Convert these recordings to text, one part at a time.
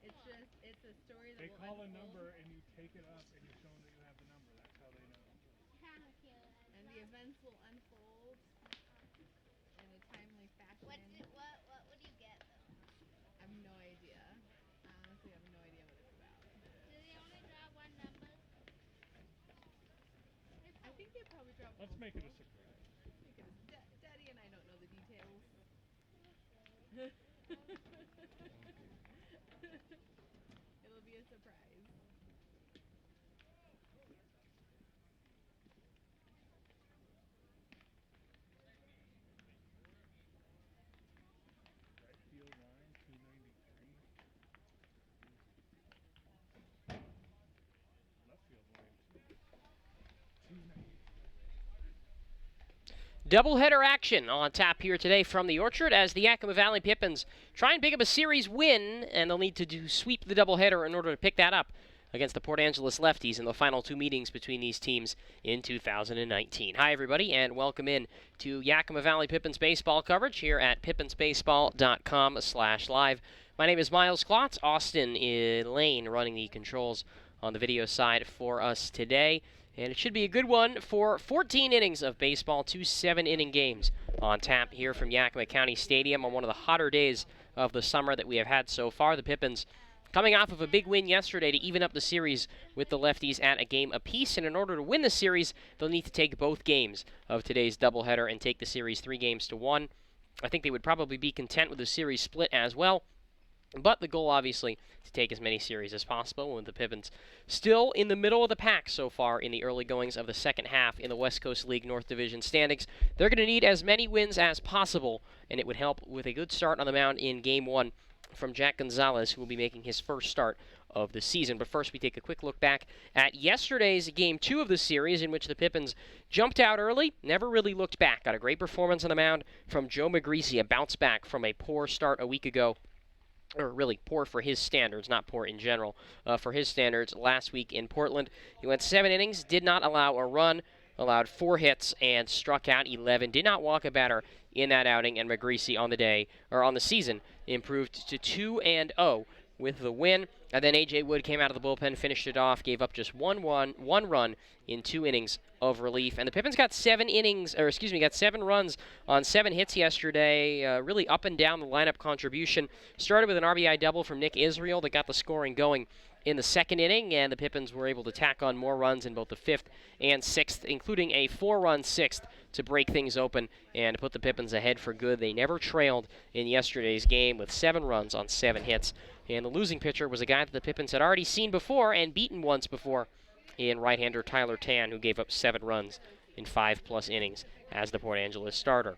It's a story that They will call a unfold. number and you take it up and you show them that you have the number. That's how they know. And the events will unfold in a timely fashion. What would you get though? I have no idea. I honestly have no idea what it's about. Do they only draw one number? I think they probably drop Let's make it a multiple. surprise. Let's make it Daddy and I don't know the details. It'll be a surprise. Right field line, 293. Left field line, 290. Doubleheader action on tap here today from the Orchard as the Yakima Valley Pippins try and pick up a series win, and they'll need to sweep the doubleheader in order to pick that up against the Port Angeles Lefties in the final two meetings between these teams in 2019. Hi, everybody, and welcome in to Yakima Valley Pippins baseball coverage here at pippinsbaseball.com/live. My name is Miles Klotz. Austin Lane running the controls on the video side for us today. And it should be a good one for 14 innings of baseball, 2 7-inning games on tap here from Yakima County Stadium on one of the hotter days of the summer that we have had so far. The Pippins coming off of a big win yesterday to even up the series with the Lefties at a game apiece. And in order to win the series, they'll need to take both games of today's doubleheader and take the series 3-1. I think they would probably be content with the series split as well. But the goal, obviously, to take as many series as possible, with the Pippins still in the middle of the pack so far in the early goings of the second half in the West Coast League North Division standings. They're going to need as many wins as possible, and it would help with a good start on the mound in Game 1 from Jack Gonzalez, who will be making his first start of the season. But first, we take a quick look back at yesterday's Game 2 of the series, in which the Pippins jumped out early, never really looked back. Got a great performance on the mound from Joe Magrisi, a bounce back from a poor start a week ago, or really poor for his standards, not poor in general, for his standards last week in Portland. He went 7 innings, did not allow a run, allowed 4 hits, and struck out 11. Did not walk a batter in that outing, and Magrisi on the day, or on the season, improved to 2-0 with the win. And then A.J. Wood came out of the bullpen, finished it off, gave up just one run in 2 innings of relief. And the Pippins got 7 runs on 7 hits yesterday. Really up and down the lineup contribution. Started with an RBI double from Nick Israel that got the scoring going in the second inning, and the Pippins were able to tack on more runs in both the 5th and 6th, including a 4-run 6th to break things open and put the Pippins ahead for good. They never trailed in yesterday's game with 7 runs on 7 hits. And the losing pitcher was a guy that the Pippins had already seen before and beaten once before in right-hander Tyler Tan, who gave up 7 runs in 5+ innings as the Port Angeles starter.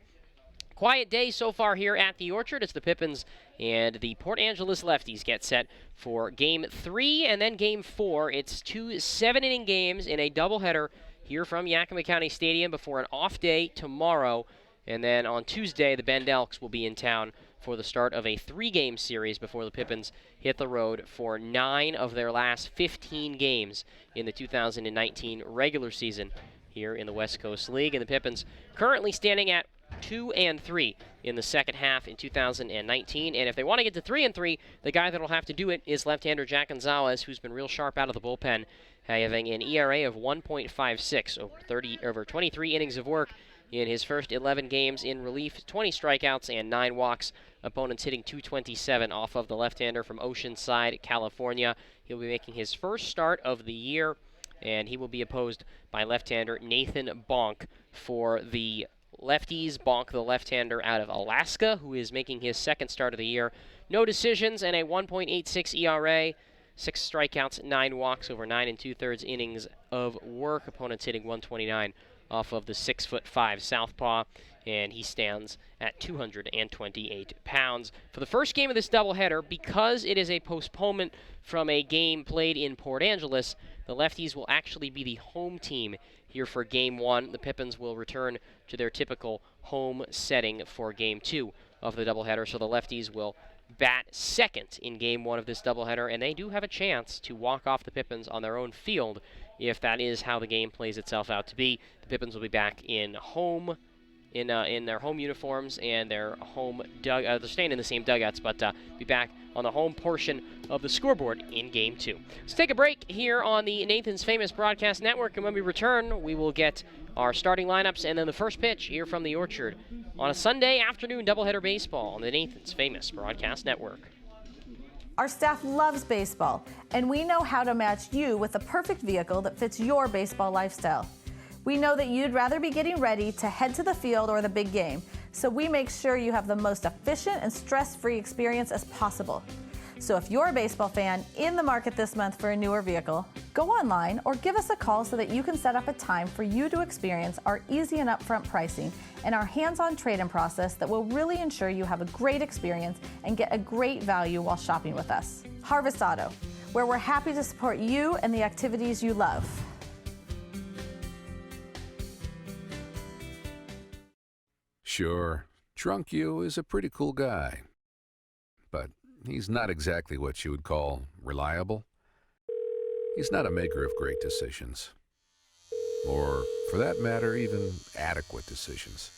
Quiet day so far here at the Orchard as the Pippins and the Port Angeles Lefties get set for Game 3 and then Game 4. It's 2 7-inning games in a doubleheader here from Yakima County Stadium before an off day tomorrow. And then on Tuesday, the Bend Elks will be in town for the start of a 3-game series before the Pippins hit the road for 9 of their last 15 games in the 2019 regular season here in the West Coast League. And the Pippins currently standing at 2-3 in the second half in 2019. And if they want to get to 3-3, the guy that'll have to do it is left-hander Jack Gonzalez, who's been real sharp out of the bullpen, having an ERA of 1.56 over 23 innings of work in his first 11 games in relief, 20 strikeouts and 9 walks. Opponents hitting .227 off of the left-hander from Oceanside, California. He'll be making his first start of the year, and he will be opposed by left-hander Nathan Bonk for the Lefties. Bonk, the left-hander out of Alaska, who is making his second start of the year. No decisions and a 1.86 ERA. 6 strikeouts, 9 walks over 9 2/3 innings of work. Opponents hitting .129 off of the 6'5" southpaw, and he stands at 228 pounds. For the first game of this doubleheader, because it is a postponement from a game played in Port Angeles, the Lefties will actually be the home team here for Game 1. The Pippins will return to their typical home setting for Game 2 of the doubleheader, so the Lefties will bat second in Game 1 of this doubleheader, and they do have a chance to walk off the Pippins on their own field if that is how the game plays itself out to be. The Pippins will be back in home in their home uniforms and their home they're staying in the same dugouts, but be back on the home portion of the scoreboard in Game 2. Let's take a break here on the Nathan's Famous Broadcast Network, and when we return, we will get our starting lineups and then the first pitch here from the Orchard on a Sunday afternoon doubleheader baseball on the Nathan's Famous Broadcast Network. Our staff loves baseball, and we know how to match you with the perfect vehicle that fits your baseball lifestyle. We know that you'd rather be getting ready to head to the field or the big game, so we make sure you have the most efficient and stress-free experience as possible. So if you're a baseball fan in the market this month for a newer vehicle, go online or give us a call so that you can set up a time for you to experience our easy and upfront pricing and our hands-on trade-in process that will really ensure you have a great experience and get a great value while shopping with us. Harvest Auto, where we're happy to support you and the activities you love. Sure, Drunk You is a pretty cool guy, but he's not exactly what you would call reliable. He's not a maker of great decisions, or, for that matter, even adequate decisions.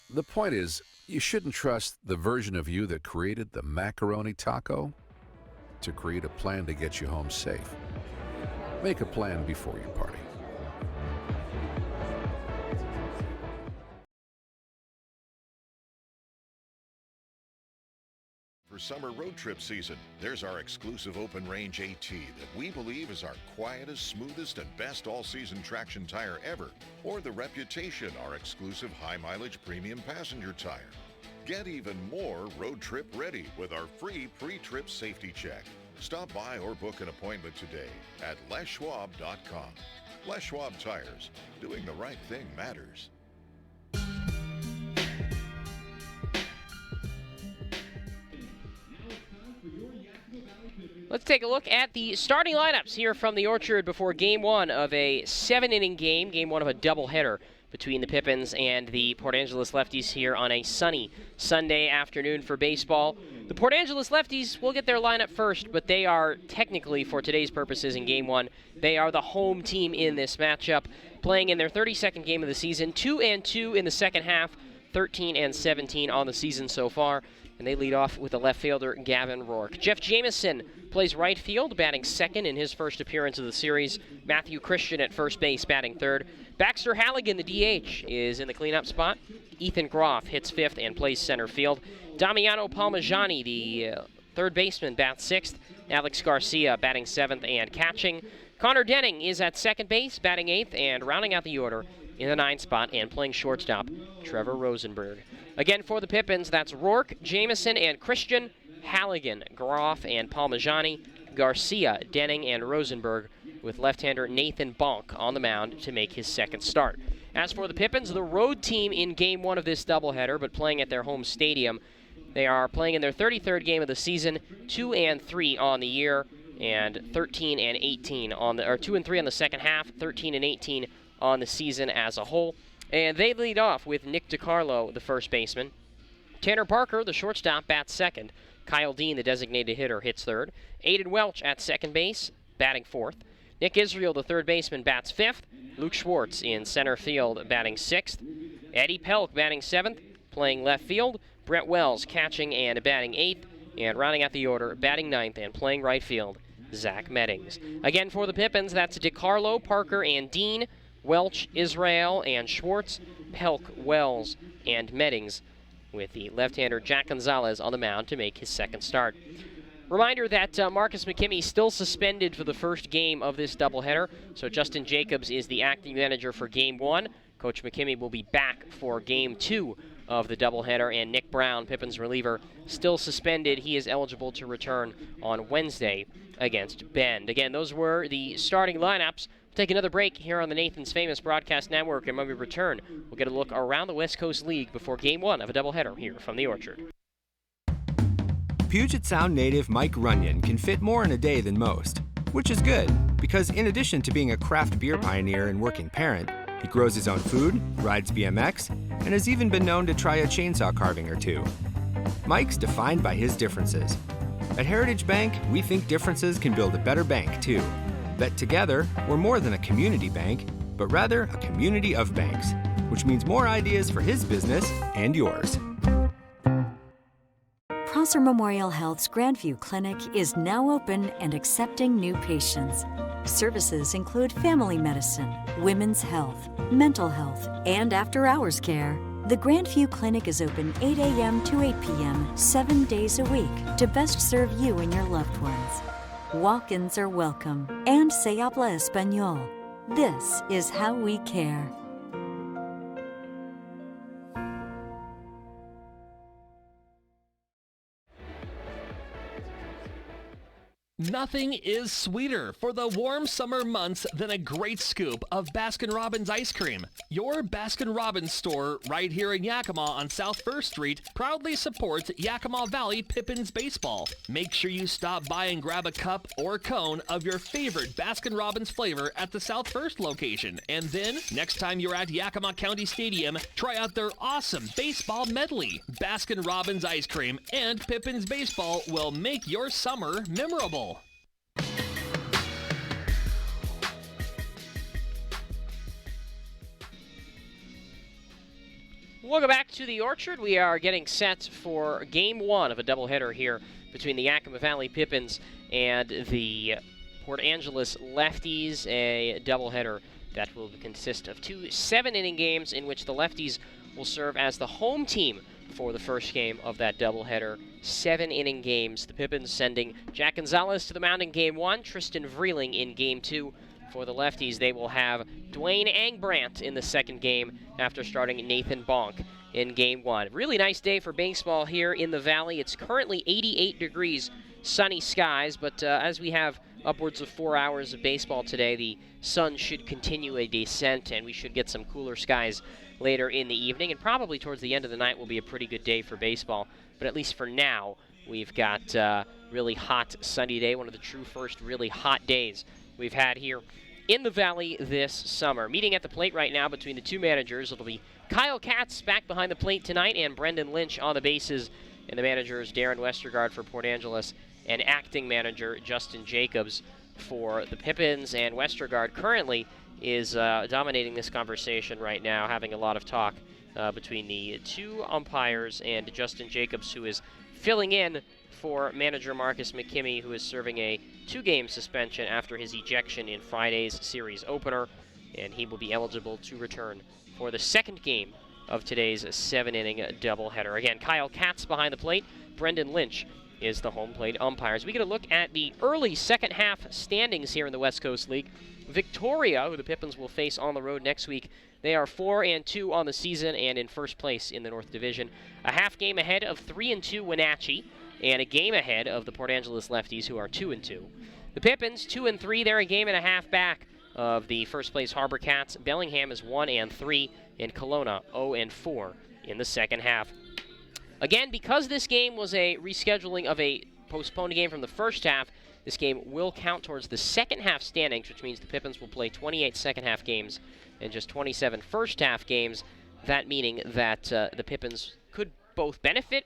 The point is, you shouldn't trust the version of you that created the macaroni taco to create a plan to get you home safe. Make a plan before you party. For summer road trip season, there's our exclusive open range AT that we believe is our quietest, smoothest, and best all-season traction tire ever, or the Reputation, our exclusive high-mileage premium passenger tire. Get even more road trip ready with our free pre-trip safety check. Stop by or book an appointment today at leschwab.com. Les Schwab Tires. Doing the right thing matters. Let's take a look at the starting lineups here from the Orchard before Game 1 of a 7-inning game, Game 1 of a doubleheader between the Pippins and the Port Angeles Lefties here on a sunny Sunday afternoon for baseball. The Port Angeles Lefties will get their lineup first, but they are technically, for today's purposes in Game 1, they are the home team in this matchup, playing in their 32nd game of the season, 2-2 in the second half, 13-17 on the season so far. And they lead off with the left fielder, Gavin Rourke. Jeff Jameson plays right field, batting second in his first appearance of the series. Matthew Christian at first base, batting third. Baxter Halligan, the DH, is in the cleanup spot. Ethan Groff hits fifth and plays center field. Damiano Palmaggiani, the third baseman, bats sixth. Alex Garcia batting seventh and catching. Connor Denning is at second base, batting eighth, and rounding out the order in the ninth spot and playing shortstop, Trevor Rosenberg. Again, for the Pippins, that's Rourke, Jameson, and Christian, Halligan, Groff, and Palmaggiani, Garcia, Denning, and Rosenberg, with left-hander Nathan Bonk on the mound to make his second start. As for the Pippins, the road team in Game 1 of this doubleheader, but playing at their home stadium. They are playing in their 33rd game of the season, 2-3 on the year, and 13-18 on the, or 2-3 on the second half, 13-18 on the season as a whole. And they lead off with Nick DiCarlo, the first baseman. Tanner Parker, the shortstop, bats second. Kyle Dean, the designated hitter, hits third. Aiden Welch at second base, batting fourth. Nick Israel, the third baseman, bats fifth. Luke Schwartz in center field, batting sixth. Eddie Pelk batting seventh, playing left field. Brett Wells catching and batting eighth. And rounding out the order, batting ninth and playing right field, Zach Meddings. Again, for the Pippins, that's DiCarlo, Parker, and Dean. Welch, Israel, and Schwartz, Pelk, Wells, and Meddings, with the left-hander Jack Gonzalez on the mound to make his second start. Reminder that Marcus McKimmey still suspended for the first game of this doubleheader, so Justin Jacobs is the acting manager for Game 1. Coach McKimmey will be back for Game 2 of the doubleheader, and Nick Brown, Pippin's reliever, still suspended. He is eligible to return on Wednesday against Bend. Again, those were the starting lineups. Take another break here on the Nathan's Famous Broadcast Network, and when we return, we'll get a look around the West Coast League before Game 1 of a doubleheader here from the Orchard. Puget Sound native Mike Runyon can fit more in a day than most, which is good, because in addition to being a craft beer pioneer and working parent, he grows his own food, rides BMX, and has even been known to try a chainsaw carving or two. Mike's defined by his differences. At Heritage Bank, we think differences can build a better bank, too. That together, we're more than a community bank, but rather a community of banks. which means more ideas for his business and yours. Prosser Memorial Health's Grandview Clinic is now open and accepting new patients. Services include family medicine, women's health, mental health, and after-hours care. The Grandview Clinic is open 8 a.m. to 8 p.m. 7 days a week to best serve you and your loved ones. Walk-ins are welcome and se habla español. This is how we care. Nothing is sweeter for the warm summer months than a great scoop of Baskin-Robbins ice cream. Your Baskin-Robbins store right here in Yakima on South 1st Street proudly supports Yakima Valley Pippins baseball. Make sure you stop by and grab a cup or cone of your favorite Baskin-Robbins flavor at the South 1st location. And then, next time you're at Yakima County Stadium, try out their awesome baseball medley. Baskin-Robbins ice cream and Pippins baseball will make your summer memorable. Welcome back to the Orchard. We are getting set for Game 1 of a doubleheader here between the Yakima Valley Pippins and the Port Angeles Lefties, a doubleheader that will consist of 2 7-inning games in which the Lefties will serve as the home team for the first game of that doubleheader. 7-inning games. The Pippins sending Jack Gonzalez to the mound in Game 1, Tristan Vreeling in Game 2. For the Lefties, they will have Dwayne Angbrandt in the second game after starting Nathan Bonk in Game 1. Really nice day for baseball here in the Valley. It's currently 88 degrees, sunny skies, but as we have upwards of 4 hours of baseball today, the sun should continue a descent, and we should get some cooler skies later in the evening, and probably towards the end of the night will be a pretty good day for baseball. But at least for now, we've got really hot sunny day, one of the true first really hot days we've had here in the Valley this summer. Meeting at the plate right now between the two managers. It'll be Kyle Katz back behind the plate tonight and Brendan Lynch on the bases. And the managers Darren Westergaard for Port Angeles and acting manager Justin Jacobs for the Pippins. And Westergaard currently is dominating this conversation right now, having a lot of talk between the two umpires and Justin Jacobs, who is filling in for manager Marcus McKimmey, who is serving a 2-game suspension after his ejection in Friday's series opener, and he will be eligible to return for the second game of today's 7-inning doubleheader. Again, Kyle Katz behind the plate. Brendan Lynch is the home plate umpire. As we get a look at the early second half standings here in the West Coast League, Victoria, who the Pippins will face on the road next week, they are 4-2 on the season and in first place in the North Division. A half game ahead of 3-2 Wenatchee, and a game ahead of the Port Angeles Lefties, who are 2-2. The Pippins, 2-3, they're a game and a half back of the first place Harbor Cats. Bellingham is 1-3, and Kelowna 0-4 in the second half. Again, because this game was a rescheduling of a postponed game from the first half, this game will count towards the second half standings, which means the Pippins will play 28 second half games and just 27 first half games. That meaning that the Pippins could both benefit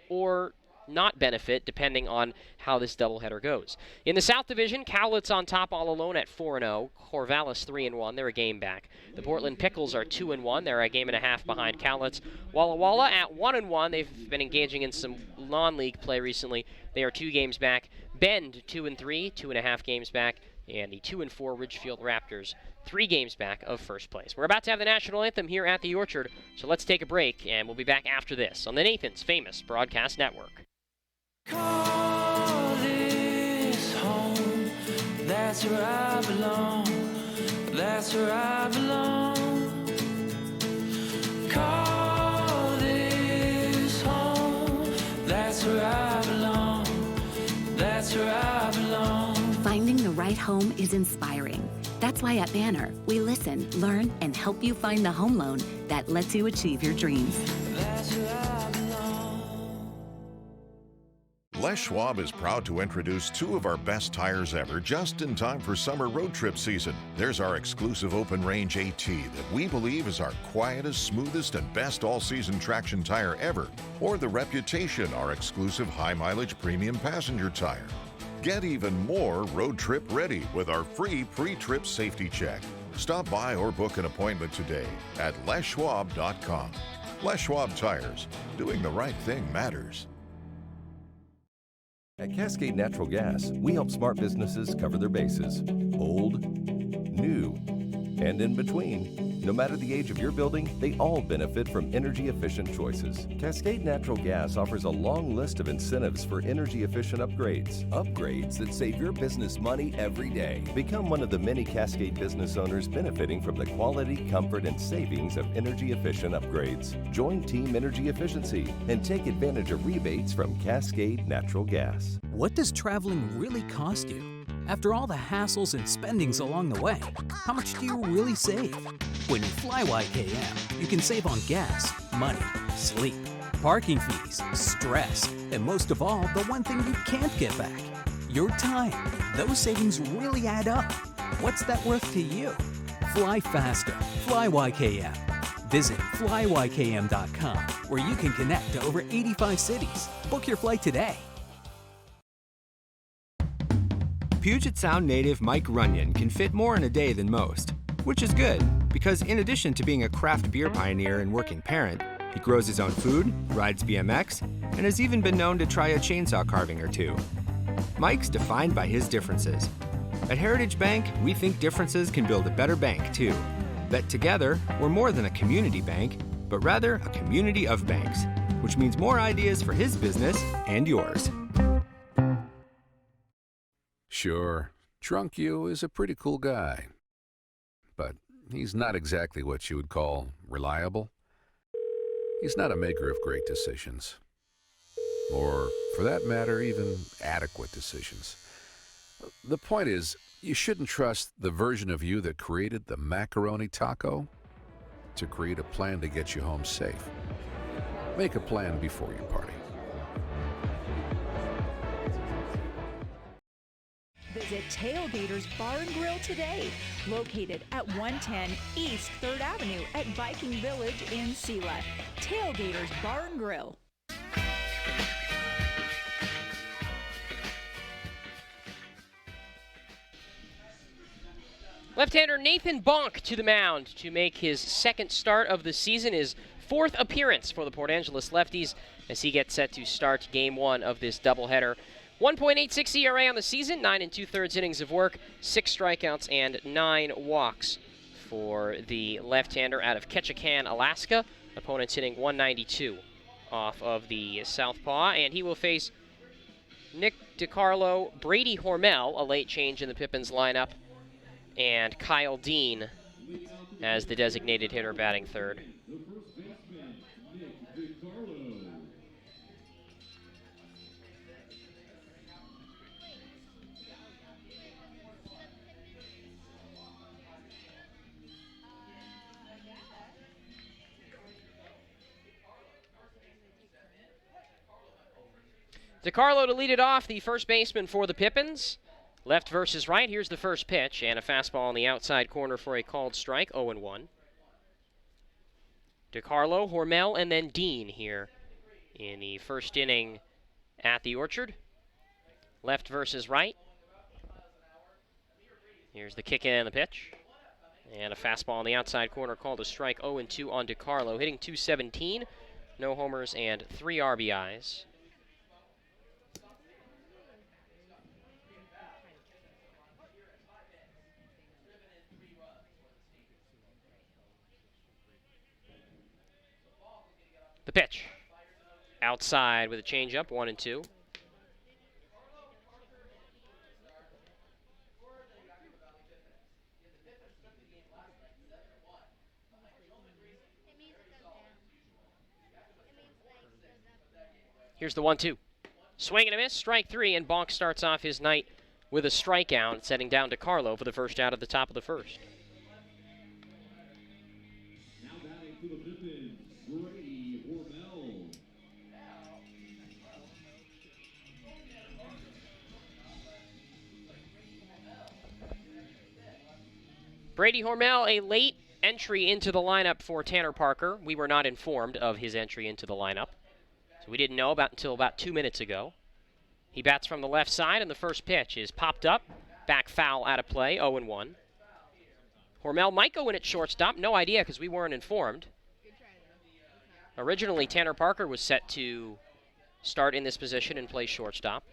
or not benefit, depending on how this doubleheader goes. In the South Division, Cowlitz on top all alone at 4-0. Corvallis 3-1. They're a game back. The Portland Pickles are 2-1. They're a game and a half behind Cowlitz. Walla Walla at 1-1. They've been engaging in some non-league play recently. They are 2 games back. Bend 2-3, 2.5 games back. And the 2-4 Ridgefield Raptors, 3 games back of first place. We're about to have the national anthem here at the Orchard, so let's take a break, and we'll be back after this on the Nathan's Famous Broadcast Network. Call this home, that's where I belong, that's where I belong. Call this home, that's where I belong, that's where I belong. Finding the right home is inspiring. That's why at Banner, we listen, learn, and help you find the home loan that lets you achieve your dreams. That's where I belong. Les Schwab is proud to introduce 2 of our best tires ever just in time for summer road trip season. There's our exclusive open range AT that we believe is our quietest, smoothest, and best all-season traction tire ever, or the Reputation, our exclusive high-mileage premium passenger tire. Get even more road trip ready with our free pre-trip safety check. Stop by or book an appointment today at leschwab.com. Les Schwab Tires. Doing the right thing matters. At Cascade Natural Gas, we help smart businesses cover their bases. Old, new, and in between. No matter the age of your building, they all benefit from energy-efficient choices. Cascade Natural Gas offers a long list of incentives for energy-efficient upgrades. Upgrades that save your business money every day. Become one of the many Cascade business owners benefiting from the quality, comfort, and savings of energy-efficient upgrades. Join Team Energy Efficiency and take advantage of rebates from Cascade Natural Gas. What does traveling really cost you? After all the hassles and spendings along the way, how much do you really save? When you fly YKM, you can save on gas, money, sleep, parking fees, stress, and most of all, the one thing you can't get back, your time. Those savings really add up. What's that worth to you? Fly faster. Fly YKM. Visit flyykm.com, where you can connect to over 85 cities. Book your flight today. Puget Sound native Mike Runyon can fit more in a day than most, which is good because in addition to being a craft beer pioneer and working parent, he grows his own food, rides BMX, and has even been known to try a chainsaw carving or two. Mike's defined by his differences. At Heritage Bank, we think differences can build a better bank too. That together, we're more than a community bank, but rather a community of banks, which means more ideas for his business and yours. Sure, Drunk You is a pretty cool guy, but he's not exactly what you would call reliable. He's not a maker of great decisions, or for that matter, even adequate decisions. The point is, you shouldn't trust the version of you that created the macaroni taco to create a plan to get you home safe. Make a plan before you party. Visit Tailgater's Bar and Grill today, located at 110 East 3rd Avenue at Viking Village in Sela. Tailgater's Bar and Grill. Left-hander Nathan Bonk to the mound to make his second start of the season, his fourth appearance for the Port Angeles Lefties as he gets set to start Game 1 of this doubleheader. 1.86 ERA on the season, 9 2/3 innings of work, 6 strikeouts, and 9 walks for the left-hander out of Ketchikan, Alaska. Opponent's hitting 192 off of the southpaw, and he will face Nick DiCarlo, Brady Hormel, a late change in the Pippins lineup, and Kyle Dean as the designated hitter batting third. DiCarlo to lead it off, the first baseman for the Pippins. Left versus right. Here's the first pitch, and a fastball on the outside corner for a called strike, 0-1. DiCarlo, Hormel, and then Dean here in the first inning at the Orchard. Left versus right. Here's the kick in and the pitch. And a fastball on the outside corner called a strike, 0-2 on DiCarlo, hitting .217, no homers and 3 RBIs. The pitch. Outside with a changeup, 1-2. Here's the 1-2. Swing and a miss, strike 3, and Bonk starts off his night with a strikeout, setting down DiCarlo for the first out at the top of the first. Now batting for the Pippins, Brady Hormel. Brady Hormel, a late entry into the lineup for Tanner Parker. We were not informed of his entry into the lineup, so we didn't know until about 2 minutes ago. He bats from the left side, and the first pitch is popped up, back foul out of play, 0-1. Hormel might go in at shortstop. No idea because we weren't informed. Originally, Tanner Parker was set to start in this position and play shortstop.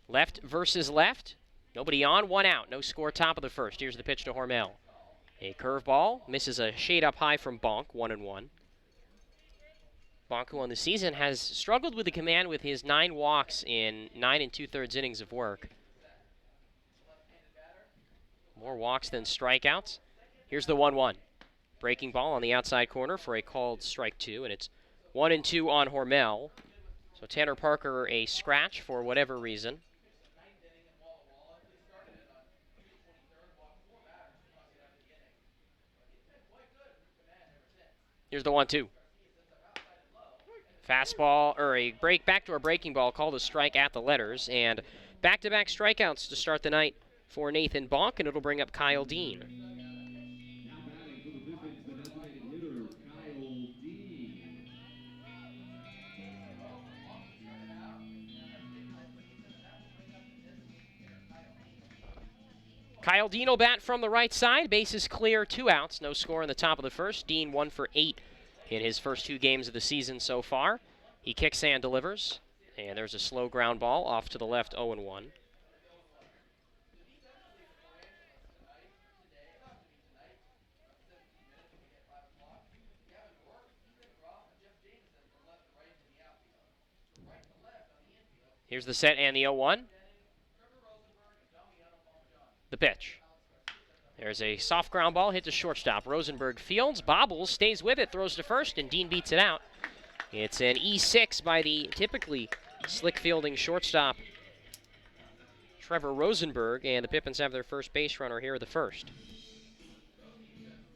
Left versus left. Nobody on, one out. No score, top of the first. Here's the pitch to Hormel. A curveball. Misses a shade up high from Bonk, 1-1. Bonk, who on the season has struggled with the command with his 9 walks in 9 2/3 innings of work. More walks than strikeouts. Here's the 1-1. Breaking ball on the outside corner for a called strike 2, and it's 1-2 on Hormel. So Tanner Parker a scratch for whatever reason. Here's the 1-2. Fastball, or a backdoor breaking ball called a strike at the letters, and back-to-back strikeouts to start the night for Nathan Bonk, and it'll bring up Kyle Dean. Now batting for the Pippins, the designated hitter, Kyle Dean. Kyle Dean will bat from the right side. Bases clear, 2 outs. No score in the top of the first. Dean 1 for 8 in his first 2 games of the season so far. He kicks and delivers. And there's a slow ground ball off to the left, 0-1. Here's the set and the 0-1. The pitch. There's a soft ground ball hit to shortstop. Rosenberg fields, bobbles, stays with it, throws to first, and Dean beats it out. It's an E6 by the typically slick fielding shortstop, Trevor Rosenberg, and the Pippins have their first base runner here at the first.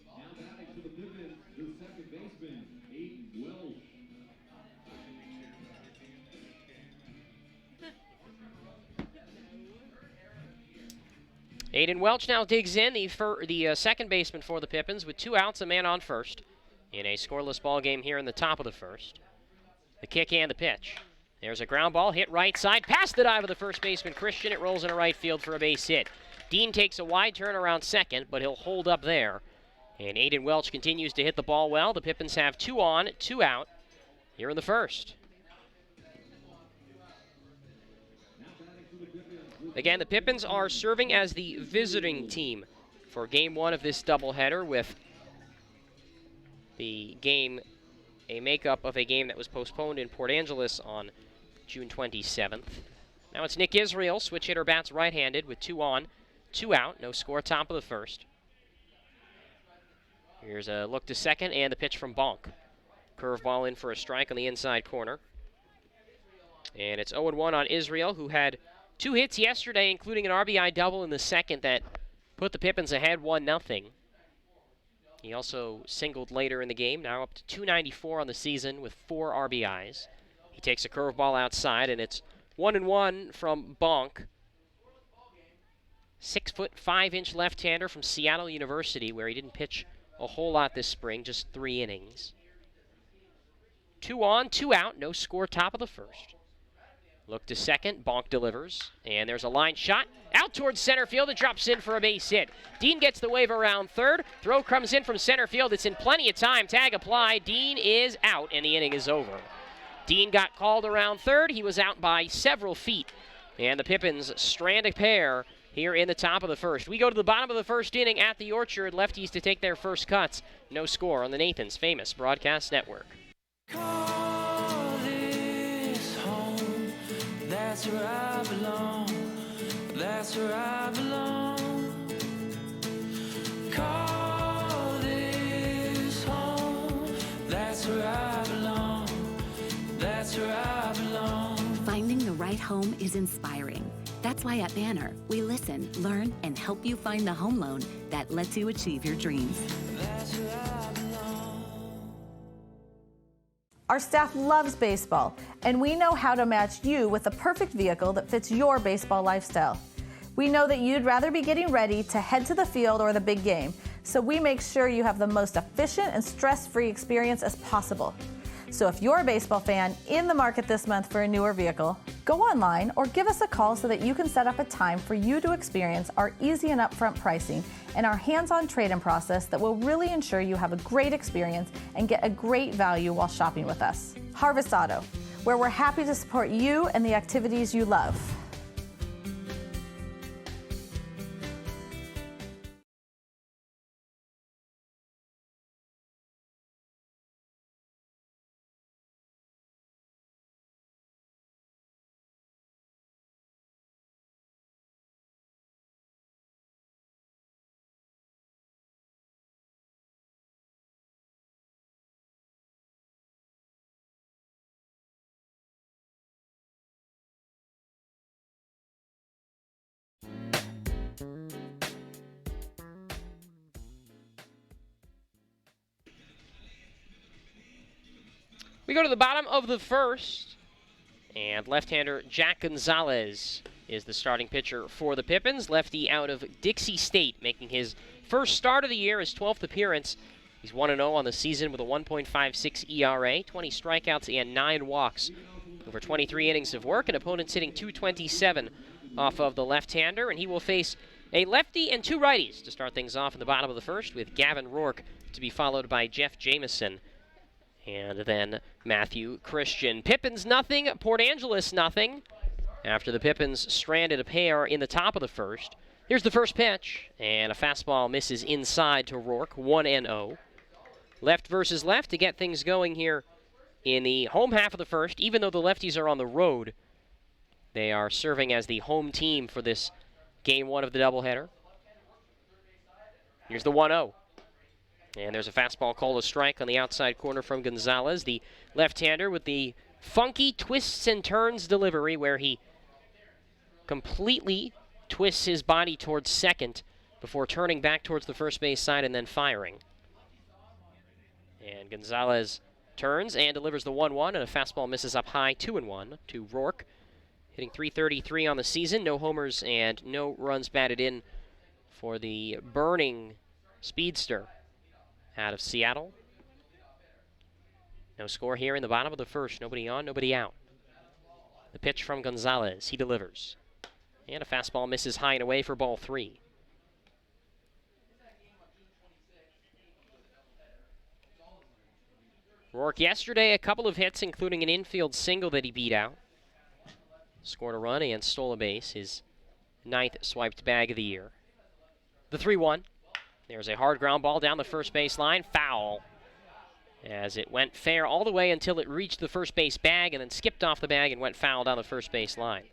Now batting for the Pippins, the second baseman, Aiden Welsh. Aiden Welch now digs in, the second baseman for the Pippins, with 2 outs, a man on first, in a scoreless ball game here in the top of the first. The kick and the pitch. There's a ground ball hit right side, past the dive of the first baseman Christian. It rolls into right field for a base hit. Dean takes a wide turn around second, but he'll hold up there. And Aiden Welch continues to hit the ball well. The Pippins have 2 on, 2 out here in the first. Again, the Pippins are serving as the visiting team for Game 1 of this doubleheader, with the game a makeup of a game that was postponed in Port Angeles on June 27th. Now it's Nick Israel, switch hitter, bats right-handed with 2 on, 2 out, no score, top of the first. Here's a look to second and the pitch from Bonk. Curveball in for a strike on the inside corner. And it's 0-1 on Israel, who had 2 hits yesterday, including an RBI double in the second that put the Pippins ahead 1-0. He also singled later in the game, now up to 294 on the season with 4 RBIs. He takes a curveball outside, and it's 1-1 from Bonk. 6'5" left-hander from Seattle University, where he didn't pitch a whole lot this spring, just 3 innings. 2 on, 2 out, no score, top of the first. Look to second, Bonk delivers, and there's a line shot out towards center field. It drops in for a base hit. Dean gets the wave around third. Throw comes in from center field. It's in plenty of time. Tag applied. Dean is out, and the inning is over. Dean got called around third. He was out by several feet, and the Pippins strand a pair here in the top of the first. We go to the bottom of the first inning at the Orchard. Lefties to take their first cuts. No score on the Nathan's Famous Broadcast Network. That's where I belong. That's where I belong. Call this home. That's where I belong. That's where I belong. Finding the right home is inspiring. That's why at Banner, we listen, learn, and help you find the home loan that lets you achieve your dreams. That's where I belong. Our staff loves baseball, and we know how to match you with the perfect vehicle that fits your baseball lifestyle. We know that you'd rather be getting ready to head to the field or the big game, so we make sure you have the most efficient and stress-free experience as possible. So if you're a baseball fan in the market this month for a newer vehicle, Go online or give us a call so that you can set up a time for you to experience our easy and upfront pricing and our hands-on trade-in process that will really ensure you have a great experience and get a great value while shopping with us. Harvest Auto, where we're happy to support you and the activities you love. We go to the bottom of the first, and left-hander Jack Gonzalez is the starting pitcher for the Pippins. Lefty out of Dixie State, making his first start of the year, his 12th appearance. He's 1-0 on the season with a 1.56 ERA, 20 strikeouts and 9 walks over 23 innings of work. An opponent's hitting .227 off of the left-hander, and he will face a lefty and 2 righties to start things off in the bottom of the first, with Gavin Rourke to be followed by Jeff Jameson. And then Matthew Christian. Pippins nothing, Port Angeles nothing. After the Pippins stranded a pair in the top of the first. Here's the first pitch, and a fastball misses inside to Rourke, 1-0. Left versus left to get things going here in the home half of the first. Even though the lefties are on the road, they are serving as the home team for this game 1 of the doubleheader. Here's the 1-0. And there's a fastball called a strike on the outside corner from Gonzalez, the left-hander with the funky twists and turns delivery where he completely twists his body towards second before turning back towards the first base side and then firing. And Gonzalez turns and delivers the 1-1, and a fastball misses up high, 2-1 to Rourke. Hitting .333 on the season, no homers and no runs batted in for the burning speedster out of Seattle. No score here in the bottom of the first. Nobody on, nobody out. The pitch from Gonzalez. He delivers. And a fastball misses high and away for ball 3. Rourke yesterday, a couple of hits, including an infield single that he beat out. Scored a run and stole a base. His 9th swiped bag of the year. The 3-1. There's a hard ground ball down the first base line. Foul. As it went fair all the way until it reached the first base bag and then skipped off the bag and went foul down the first base line.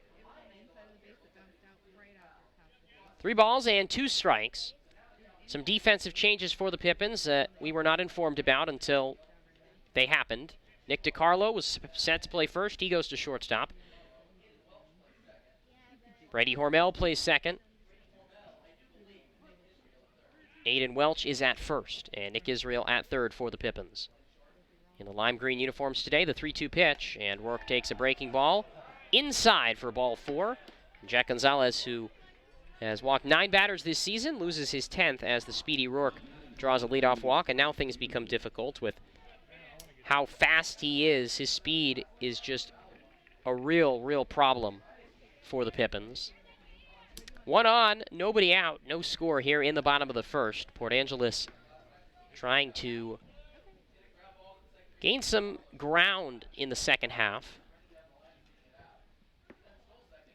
3 balls and 2 strikes. Some defensive changes for the Pippins that we were not informed about until they happened. Nick DiCarlo was set to play first. He goes to shortstop. Brady Hormel plays second. Aiden Welch is at first, and Nick Israel at third for the Pippins. In the lime green uniforms today, the 3-2 pitch, and Rourke takes a breaking ball inside for ball 4. Jack Gonzalez, who has walked 9 batters this season, loses his 10th as the speedy Rourke draws a leadoff walk, and now things become difficult with how fast he is. His speed is just a real problem for the Pippins. 1 on, nobody out, no score here in the bottom of the first. Port Angeles trying to gain some ground in the second half.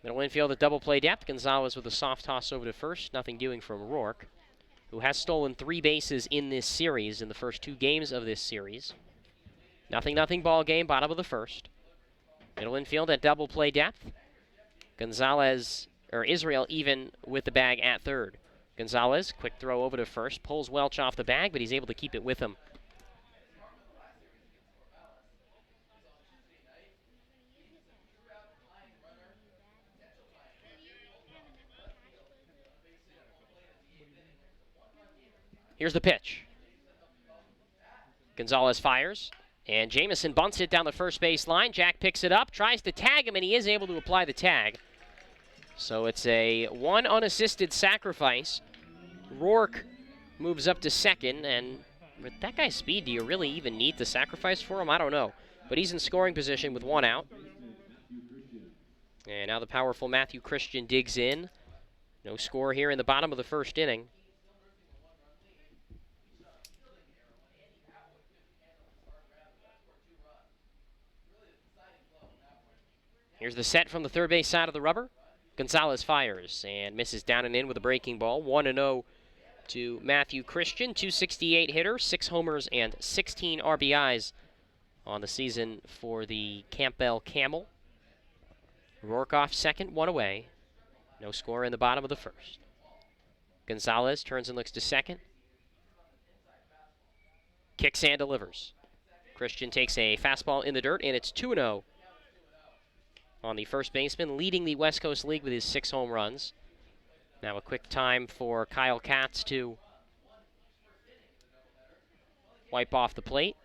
Middle infield at double play depth. Gonzalez with a soft toss over to first. Nothing doing from Rourke, who has stolen 3 bases in this series in the first 2 games of this series. 0-0 ball game, bottom of the first. Middle infield at double play depth. Gonzalez, or Israel, even with the bag at third. Gonzalez, quick throw over to first, pulls Welch off the bag, but he's able to keep it with him. Here's the pitch. Gonzalez fires, and Jameson bunts it down the first base line. Jack picks it up, tries to tag him, and he is able to apply the tag. So it's a 1 unassisted sacrifice. Rourke moves up to second, and with that guy's speed, do you really even need the sacrifice for him? I don't know. But he's in scoring position with 1 out. And now the powerful Matthew Christian digs in. No score here in the bottom of the first inning. Here's the set from the third base side of the rubber. Gonzalez fires and misses down and in with a breaking ball. 1-0 to Matthew Christian, 268 hitter, 6 homers and 16 RBIs on the season for the Campbell Camel. Rourke off second, 1 away. No score in the bottom of the first. Gonzalez turns and looks to second. Kicks and delivers. Christian takes a fastball in the dirt, and it's 2-0 on the first baseman, leading the West Coast League with his 6 home runs. Now a quick time for Kyle Katz to wipe off the plate.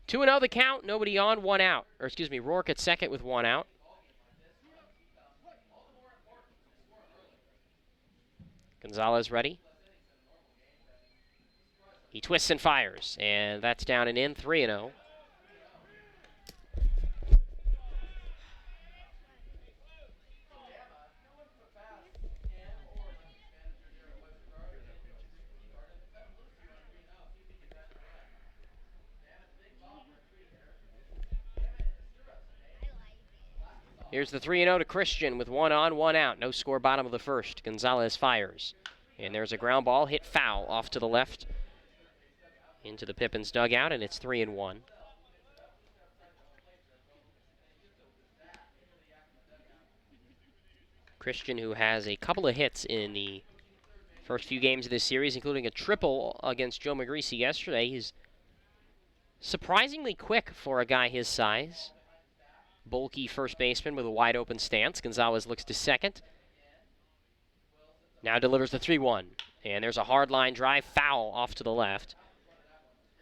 Two and 0 the count, nobody on, 1 out. Or excuse me, Rourke at second with 1 out. Gonzalez ready. He twists and fires, and that's down and in, 3-0. Here's the 3-0 to Christian with 1 on, 1 out. No score, bottom of the first. Gonzalez fires. And there's a ground ball hit foul off to the left into the Pippins dugout, and it's 3-1. Christian, who has a couple of hits in the first few games of this series, including a triple against Joe Magrice yesterday. He's surprisingly quick for a guy his size. Bulky first baseman with a wide open stance. Gonzalez looks to second. Now delivers the 3-1. And there's a hard line drive, foul off to the left.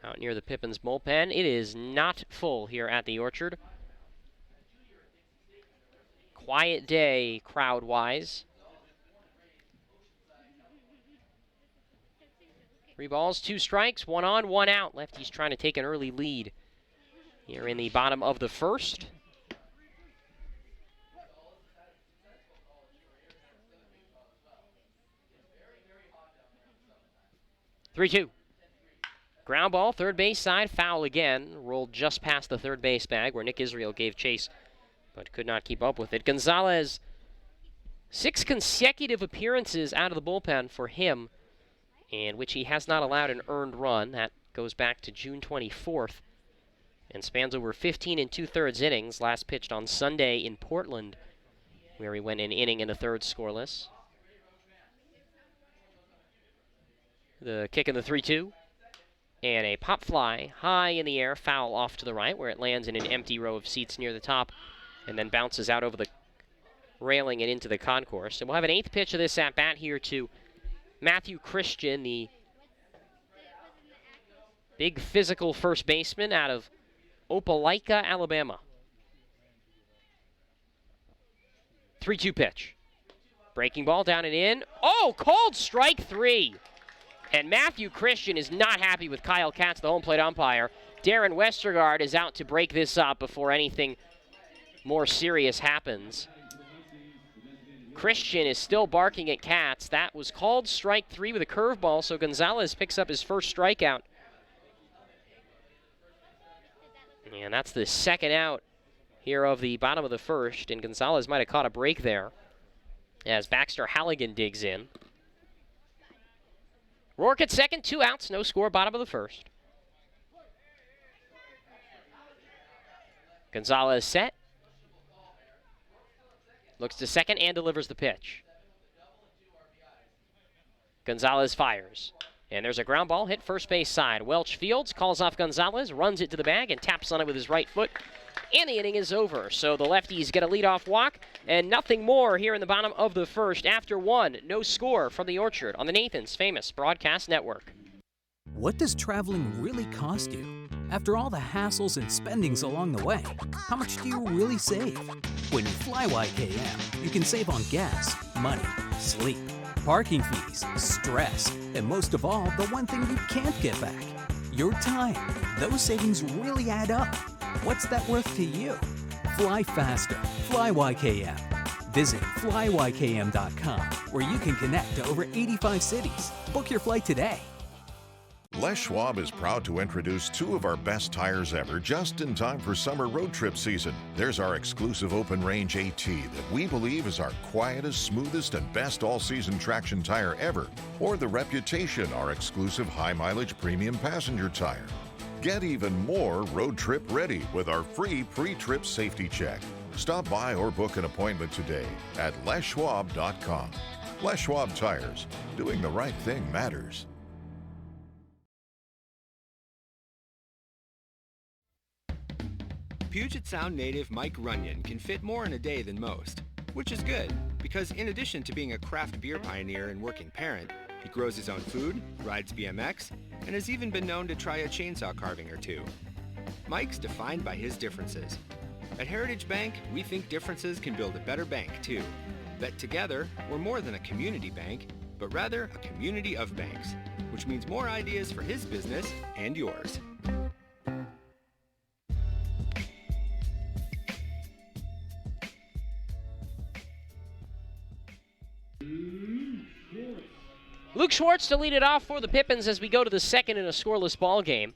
Out near the Pippins bullpen. It is not full here at the Orchard. Quiet day crowd-wise. 3 balls, 2 strikes, 1 on, 1 out. Lefties trying to take an early lead here in the bottom of the first. Three-two. Ground ball, third base side, foul again. Rolled just past the third base bag where Nick Israel gave chase, but could not keep up with it. Gonzalez, 6 consecutive appearances out of the bullpen for him, in which he has not allowed an earned run. That goes back to June 24th and spans over 15 2/3 innings. Last pitched on Sunday in Portland, where he went an inning and a third scoreless. The kick in the 3-2. And a pop fly high in the air, foul off to the right, where it lands in an empty row of seats near the top and then bounces out over the railing and into the concourse. So we'll have an 8th pitch of this at-bat here to Matthew Christian, the big physical first baseman out of Opelika, Alabama. 3-2 pitch. Breaking ball down and in. Oh, called strike 3. And Matthew Christian is not happy with Kyle Katz, the home plate umpire. Darren Westergaard is out to break this up before anything more serious happens. Christian is still barking at Katz. That was called strike 3 with a curveball, so Gonzalez picks up his first strikeout. And that's the second out here of the bottom of the first, and Gonzalez might have caught a break there as Baxter Halligan digs in. Rourke at second, 2 outs, no score, bottom of the first. Gonzalez set. Looks to second and delivers the pitch. Gonzalez fires. And there's a ground ball hit first base side. Welch fields, calls off Gonzalez, runs it to the bag, and taps on it with his right foot. And the inning is over. So the lefties get a leadoff walk, and nothing more here in the bottom of the first. After 1, no score from the Orchard on the Nathan's Famous Broadcast Network. What does traveling really cost you? After all the hassles and spendings along the way, how much do you really save? When you fly YKM, you can save on gas, money, sleep, parking fees, stress, and most of all, the one thing you can't get back, your time. Those savings really add up. What's that worth to you? Fly faster. Fly YKM. Visit flyykm.com, where you can connect to over 85 cities. Book your flight today. Les Schwab is proud to introduce two of our best tires ever just in time for summer road trip season. There's our exclusive open range AT that we believe is our quietest, smoothest, and best all-season traction tire ever. Or the Reputation, our exclusive high-mileage premium passenger tire. Get even more road trip ready with our free pre-trip safety check. Stop by or book an appointment today at leschwab.com. Les Schwab Tires. Doing the right thing matters. Puget Sound native Mike Runyon can fit more in a day than most, which is good, because in addition to being a craft beer pioneer and working parent, he grows his own food, rides BMX, and has even been known to try a chainsaw carving or two. Mike's defined by his differences. At Heritage Bank, we think differences can build a better bank, too. That together, we're more than a community bank, but rather a community of banks, which means more ideas for his business and yours. Luke Schwartz to lead it off for the Pippins as we go to the second in a scoreless ball game.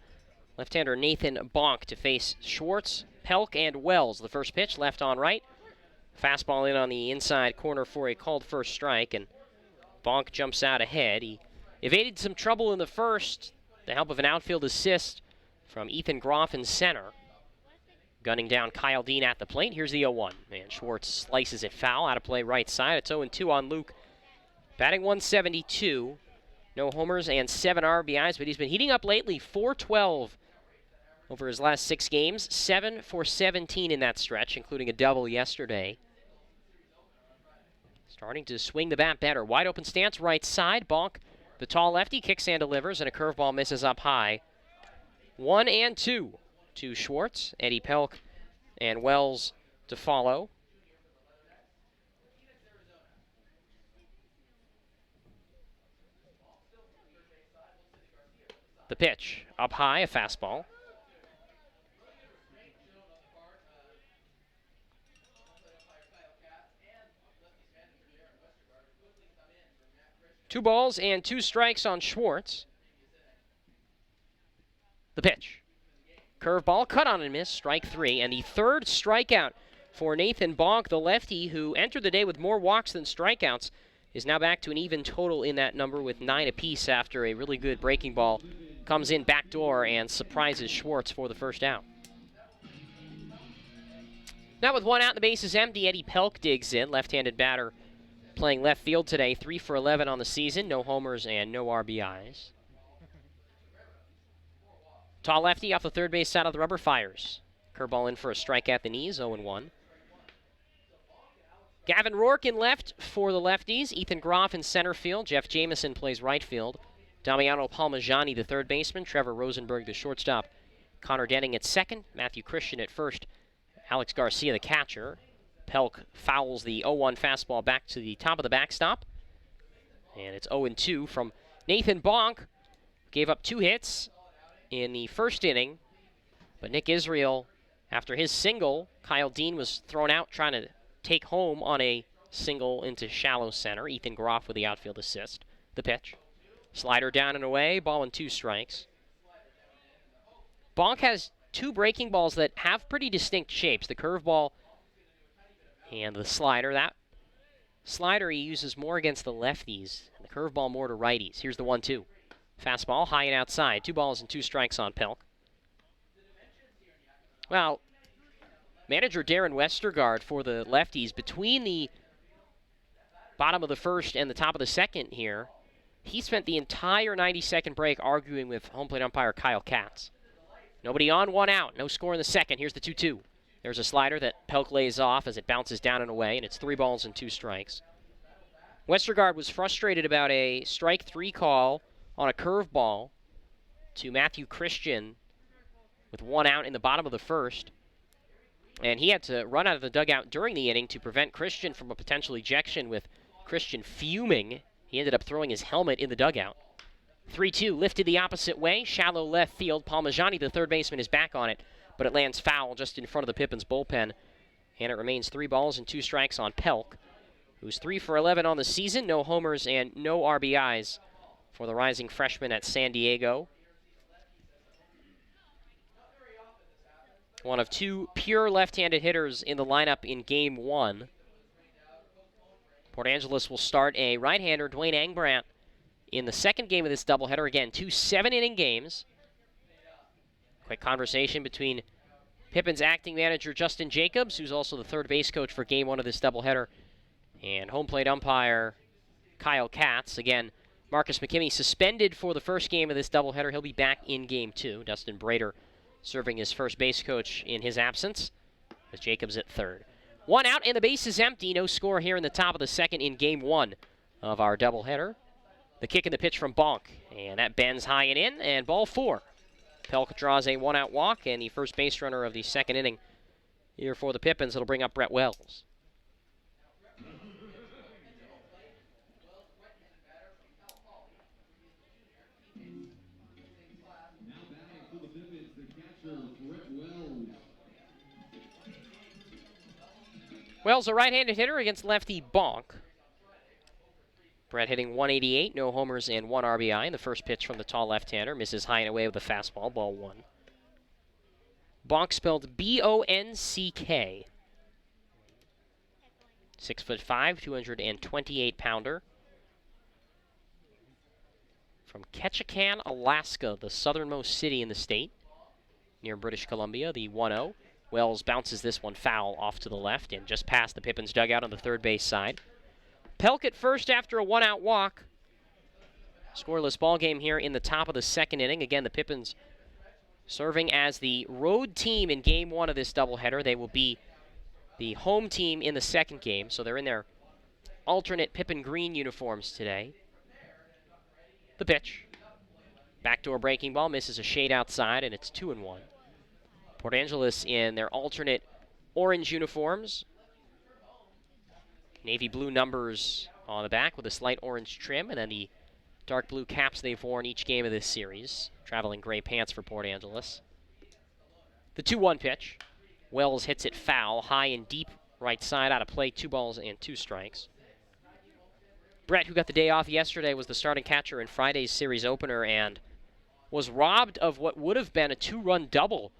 Left-hander Nathan Bonk to face Schwartz, Pelk, and Wells. The first pitch, left on right. Fastball in on the inside corner for a called first strike, and Bonk jumps out ahead. He evaded some trouble in the first, the help of an outfield assist from Ethan Groff in center. Gunning down Kyle Dean at the plate. Here's the 0-1. And Schwartz slices it foul, out of play right side. It's 0-2 on Luke. Batting 172, no homers and 7 RBIs, but he's been heating up lately. 4-12 over his last 6 games, 7 for 17 in that stretch, including a double yesterday. Starting to swing the bat better. Wide open stance, right side. Bonk, the tall lefty, kicks and delivers, and a curveball misses up high. 1-2 to Schwartz, Eddie Pelk, and Wells to follow. The pitch, up high, a fastball. Two balls and 2 strikes on Schwartz. The pitch. Curveball, cut on and miss, strike 3. And the third strikeout for Nathan Bonk, the lefty, who entered the day with more walks than strikeouts, is now back to an even total in that number with 9 apiece after a really good breaking ball comes in backdoor and surprises Schwartz for the first out. Now with 1 out and the bases empty, Eddie Pelk digs in. Left-handed batter playing left field today. 3 for 11 on the season. No homers and no RBIs. Tall lefty off the third base side of the rubber fires. Curveball in for a strike at the knees, 0-1. Gavin Rourke in left for the lefties. Ethan Groff in center field. Jeff Jamison plays right field. Damiano Palmaggiani, the third baseman. Trevor Rosenberg, the shortstop. Connor Denning at second. Matthew Christian at first. Alex Garcia, the catcher. Pelk fouls the 0-1 fastball back to the top of the backstop. And it's 0-2 from Nathan Bonk. Gave up 2 hits in the first inning. But Nick Israel, after his single, Kyle Dean was thrown out trying to take home on a single into shallow center. Ethan Groff with the outfield assist. The pitch. Slider down and away, ball and 2 strikes. Bonk has 2 breaking balls that have pretty distinct shapes. The curveball and the slider. That slider he uses more against the lefties, and the curveball more to righties. Here's the 1-2. Fastball, high and outside. 2 balls and 2 strikes on Pelk. Well, manager Darren Westergaard for the lefties, between the bottom of the first and the top of the second here, he spent the entire 90-second break arguing with home plate umpire Kyle Katz. Nobody on, 1 out. No score in the second. Here's the 2-2. There's a slider that Pelk lays off as it bounces down and away, and it's 3 balls and 2 strikes. Westergaard was frustrated about a strike 3 call on a curveball to Matthew Christian with 1 out in the bottom of the first. And he had to run out of the dugout during the inning to prevent Christian from a potential ejection, with Christian fuming. He ended up throwing his helmet in the dugout. 3-2 lifted the opposite way. Shallow left field. Palmajani, the third baseman, is back on it, but it lands foul just in front of the Pippins bullpen. And it remains 3 balls and 2 strikes on Pelk, who's 3 for 11 on the season. No homers and no RBIs for the rising freshman at San Diego. One of 2 pure left-handed hitters in the lineup in Game 1. Port Angeles will start a right-hander, Dwayne Angbrandt, in the second game of this doubleheader. Again, 2 7-inning games. Quick conversation between Pippins acting manager Justin Jacobs, who's also the third base coach for Game 1 of this doubleheader, and home plate umpire Kyle Katz. Again, Marcus McKimmey suspended for the first game of this doubleheader. He'll be back in Game 2. Dustin Brader serving as first base coach in his absence, with Jacobs at third. 1 out and the base is empty. No score here in the top of the second in Game 1 of our doubleheader. The kick and the pitch from Bonk, and that bends high and in, and ball 4. Pelk draws a 1-out walk, and the first base runner of the second inning here for the Pippins. It'll bring up Brett Wells. Now batting for the Pippins, the catcher, Brett Wells. Wells, a right-handed hitter against lefty Bonk. Brett hitting 188, no homers and 1 RBI. And the first pitch from the tall left-hander misses high and away with a fastball, ball 1. Bonk spelled B-O-N-C-K. 6'5", 228-pounder. From Ketchikan, Alaska, the southernmost city in the state, near British Columbia, the 1-0. Wells bounces this one foul off to the left and just past the Pippins dugout on the third base side. Pelk at first after a 1-out walk. Scoreless ball game here in the top of the second inning. Again, the Pippins serving as the road team in Game 1 of this doubleheader. They will be the home team in the second game, so they're in their alternate Pippin green uniforms today. The pitch. Backdoor breaking ball, misses a shade outside, and it's 2-1. Port Angeles in their alternate orange uniforms. Navy blue numbers on the back with a slight orange trim, and then the dark blue caps they've worn each game of this series. Traveling gray pants for Port Angeles. The 2-1 pitch. Wells hits it foul, high and deep right side, out of play, 2 balls and 2 strikes. Brett, who got the day off yesterday, was the starting catcher in Friday's series opener and was robbed of what would have been a 2-run double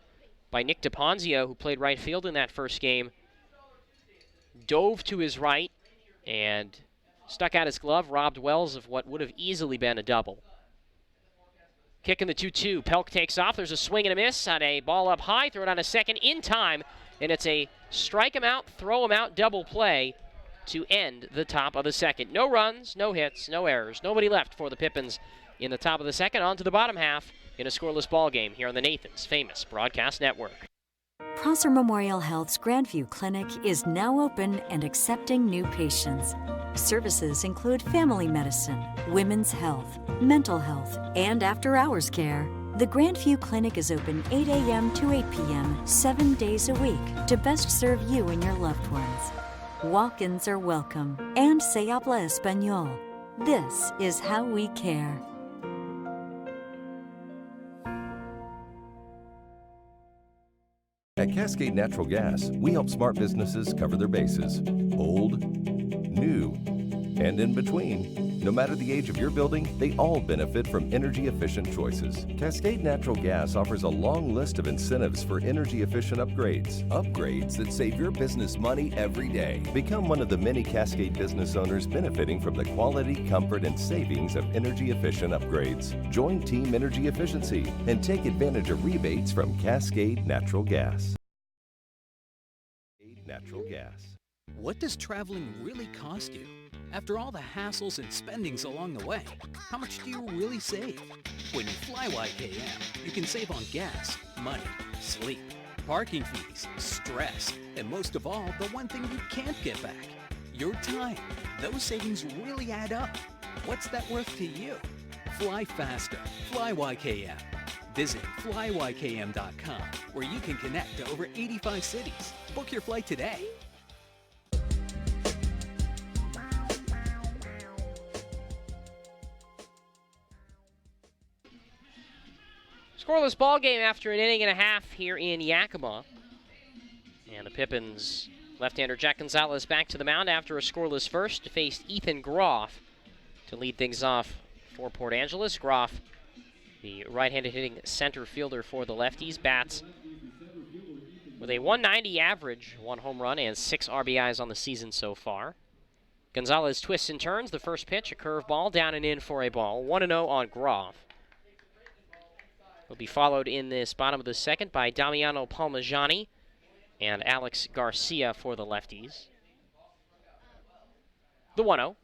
by Nick DePonzio, who played right field in that first game. Dove to his right and stuck out his glove, robbed Wells of what would have easily been a double. Kick in the 2-2. Pelk takes off. There's a swing and a miss on a ball up high. Throw it on a second in time, and it's a strike him out, throw him out double play to end the top of the second. No runs, no hits, no errors. Nobody left for the Pippins in the top of the second. On to the bottom half in a scoreless ball game here on the Nathan's Famous Broadcast Network. Prosser Memorial Health's Grandview Clinic is now open and accepting new patients. Services include family medicine, women's health, mental health, and after-hours care. The Grandview Clinic is open 8 a.m. to 8 p.m. 7 days a week to best serve you and your loved ones. Walk-ins are welcome, and se habla español. This is how we care. At Cascade Natural Gas, we help smart businesses cover their bases. Old, new, and in between. No matter the age of your building, they all benefit from energy-efficient choices. Cascade Natural Gas offers a long list of incentives for energy-efficient upgrades. Upgrades that save your business money every day. Become one of the many Cascade business owners benefiting from the quality, comfort, and savings of energy-efficient upgrades. Join Team Energy Efficiency and take advantage of rebates from Cascade Natural Gas. Natural Gas. What does traveling really cost you? After all the hassles and spendings along the way, how much do you really save? When you fly YKM, you can save on gas, money, sleep, parking fees, stress, and most of all, the one thing you can't get back, your time. Those savings really add up. What's that worth to you? Fly faster. Fly YKM. Visit flyykm.com, where you can connect to over 85 cities. Book your flight today. Scoreless ball game after an inning and a half here in Yakima. And the Pippins left-hander Jack Gonzalez back to the mound after a scoreless first to face Ethan Groff to lead things off for Port Angeles. Groff, the right-handed hitting center fielder for the Lefties, bats with a 190 average, 1 home run, and 6 RBIs on the season so far. Gonzalez twists and turns. The first pitch, a curveball, down and in for a ball. 1-0 on Groff. Will be followed in this bottom of the second by Damiano Palmajani and Alex Garcia for the Lefties. The 1-0.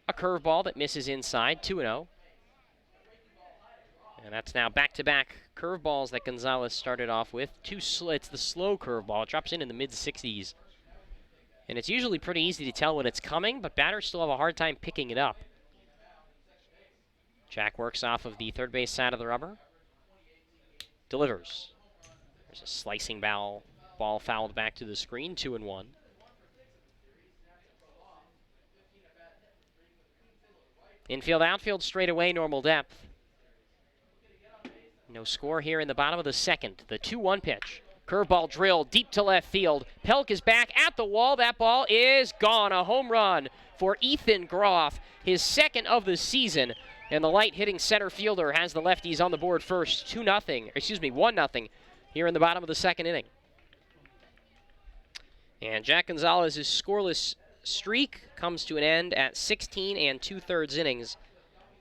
A curveball that misses inside, 2-0. And that's now back-to-back curveballs that Gonzalez started off with. It's the slow curveball. It drops in the mid-60s. And it's usually pretty easy to tell when it's coming, but batters still have a hard time picking it up. Jack works off of the third base side of the rubber. Delivers. There's a slicing ball fouled back to the screen, 2-1. Infield, outfield, straight away, normal depth. No score here in the bottom of the second. The 2-1 pitch. Curveball drilled deep to left field. Pelk is back at the wall. That ball is gone. A home run for Ethan Groff, his second of the season. And the light-hitting center fielder has the Lefties on the board first, 1-0 here in the bottom of the second inning. And Jack Gonzalez's scoreless streak comes to an end at 16 2/3 innings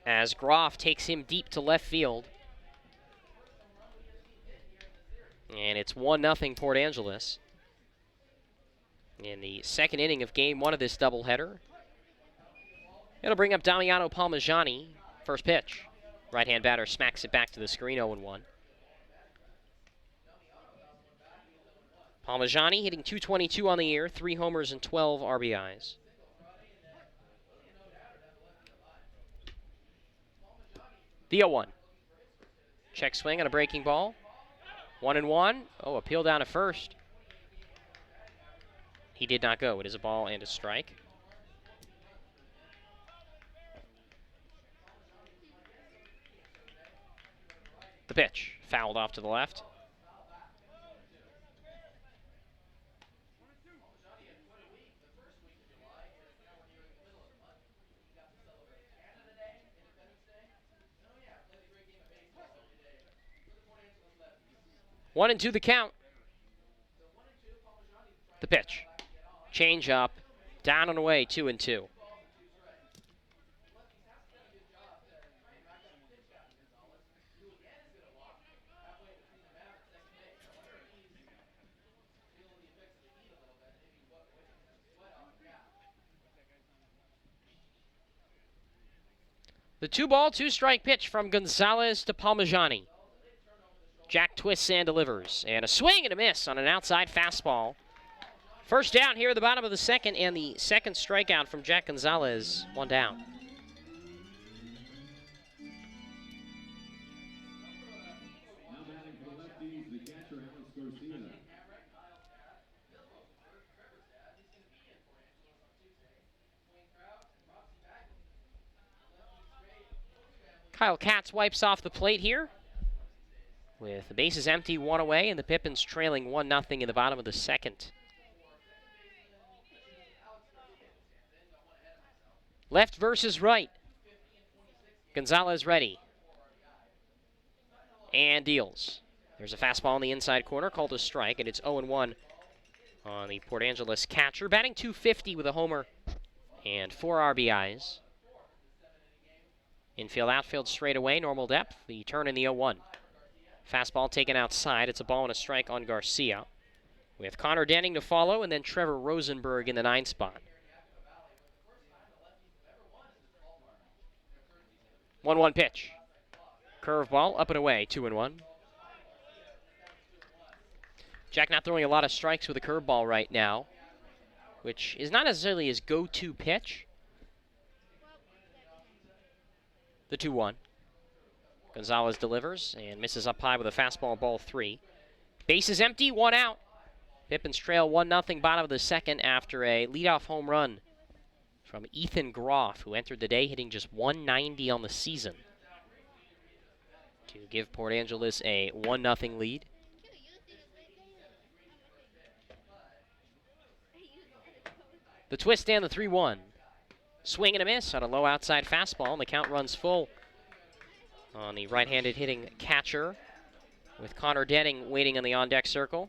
as Groff takes him deep to left field. And it's 1-0 Port Angeles in the second inning of game 1 of this doubleheader. It'll bring up Damiano Palmajani. First pitch. Right-hand batter smacks it back to the screen, 0-1. Palmajani hitting .222 on the year, 3 homers and 12 RBIs. The 0-1. Check swing on a breaking ball. 1-1. Oh, a peel down to first. He did not go. It is a ball and a strike. The pitch, fouled off to the left. One and 2 the count. The pitch. Change up. Down and away, 2-2. The 2-ball, 2-strike pitch from Gonzalez to Palmajani. Jack twists and delivers. And a swing and a miss on an outside fastball. First down here at the bottom of the second, and the second strikeout from Jack Gonzalez. 1 down. Now batting for the Lefties, the catcher, Alex Garcia. Kyle Katz wipes off the plate here with the bases empty, 1 away, and the Pippins trailing 1-0 in the bottom of the second. Left versus right. Gonzalez ready. And deals. There's a fastball in the inside corner called a strike, and it's 0-1 on the Port Angeles catcher. Batting .250 with a homer and 4 RBIs. Infield, outfield, straight away, normal depth. The turn in the 0-1. Fastball taken outside. It's a ball and a strike on Garcia. With Connor Denning to follow, and then Trevor Rosenberg in the 9 spot. 1-1 pitch. Curveball, up and away, 2-1. Jack not throwing a lot of strikes with a curveball right now, which is not necessarily his go-to pitch. The 2-1. Gonzalez delivers and misses up high with a fastball, ball 3. Bases empty, 1 out. Pippins trail 1-0 bottom of the second after a leadoff home run from Ethan Groff, who entered the day hitting just .190 on the season. to give Port Angeles a 1-0 lead. The twist and the 3-1. Swing and a miss on a low outside fastball, and the count runs full on the right-handed hitting catcher, with Connor Denning waiting on the on-deck circle.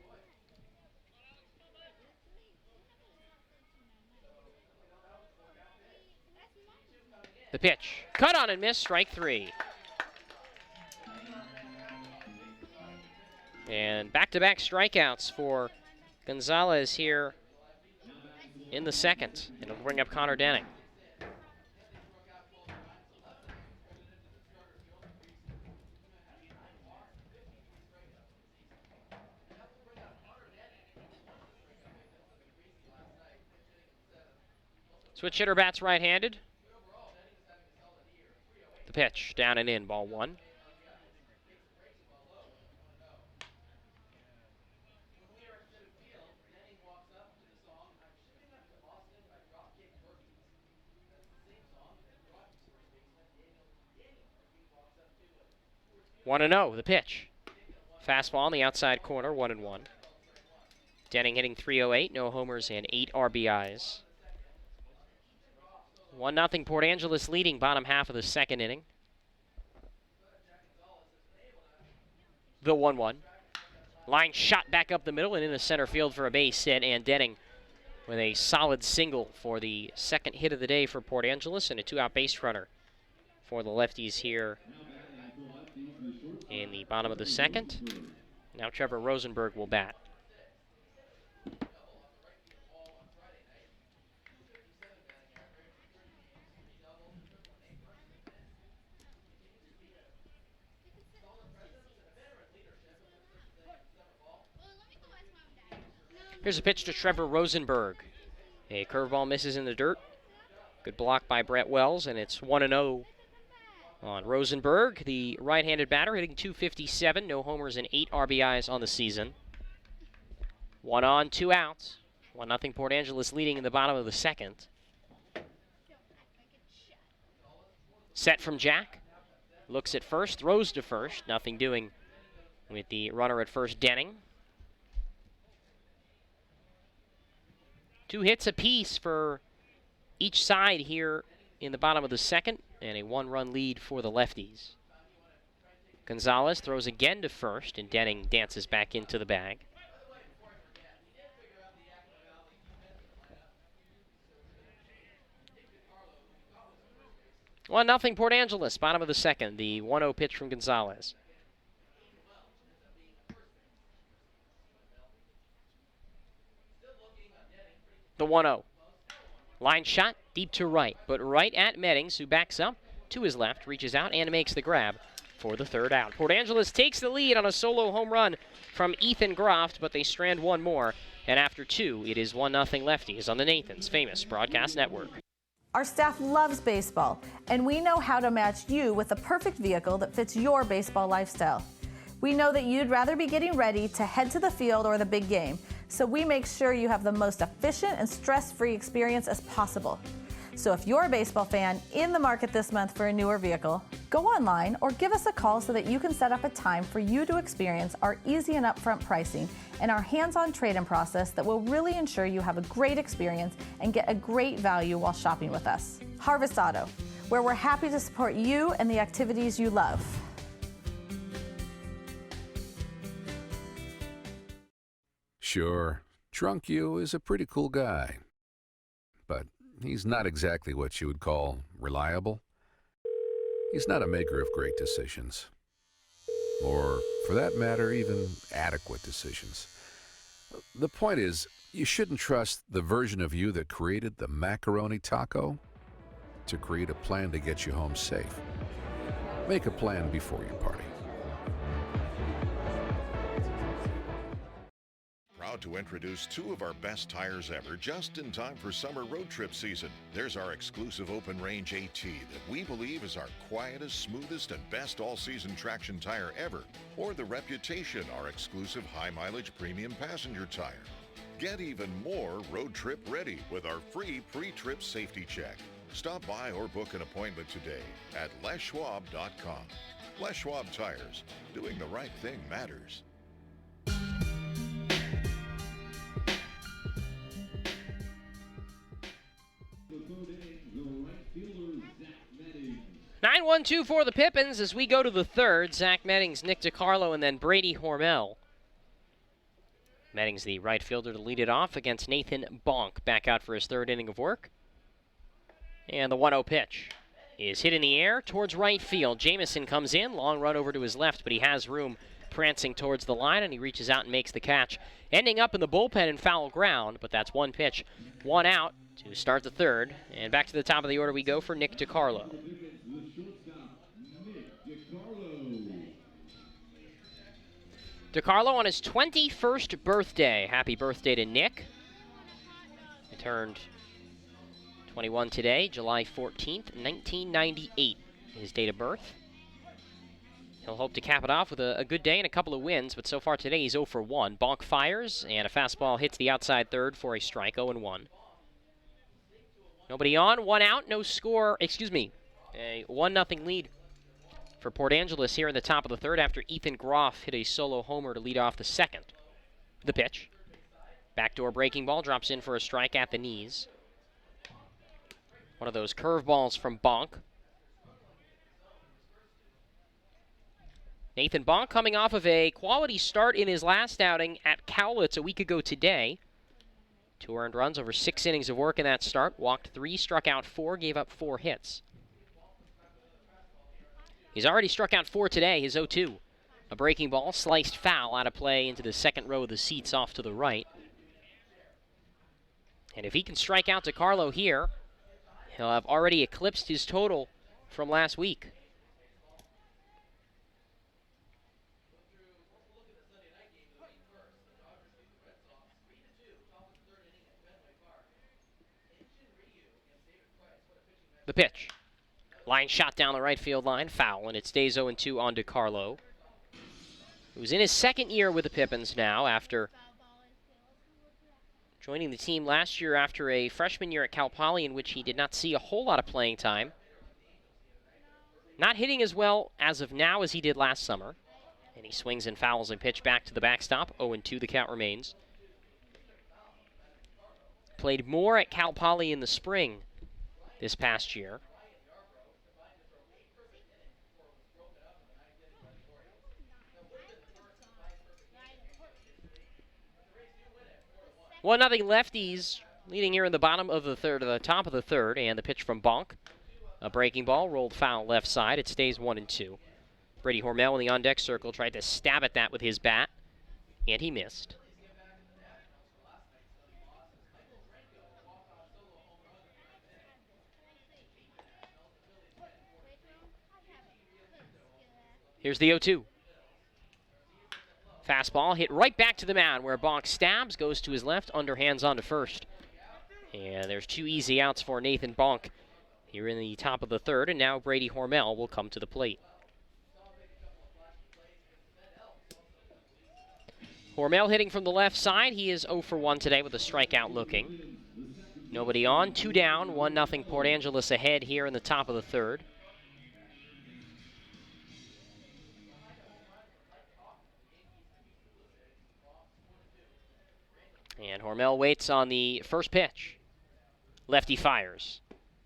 The pitch, cut on and miss, strike 3. And back-to-back strikeouts for Gonzalez here in the second. It'll bring up Connor Denning. Switch hitter bats right-handed. The pitch, down and in, ball 1. One and 0, the pitch. Fastball on the outside corner, 1-1. Denning hitting .308, no homers and 8 RBIs. 1-0 Port Angeles leading bottom half of the second inning. The 1-1. Line shot back up the middle and into center field for a base hit, and Denning with a solid single for the second hit of the day for Port Angeles, and a 2-out base runner for the Lefties here in the bottom of the second. Now Trevor Rosenberg will bat. Here's a pitch to Trevor Rosenberg. A curveball misses in the dirt. Good block by Brett Wells, and it's 1-0 on Rosenberg, the right-handed batter, hitting .257, no homers and 8 RBIs on the season. 1 on, 2 outs. 1-0 Port Angeles leading in the bottom of the second. Set from Jack. Looks at first, throws to first. Nothing doing with the runner at first, Denning. 2 hits apiece for each side here in the bottom of the second, and a 1-run lead for the Lefties. Gonzalez throws again to first, and Denning dances back into the bag. Well, 1-0 Port Angeles, bottom of the second. The 1-0 pitch from Gonzalez. The 1-0. Line shot deep to right, but right at Meddings, who backs up to his left, reaches out and makes the grab for the 3rd out. Port Angeles takes the lead on a solo home run from Ethan Groft, but they strand one more, and after 2, it is 1-0 Lefties on the Nathan's Famous Broadcast Network. Our staff loves baseball, and we know how to match you with the perfect vehicle that fits your baseball lifestyle. We know that you'd rather be getting ready to head to the field or the big game, so we make sure you have the most efficient and stress-free experience as possible. So if you're a baseball fan in the market this month for a newer vehicle, go online or give us a call so that you can set up a time for you to experience our easy and upfront pricing and our hands-on trade-in process that will really ensure you have a great experience and get a great value while shopping with us. Harvest Auto, where we're happy to support you and the activities you love. Sure, Drunk You is a pretty cool guy, but he's not exactly what you would call reliable. He's not a maker of great decisions, or for that matter, even adequate decisions. The point is, you shouldn't trust the version of you that created the macaroni taco to create a plan to get you home safe. Make a plan before you party. Proud to introduce 2 of our best tires ever just in time for summer road trip season. There's our exclusive open range AT that we believe is our quietest, smoothest, and best all-season traction tire ever. Or the Reputation, our exclusive high-mileage premium passenger tire. Get even more road trip ready with our free pre-trip safety check. Stop by or book an appointment today at leschwab.com. Les Schwab Tires. Doing the right thing matters. 9-1-2 for the Pippins as we go to the third. Zach Meddings, Nick DiCarlo, and then Brady Hormel. Meddings, the right fielder, to lead it off against Nathan Bonk. Back out for his third inning of work. And the 1-0 pitch is hit in the air towards right field. Jamison comes in, long run over to his left, but he has room prancing towards the line, and he reaches out and makes the catch. Ending up in the bullpen in foul ground, but that's one pitch, one out to start the third. And back to the top of the order we go for Nick DiCarlo. DiCarlo on his 21st birthday. Happy birthday to Nick. He turned 21 today, July 14th, 1998, his date of birth. He'll hope to cap it off with a good day and a couple of wins, but so far today he's 0 for 1. Bonk fires, and a fastball hits the outside third for a strike, 0-1. Nobody on, one out, no score, excuse me, a 1-0 lead for Port Angeles here in the top of the third after Ethan Groff hit a solo homer to lead off the second. The pitch. Backdoor breaking ball drops in for a strike at the knees. One of those curveballs from Bonk. Nathan Bonk coming off of a quality start in his last outing at Cowlitz a week ago today. 2 earned runs over 6 innings of work in that start. Walked 3, struck out 4, gave up 4 hits. He's already struck out 4 today, his 0-2. A breaking ball, sliced foul out of play into the second row of the seats off to the right. And if he can strike out DiCarlo here, he'll have already eclipsed his total from last week. The pitch. Line shot down the right field line, foul, and it stays 0-2 on DiCarlo, who's in his second year with the Pippins now after joining the team last year after a freshman year at Cal Poly in which he did not see a whole lot of playing time. Not hitting as well as of now as he did last summer. And he swings and fouls and pitch back to the backstop. 0-2 the count remains. Played more at Cal Poly in the spring this past year. 1-0 Lefties, leading here in the bottom of the third, the top of the third, and the pitch from Bonk. A breaking ball, rolled foul left side. It stays 1-2. Brady Hormel in the on-deck circle tried to stab at that with his bat, and he missed. Here's the 0-2. Fastball hit right back to the mound where Bonk stabs, goes to his left, underhands on to first. And there's 2 easy outs for Nathan Bonk here in the top of the third, and now Brady Hormel will come to the plate. Hormel hitting from the left side. He is 0 for 1 today with a strikeout looking. Nobody on, 2 down, 1-0 Port Angeles ahead here in the top of the third. And Hormel waits on the first pitch. Lefty fires.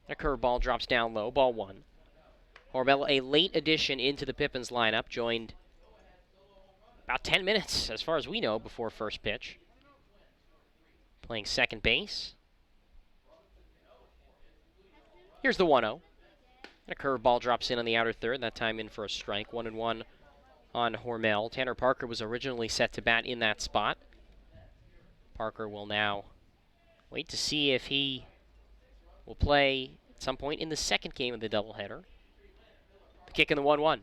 A curveball drops down low, ball 1. Hormel, a late addition into the Pippins lineup, joined about 10 minutes, as far as we know, before first pitch. Playing second base. Here's the 1-0. And a curveball drops in on the outer third, that time in for a strike. 1-1 on Hormel. Tanner Parker was originally set to bat in that spot. Parker will now wait to see if he will play at some point in the second game of the doubleheader. The kick in the 1-1.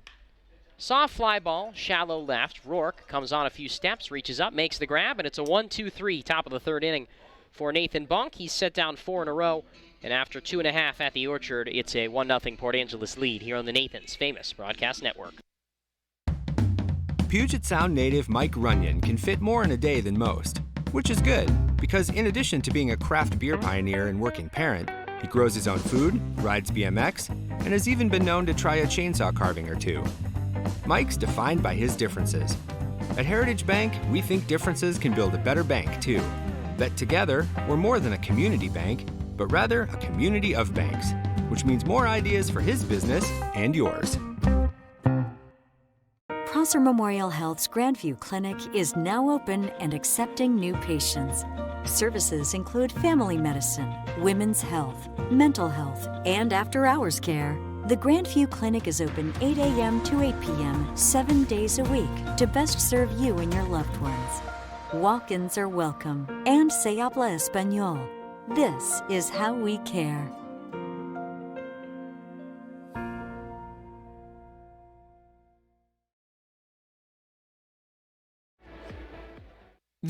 Soft fly ball, shallow left. Rourke comes on a few steps, reaches up, makes the grab, and it's a 1-2-3 top of the third inning for Nathan Bonk. He's set down 4 in a row, and after 2.5 at the Orchard, it's a 1-0 Port Angeles lead here on the Nathan's Famous Broadcast Network. Puget Sound native Mike Runyon can fit more in a day than most, which is good, because in addition to being a craft beer pioneer and working parent, He grows his own food, rides BMX, and has even been known to try a chainsaw carving or two. Mike's defined by his differences. At Heritage Bank, we think differences can build a better bank, too. That together, we're more than a community bank, but rather a community of banks, which means more ideas for his business and yours. Prosser Memorial Health's Grandview Clinic is now open and accepting new patients. Services include family medicine, women's health, mental health, and after-hours care. The Grandview Clinic is open 8 a.m. to 8 p.m. 7 days a week to best serve you and your loved ones. Walk-ins are welcome and se habla español. This is how we care.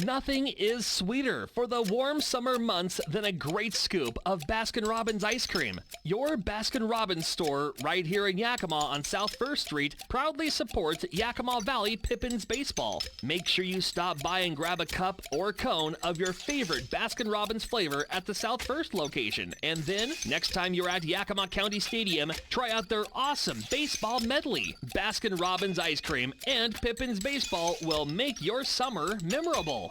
Nothing is sweeter for the warm summer months than a great scoop of Baskin-Robbins ice cream. Your Baskin-Robbins store right here in Yakima on South 1st Street proudly supports Yakima Valley Pippins baseball. Make sure you stop by and grab a cup or cone of your favorite Baskin-Robbins flavor at the South 1st location. And then, next time you're at Yakima County Stadium, try out their awesome baseball medley. Baskin-Robbins ice cream and Pippins baseball will make your summer memorable.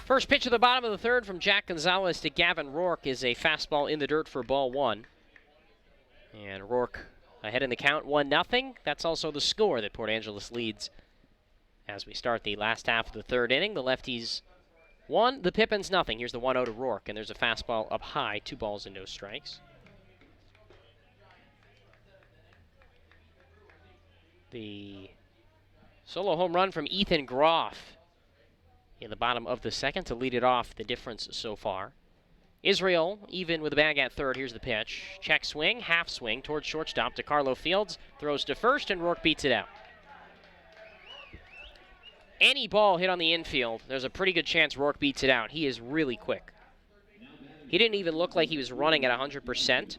First pitch of the bottom of the third from Jack Gonzalez to Gavin Rourke is a fastball in the dirt for ball one. And Rourke ahead in the count, 1-0. That's also the score that Port Angeles leads as we start the last half of the third inning. The Lefties 1, the Pippins 0. Here's the 1-0 to Rourke, and there's a fastball up high, 2 balls and no strikes. The solo home run from Ethan Groff in the bottom of the second to lead it off, the difference so far. Israel even with a bag at third. Here's the pitch. Check swing, half swing towards shortstop to Carlo Fields. Throws to first, and Rourke beats it out. Any ball hit on the infield, there's a pretty good chance Rourke beats it out. He is really quick. He didn't even look like he was running at 100%,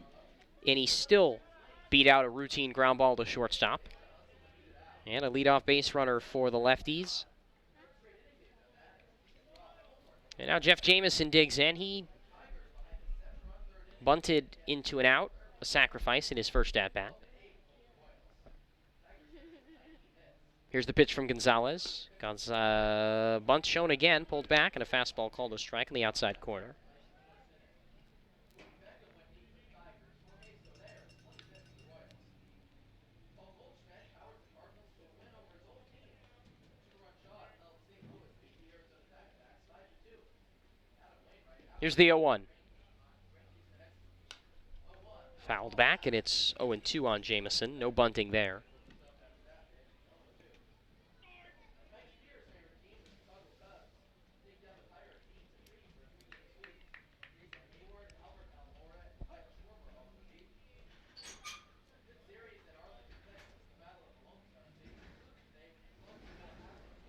and he still beat out a routine ground ball to shortstop. And a leadoff base runner for the Lefties. And now Jeff Jamison digs in. He bunted into an out, a sacrifice in his first at-bat. Here's the pitch from Gonzalez. Bunt shown again, pulled back, and a fastball called a strike in the outside corner. Here's the 0-1. Fouled back, and it's 0-2 on Jamison. No bunting there.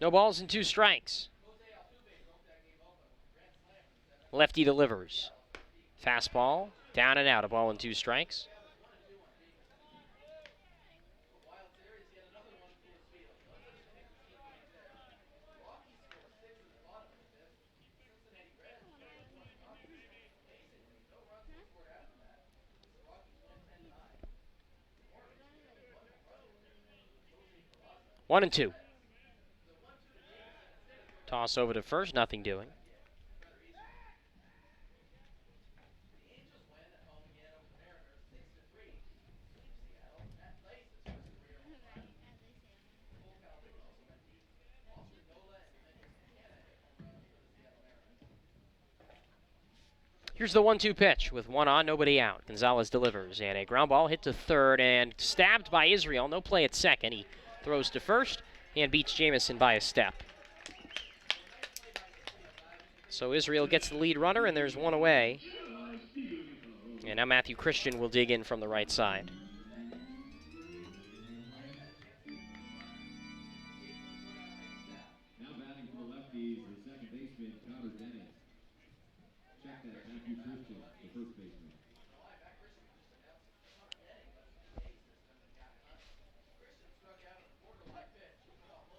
No balls and 2 strikes. Lefty delivers. Fastball, down and out, a ball and 2 strikes. One and 2. Toss over to first, nothing doing. Here's the 1-2 pitch with 1 on, nobody out. Gonzalez delivers, and a ground ball hit to third and stabbed by Israel. No play at second. He throws to first and beats Jamison by a step. So Israel gets the lead runner, and there's 1 away. And now Matthew Christian will dig in from the right side. Now batting for the Lefties, the second baseman, Connor Dennis. Check that, Matthew Christian, the first baseman.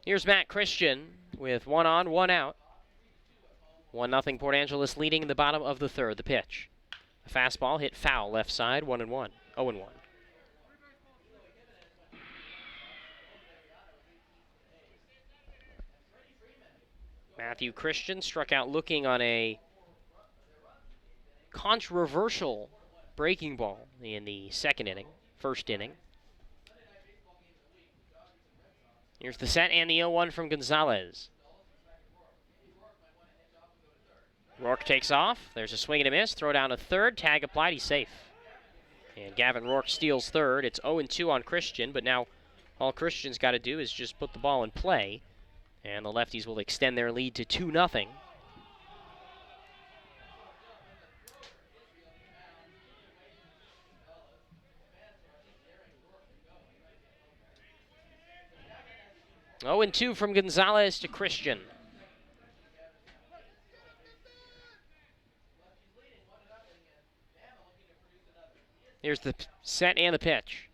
Here's Matt Christian with 1 on, 1 out. 1-0 Port Angeles leading in the bottom of the third. The pitch. A fastball hit foul left side, 1-1. 0-1. Matthew Christian struck out looking on a controversial breaking ball in the first inning. Here's the set and the 0-1 from Gonzalez. Rourke takes off. There's a swing and a miss. Throw down to third. Tag applied. He's safe. And Gavin Rourke steals third. It's 0-2 on Christian, but now all Christian's got to do is just put the ball in play. And the Lefties will extend their lead to 2-0. Oh, and 2 from Gonzalez to Christian. Here's the set and the pitch.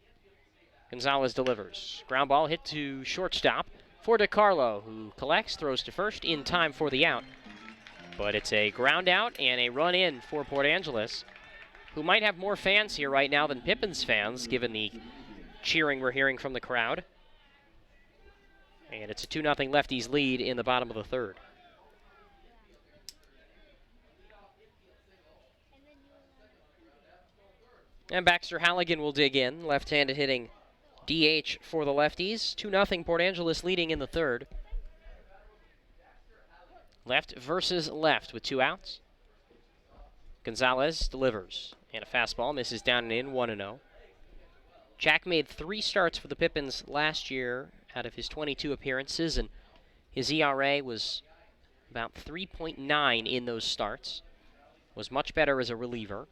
Gonzalez delivers. Ground ball hit to shortstop for DeCarlo, who collects, throws to first in time for the out. But it's a ground out and a run in for Port Angeles, who might have more fans here right now than Pippins fans, given the cheering we're hearing from the crowd. And it's a 2-0 Lefties lead in the bottom of the third. And Baxter Halligan will dig in, left-handed hitting DH for the Lefties. 2-0 Port Angeles leading in the third. Left versus left with 2 outs. Gonzalez delivers. And a fastball misses down and in, 1-0. Jack made 3 starts for the Pippins last year out of his 22 appearances, and his ERA was about 3.9 in those starts. Was much better as a reliever.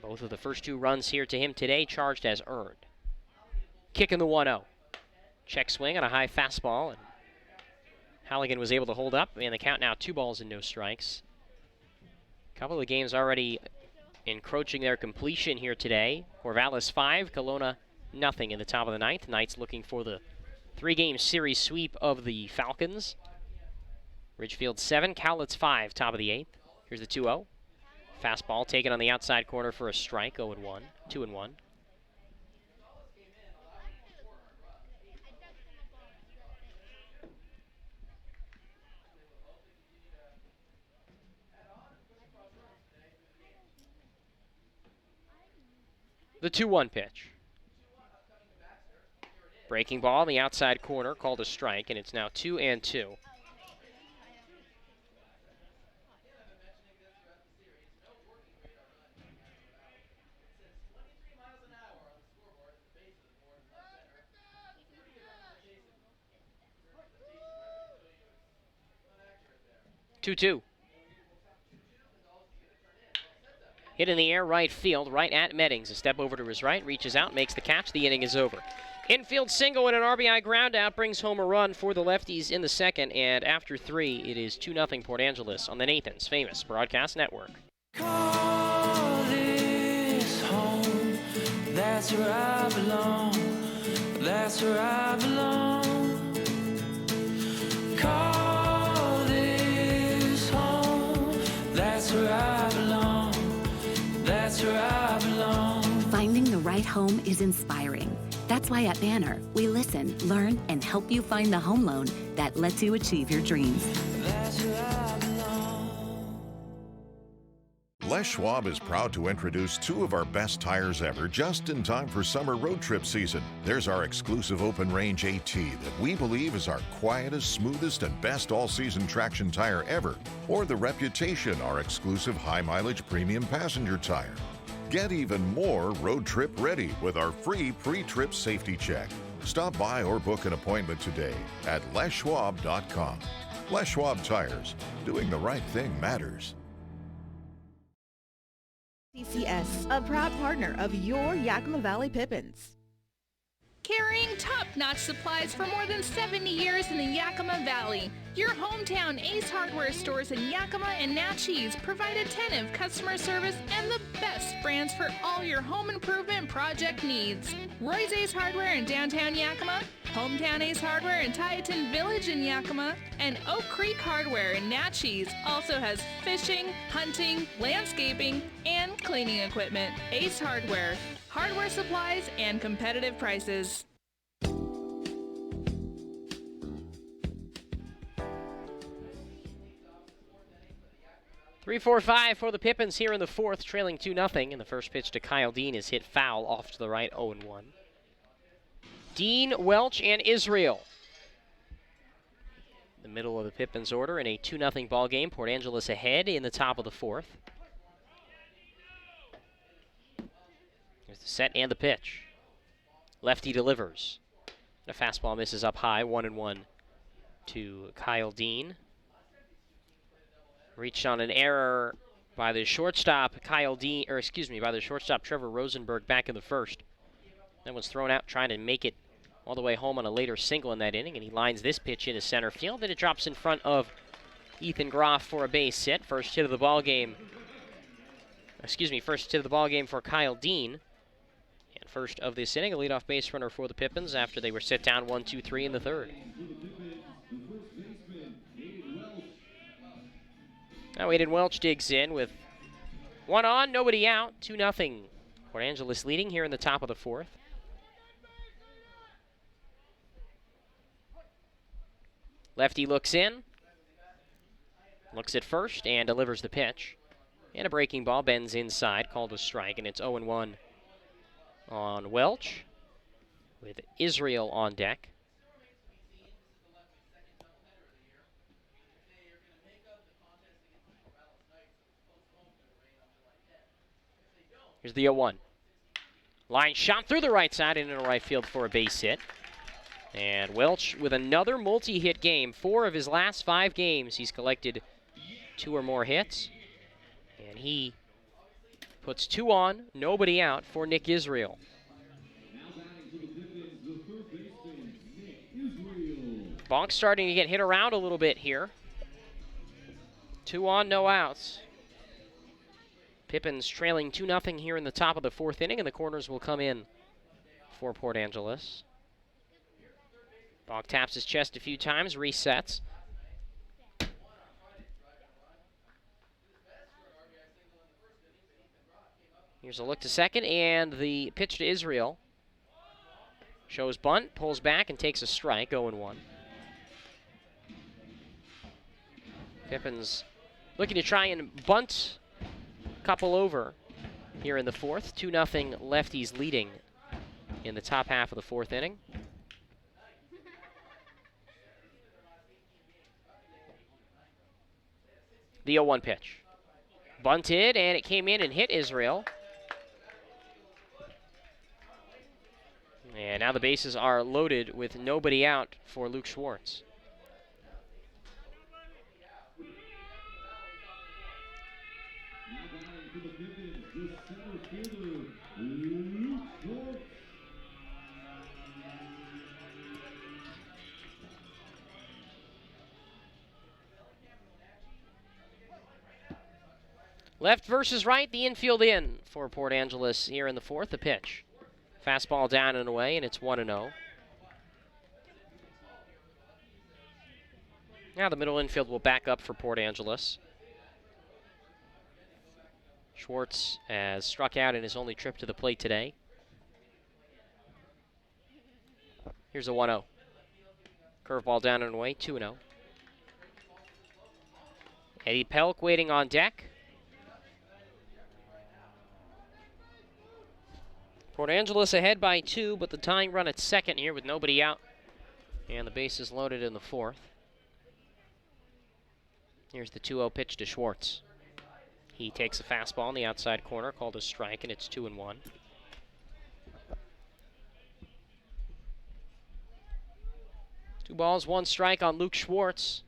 Both of the first 2 runs here to him today charged as earned. Kicking the 1-0. Check swing on a high fastball, and Halligan was able to hold up, and the count now 2 balls and no strikes. A couple of games already encroaching their completion here today. Corvallis 5, Kelowna nothing in the top of the 9th. Knights looking for the 3-game series sweep of the Falcons. Ridgefield 7, Cowlitz 5, top of the 8th. Here's the 2-0. Fastball taken on the outside corner for a strike, 0-1, 2-1. The 2-1 pitch. Breaking ball on the outside corner, called a strike, and it's now 2-2. Two. Hit in the air right field, right at Meddings. A step over to his right, reaches out, makes the catch. The inning is over. Infield single and an RBI ground out brings home a run for the Lefties in the second, and after 3, it is 2-0 Port Angeles on the Nathan's Famous Broadcast Network. Call this home, that's where I belong, that's where I belong. Call this home, that's where I belong, that's where I belong. Finding the right home is inspiring. That's why at Banner, we listen, learn, and help you find the home loan that lets you achieve your dreams. That's where I belong. Les Schwab is proud to introduce 2 of our best tires ever just in time for summer road trip season. There's our exclusive open range AT that we believe is our quietest, smoothest, and best all-season traction tire ever. Or the Reputation, our exclusive high-mileage premium passenger tire. Get even more road trip ready with our free pre-trip safety check. Stop by or book an appointment today at leschwab.com. Les Schwab Tires. Doing the right thing matters. CCS, a proud partner of your Yakima Valley Pippins. Carrying top top-notch supplies for more than 70 years in the Yakima Valley. Your hometown Ace Hardware stores in Yakima and Natchez provide attentive customer service and the best brands for all your home improvement project needs. Roy's Ace Hardware in downtown Yakima, Hometown Ace Hardware in Tieton Village in Yakima, and Oak Creek Hardware in Natchez also has fishing, hunting, landscaping, and cleaning equipment. Ace Hardware, hardware supplies and competitive prices. 3-4-5 for the Pippins here in the fourth, trailing 2-0. And the first pitch to Kyle Dean is hit foul off to the right, 0-1. Dean, Welch, and Israel. The middle of the Pippins order in a 2-0 ball game. Port Angeles ahead in the top of the fourth. There's the set and the pitch. Lefty delivers. The fastball misses up high, 1-1 to Kyle Dean. Reached on an error by the shortstop, by the shortstop Trevor Rosenberg back in the first. That one's thrown out trying to make it all the way home on a later single in that inning, and he lines this pitch into center field, and it drops in front of Ethan Groff for a base hit. First hit of the ball game for Kyle Dean. And first of this inning, a leadoff base runner for the Pippins after they were set down 1-2-3 in the third. Now Aiden Welch digs in with one on, nobody out, 2-0. Port Angeles leading here in the top of the fourth. Lefty looks in, looks at first, and delivers the pitch. And a breaking ball bends inside, called a strike, and it's 0-1 on Welch with Israel on deck. Here's the 0-1. Line shot through the right side and into right field for a base hit. And Welch with another multi-hit game. 4 of his last 5 games, he's collected 2 or more hits. And he puts 2 on, nobody out for Nick Israel. Bonk starting to get hit around a little bit here. 2 on, no outs. Pippins trailing 2-0 here in the top of the fourth inning, and the corners will come in for Port Angeles. Bonk taps his chest a few times, resets. Here's a look to second, and the pitch to Israel. Shows bunt, pulls back, and takes a strike, 0-1. Pippins looking to try and bunt couple over here in the fourth. 2-0 Lefties leading in the top half of the fourth inning. The 0-1 pitch. Bunted, and it came in and hit Israel. And now the bases are loaded with nobody out for Luke Schwartz. Left versus right, the infield in for Port Angeles here in the fourth. The pitch. Fastball down and away, and it's 1-0. Now the middle infield will back up for Port Angeles. Schwartz has struck out in his only trip to the plate today. Here's a 1-0. Curveball down and away, 2-0. Eddie Pelk waiting on deck. Port Angeles ahead by 2, but the tying run at second here with nobody out. And the bases loaded in the fourth. Here's the 2-0 pitch to Schwartz. He takes a fastball in the outside corner, called a strike, and it's 2-1. Two balls, one strike on Luke Schwartz.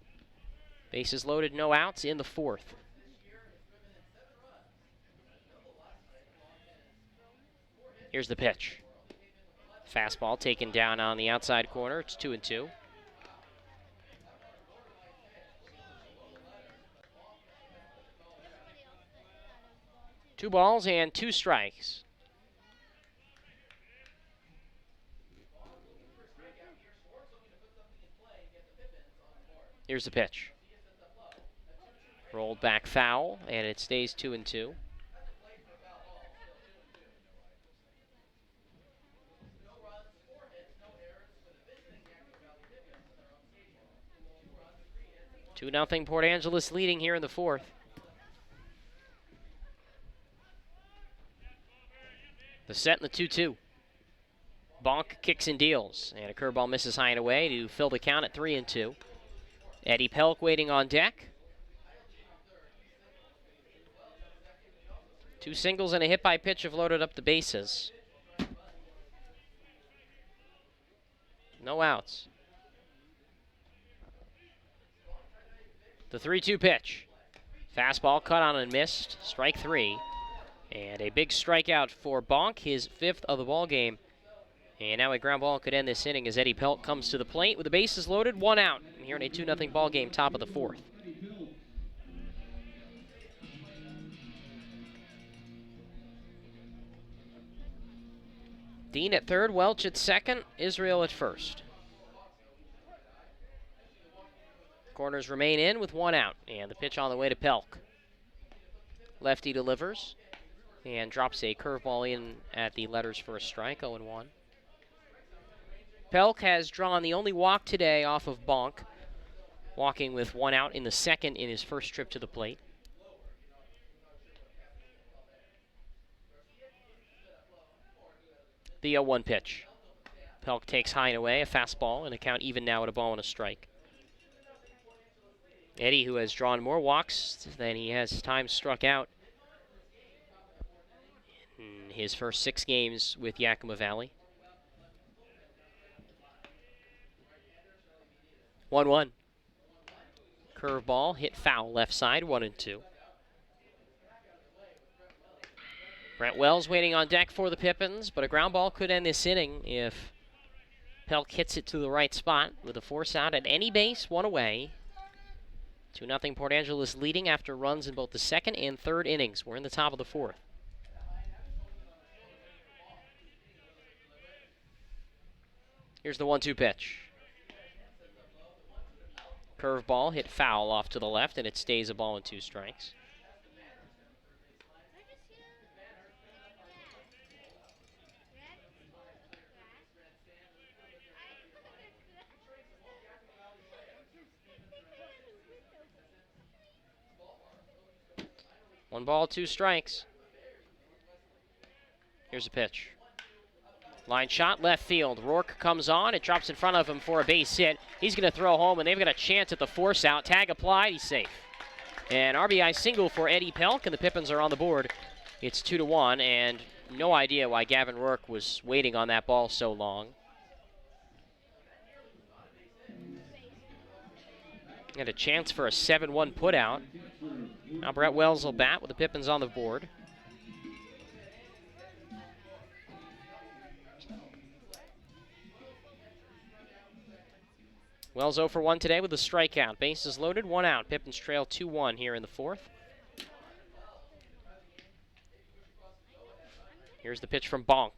Bases loaded, no outs in the fourth. Here's the pitch. Fastball taken down on the outside corner. It's 2-2. Two balls and two strikes. Here's the pitch. Rolled back foul, and it stays 2-2. Two nothing Port Angeles leading here in the fourth. The set and the 2-2. Bonk kicks and deals, and a curveball misses high and away to fill the count at 3-2. Eddie Pelk waiting on deck. Two singles and a hit by pitch have loaded up the bases. No outs. The 3-2 pitch. Fastball cut on and missed. Strike three. And a big strikeout for Bonk, his fifth of the ball game. And now a ground ball could end this inning as Eddie Pelk comes to the plate with the bases loaded, one out. Here in a 2-0 ball game, top of the fourth. Dean at third, Welch at second, Israel at first. Corners remain in with one out, and the pitch on the way to Pelk. Lefty delivers and drops a curveball in at the letters for a strike, 0-1. Pelk has drawn the only walk today off of Bonk, walking with one out in the second in his first trip to the plate. The 0-1 pitch. Pelk takes high and away, a fastball, and a count even now at a ball and a strike. Eddie, who has drawn more walks than he has times struck out in his first 6 games with Yakima Valley. 1-1. Curveball hit foul left side, 1-2. Brent Wells waiting on deck for the Pippins, but a ground ball could end this inning if Pelk hits it to the right spot with a force out at any base, one away. 2-0 Port Angeles leading after runs in both the second and third innings. We're in the top of the fourth. Here's the 1-2 pitch. Curveball hit foul off to the left, and it stays a ball and 2 strikes. One ball, 2 strikes. Here's a pitch. Line shot, left field. Rourke comes on. It drops in front of him for a base hit. He's going to throw home, and they've got a chance at the force out. Tag applied. He's safe. An RBI single for Eddie Pelk, and the Pippins are on the board. It's 2-1, and no idea why Gavin Rourke was waiting on that ball so long. And a chance for a 7-1 putout. Now Brett Wells will bat with the Pippins on the board. Wells 0 for 1 today with a strikeout. Bases loaded, 1 out. Pippins trail 2-1 here in the fourth. Here's the pitch from Bonk.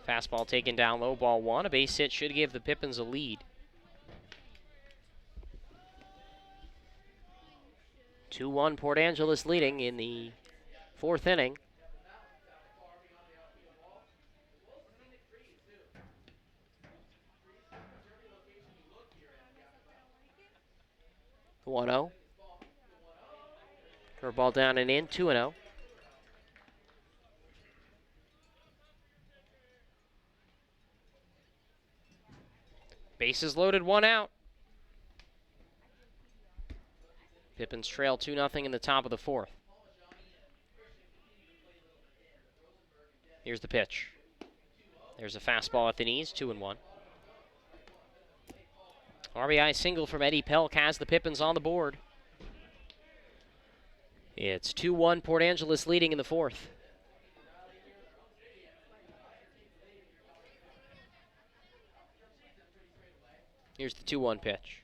Fastball taken down low, ball 1. A base hit should give the Pippins a lead. 2-1 Port Angeles leading in the fourth inning. The 1-0. Curveball down and in, 2-0. Bases loaded, 1 out. Pippins trail 2-0 in the top of the fourth. Here's the pitch. There's a fastball at the knees, 2-1. RBI single from Eddie Pelk has the Pippins on the board. It's 2-1 Port Angeles leading in the fourth. Here's the 2-1 pitch.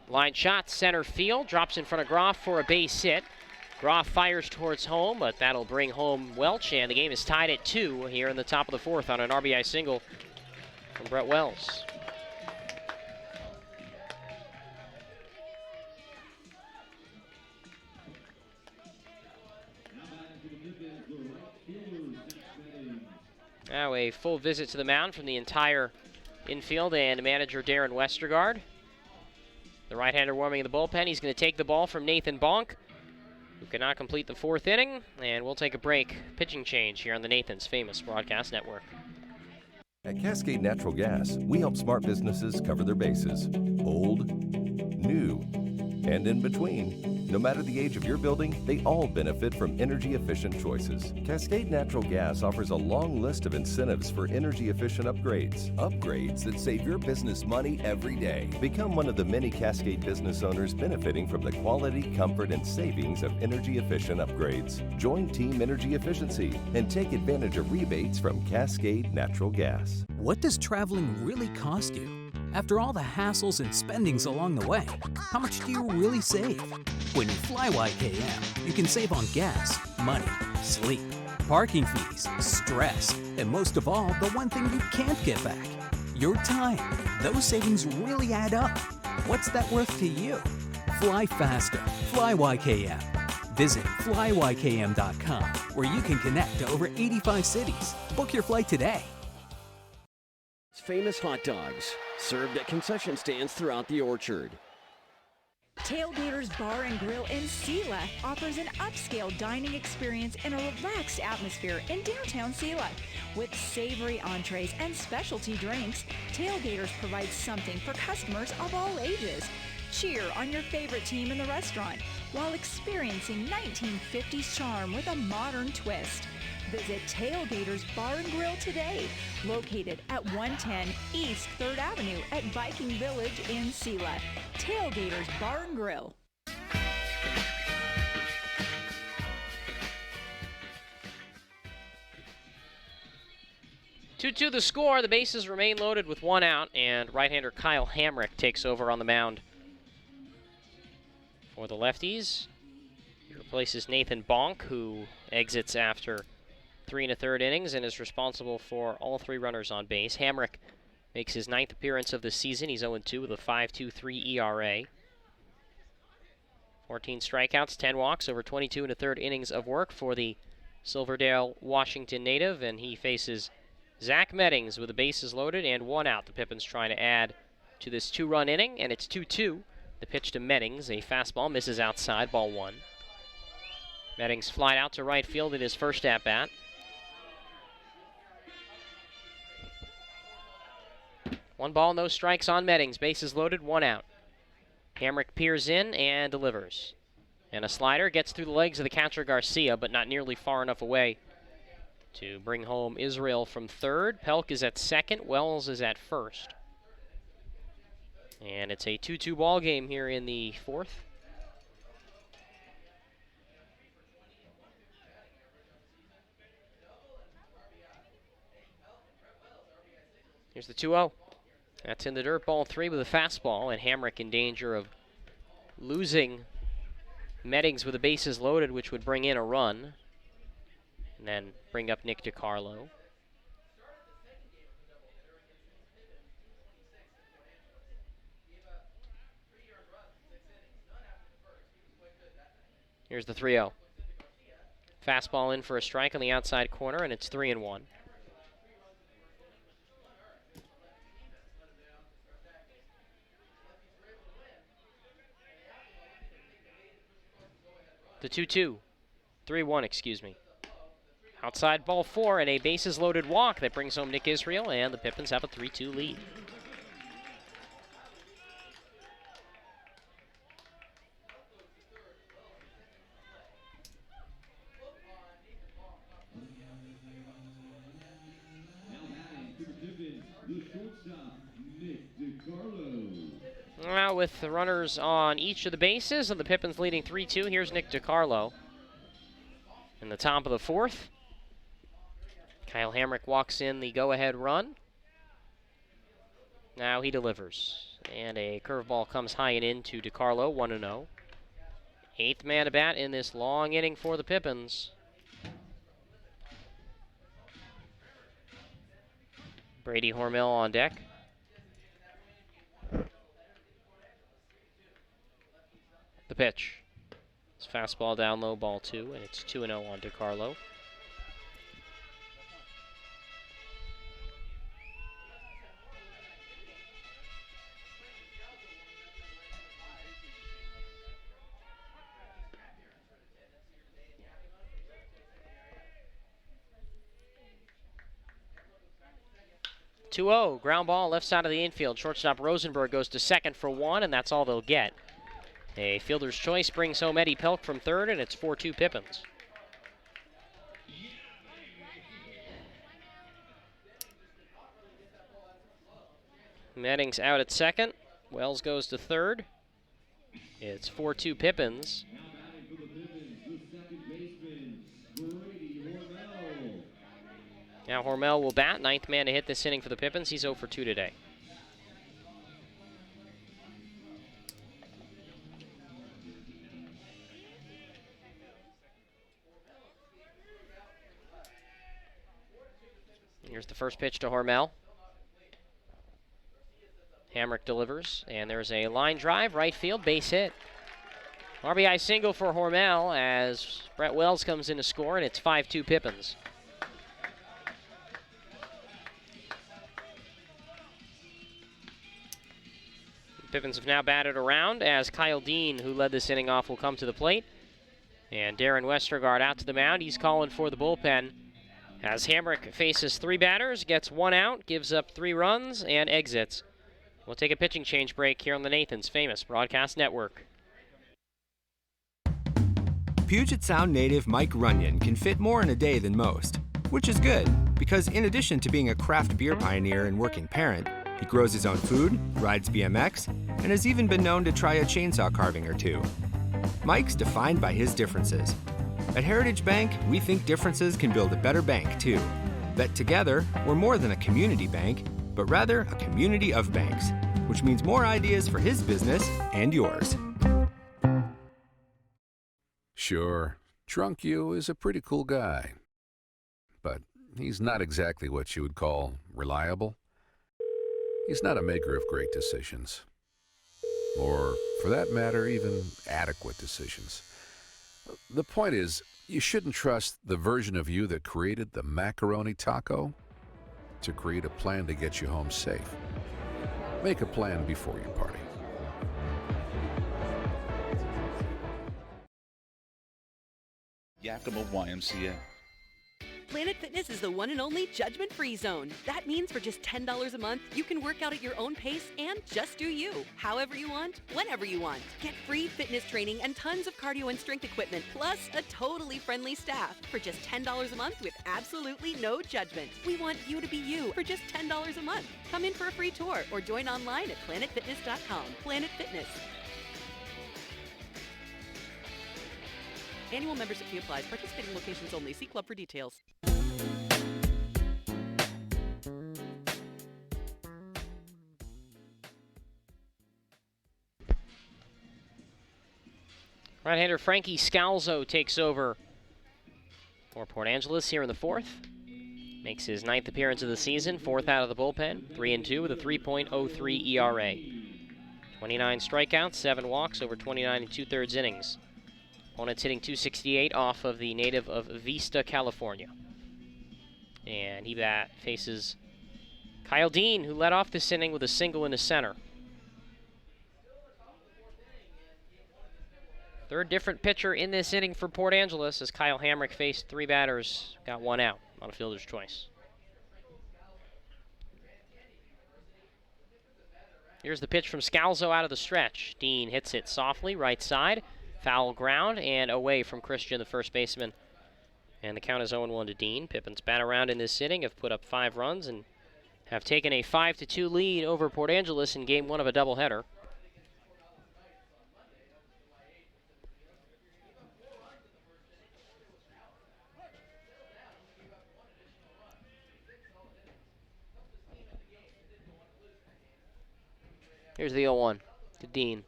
Line shot, center field, drops in front of Groff for a base hit. Groff fires towards home, but that'll bring home Welch, and the game is tied at 2 here in the top of the 4th on an RBI single from Brett Wells. Now a full visit to the mound from the entire infield and manager Darren Westergaard. The right-hander warming in the bullpen. He's going to take the ball from Nathan Bonk, who cannot complete the 4th inning, and we'll take a break. Pitching change here on the Nathan's Famous Broadcast Network. At Cascade Natural Gas, we help smart businesses cover their bases. Old, new, and in between. No matter the age of your building, they all benefit from energy-efficient choices. Cascade Natural Gas offers a long list of incentives for energy-efficient upgrades. Upgrades that save your business money every day. Become one of the many Cascade business owners benefiting from the quality, comfort, and savings of energy-efficient upgrades. Join Team Energy Efficiency and take advantage of rebates from Cascade Natural Gas. What does traveling really cost you? After all the hassles and spendings along the way, how much do you really save? When you fly YKM, you can save on gas, money, sleep, parking fees, stress, and most of all, the one thing you can't get back, your time. Those savings really add up. What's that worth to you? Fly faster. Fly YKM. Visit flyykm.com, where you can connect to over 85 cities. Book your flight today. Famous hot dogs, served at concession stands throughout the orchard. Tailgaters Bar and Grill in Sela offers an upscale dining experience in a relaxed atmosphere in downtown Sela. With savory entrees and specialty drinks, Tailgaters provides something for customers of all ages. Cheer on your favorite team in the restaurant while experiencing 1950s charm with a modern twist. Visit Tailgaters Bar and Grill today, located at 110 East 3rd Avenue at Viking Village in Sela. Tailgaters Bar and Grill. Two the score. The bases remain loaded with 1 out, and right-hander Kyle Hamrick takes over on the mound for the Lefties. He replaces Nathan Bonk, who exits after 3 1/3 innings and is responsible for all 3 runners on base. Hamrick makes his 9th appearance of the season. He's 0-2 with a 5.23 ERA. 14 strikeouts, 10 walks, over 22 1/3 innings of work for the Silverdale, Washington native, and he faces Zach Meddings with the bases loaded and 1 out. The Pippins trying to add to this 2-run inning, and it's 2-2. The pitch to Meddings, a fastball, misses outside, ball 1. Meddings flied out to right field in his first at-bat. One ball, no strikes on Meddings. Bases loaded, 1 out. Hamrick peers in and delivers. And a slider gets through the legs of the catcher Garcia, but not nearly far enough away to bring home Israel from 3rd. Pelk is at 2nd. Wells is at 1st. And it's a 2-2 ball game here in the 4th. Here's the 2-0. That's in the dirt, ball 3 with a fastball, and Hamrick in danger of losing Meddings with the bases loaded, which would bring in a run, and then bring up Nick DiCarlo. Here's the 3-0. Fastball in for a strike on the outside corner, and it's 3-1. The 2-2. 3-1, excuse me. Outside ball 4 and a bases loaded walk that brings home Nick Israel, and the Pippins have a 3-2 lead. Now with the runners on each of the bases and the Pippins leading 3-2, here's Nick DiCarlo. In the top of the 4th, Kyle Hamrick walks in the go-ahead run. Now he delivers. And a curveball comes high and in to DiCarlo, 1-0. Eighth man to bat in this long inning for the Pippins. Brady Hormel on deck. The pitch. It's fastball down low, ball 2, and it's 2-0 on DiCarlo. Ground ball left side of the infield. Shortstop Rosenberg goes to second for 1, and that's all they'll get. A fielder's choice brings home Eddie Pelk from third, and it's 4-2 Pippins. Meddings out at second. Wells goes to third. It's 4-2 Pippins. Now Hormel will bat, ninth man to hit this inning for the Pippins. He's 0 for 2 today. Here's the first pitch to Hormel. Hamrick delivers, and there's a line drive, right field, base hit. RBI single for Hormel as Brett Wells comes in to score, and it's 5-2 Pippins. Pippins have now batted around as Kyle Dean, who led this inning off, will come to the plate. And Darren Westergaard out to the mound. He's calling for the bullpen. As Hamrick faces 3 batters, gets 1 out, gives up 3 runs, and exits. We'll take a pitching change break here on the Nathan's Famous Broadcast Network. Puget Sound native Mike Runyon can fit more in a day than most, which is good, because in addition to being a craft beer pioneer and working parent, he grows his own food, rides BMX, and has even been known to try a chainsaw carving or 2. Mike's defined by his differences. At Heritage Bank, we think differences can build a better bank, too. That together, we're more than a community bank, but rather a community of banks, which means more ideas for his business and yours. Sure, Drunk You is a pretty cool guy, but he's not exactly what you would call reliable. He's not a maker of great decisions, or for that matter, even adequate decisions. The point is, you shouldn't trust the version of you that created the macaroni taco to create a plan to get you home safe. Make a plan before you party. Yakima YMCA. Planet Fitness is the one and only judgment-free zone. That means for just $10 a month, you can work out at your own pace and just do you, however you want, whenever you want. Get free fitness training and tons of cardio and strength equipment, plus a totally friendly staff for just $10 a month with absolutely no judgment. We want you to be you for just $10 a month. Come in for a free tour or join online at planetfitness.com. Planet Fitness. Annual membership fee applies. Participating locations only. See club for details. Right-hander Frankie Scalzo takes over for Port Angeles here in the 4th. Makes his 9th appearance of the season, 4th out of the bullpen, 3-2 with a 3.03 ERA. 29 strikeouts, 7 walks over 29 2/3 innings. Opponent's hitting .268 off of the native of Vista, California. And he faces Kyle Dean, who led off this inning with a single in the center. Third different pitcher in this inning for Port Angeles as Kyle Hamrick faced 3 batters, got 1 out on a fielder's choice. Here's the pitch from Scalzo out of the stretch. Dean hits it softly, right side. Foul ground and away from Christian, the first baseman. And the count is 0-1 to Dean. Pippins bat around in this inning, have put up 5 runs and have taken a 5-2 lead over Port Angeles in game 1 of a doubleheader. Here's the 0-1 to Dean.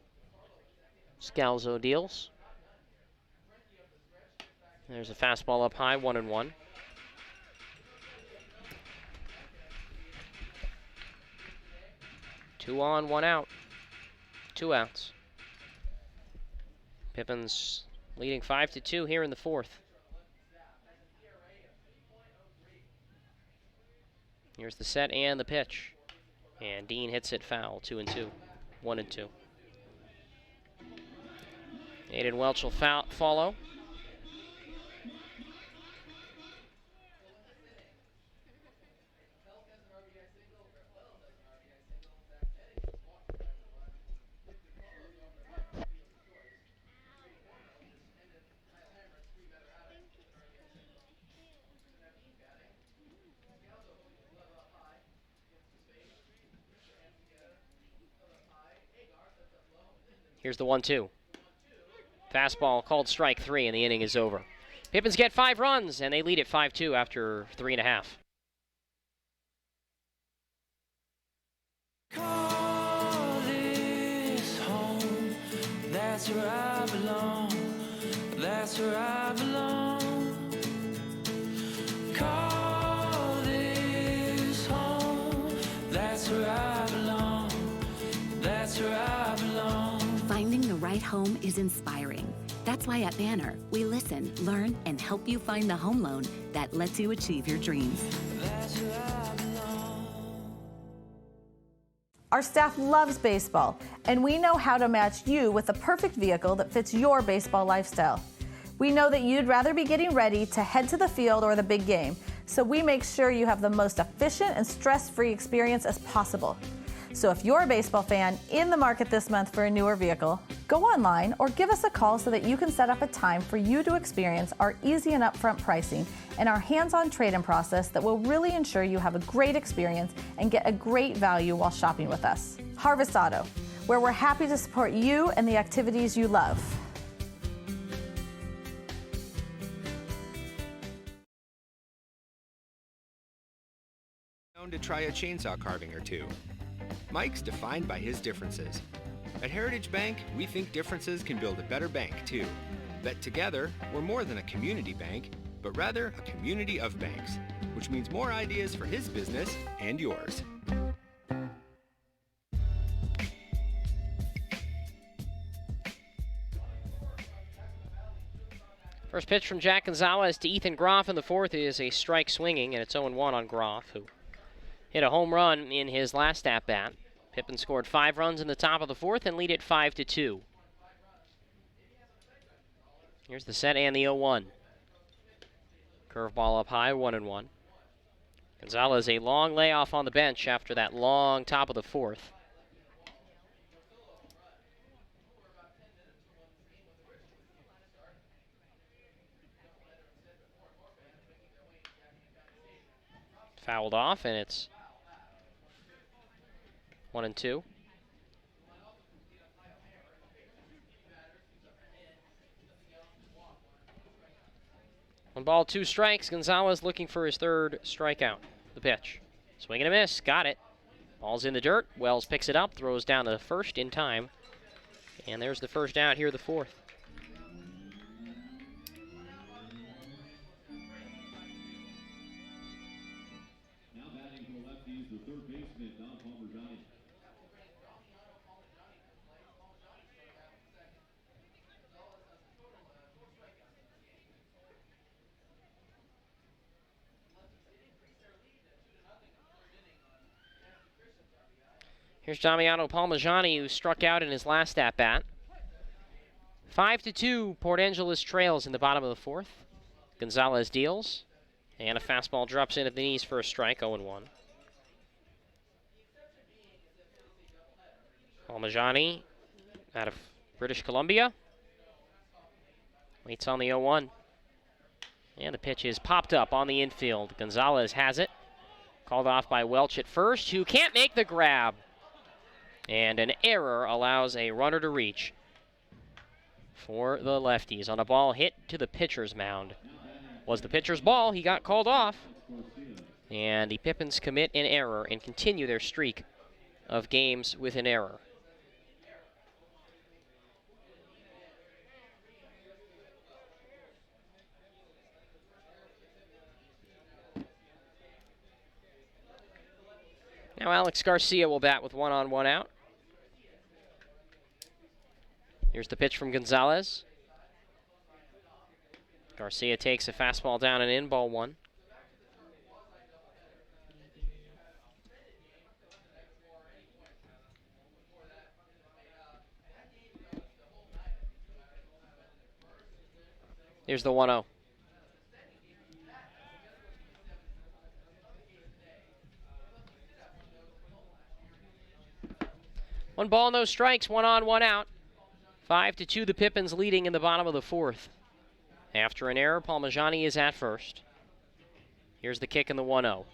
Scalzo deals. There's a fastball up high, 1-1. Two on, one out. 2 outs. Pippins leading 5-2 here in the 4th. Here's the set and the pitch. And Dean hits it foul, 2-2. 1-2. Aiden Welch will follow. Here's the 1-2. Fastball called strike 3, and the inning is over. Pippins get 5 runs, and they lead at 5-2 after 3.5. Call this home. That's where I belong. That's where I belong. Call this home. That's where I belong. That's where I belong. Finding the right home is inspiring. That's why at Banner, we listen, learn, and help you find the home loan that lets you achieve your dreams. That's where I belong. Our staff loves baseball, and we know how to match you with the perfect vehicle that fits your baseball lifestyle. We know that you'd rather be getting ready to head to the field or the big game, so we make sure you have the most efficient and stress-free experience as possible. So if you're a baseball fan in the market this month for a newer vehicle, go online or give us a call so that you can set up a time for you to experience our easy and upfront pricing and our hands-on trade-in process that will really ensure you have a great experience and get a great value while shopping with us. Harvest Auto, where we're happy to support you and the activities you love. Known to try a chainsaw carving or two. Mike's defined by his differences. At Heritage Bank, we think differences can build a better bank, too. That together, we're more than a community bank, but rather a community of banks, which means more ideas for his business and yours. First pitch from Jack Gonzalez to Ethan Groff in the 4th is a strike swinging, and it's 0-1 on Groff, who hit a home run in his last at-bat. Pippin scored 5 runs in the top of the 4th and lead it 5-2. Here's the set and the 0-1. Curveball up high, 1-1. Gonzalez a long layoff on the bench after that long top of the 4th. Fouled off, and it's 1-2. One ball, 2 strikes. Gonzalez looking for his 3rd strikeout. The pitch. Swing and a miss. Got it. Ball's in the dirt. Wells picks it up, throws down to the 1st in time. And there's the 1st out here, the 4th. Now batting for the Lefties, the third baseman, Don Palmer-Johnny. Here's Damiano Palmajani, who struck out in his last at-bat. 5-2, Port Angeles trails in the bottom of the 4th. Gonzalez deals, and a fastball drops in at the knees for a strike, 0-1. Palmajani out of British Columbia. Waits on the 0-1. And the pitch is popped up on the infield. Gonzalez has it. Called off by Welch at first, who can't make the grab. And an error allows a runner to reach for the Lefties on a ball hit to the pitcher's mound. Was the pitcher's ball. He got called off. And the Pippins commit an error and continue their streak of games with an error. Now Alex Garcia will bat with 1 on, 1 out. Here's the pitch from Gonzalez. Garcia takes a fastball down and in, ball 1. Here's the 1-0. One ball, no strikes, 1 on, 1 out. 5-2, the Pippins leading in the bottom of the 4th. After an error, Palmajani is at first. Here's the kick in the 1-0.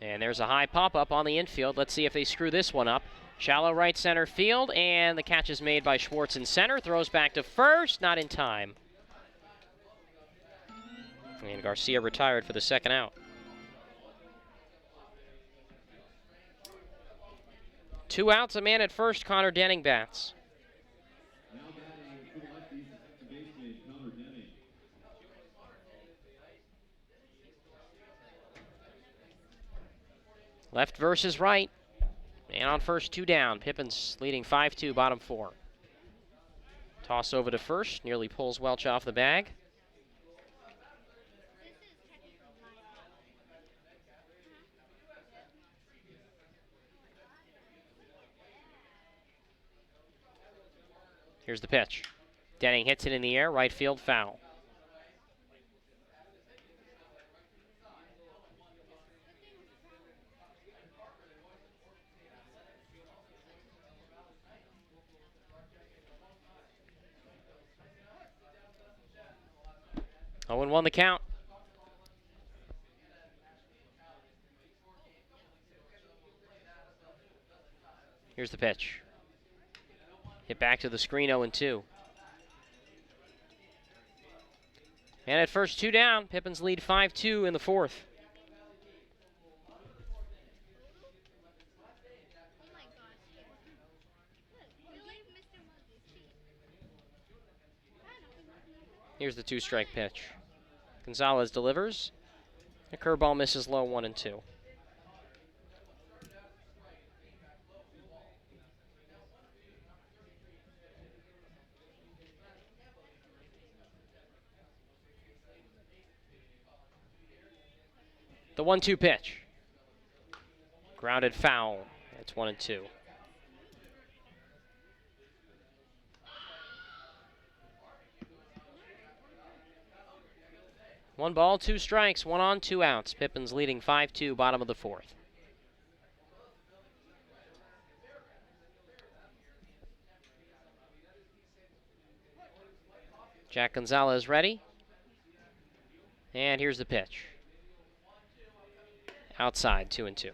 And there's a high pop-up on the infield. Let's see if they screw this one up. Shallow right center field, and the catch is made by Schwartz in center. Throws back to first, not in time. And Garcia retired for the 2nd out. 2 outs, a man at first. Connor Denning bats. Now batting for the lefties, second baseman Connor Denning. Left versus right. Man on first, 2 down. Pippins leading 5-2, bottom 4. Toss over to first, nearly pulls Welch off the bag. Here's the pitch. Denning hits it in the air, right field foul. Oh, and 1 the count. Here's the pitch. Hit back to the screen, 0-2. And at first, 2 down. Pippins lead 5-2 in the 4th. Here's the 2-strike pitch. Gonzalez delivers. A curveball misses low, 1-2. The 1-2 pitch. Grounded foul. It's 1-2. One ball, 2 strikes, 1 on, 2 outs. Pippins leading 5-2, bottom of the 4th. Jack Gonzalez ready. And here's the pitch. Outside, 2-2.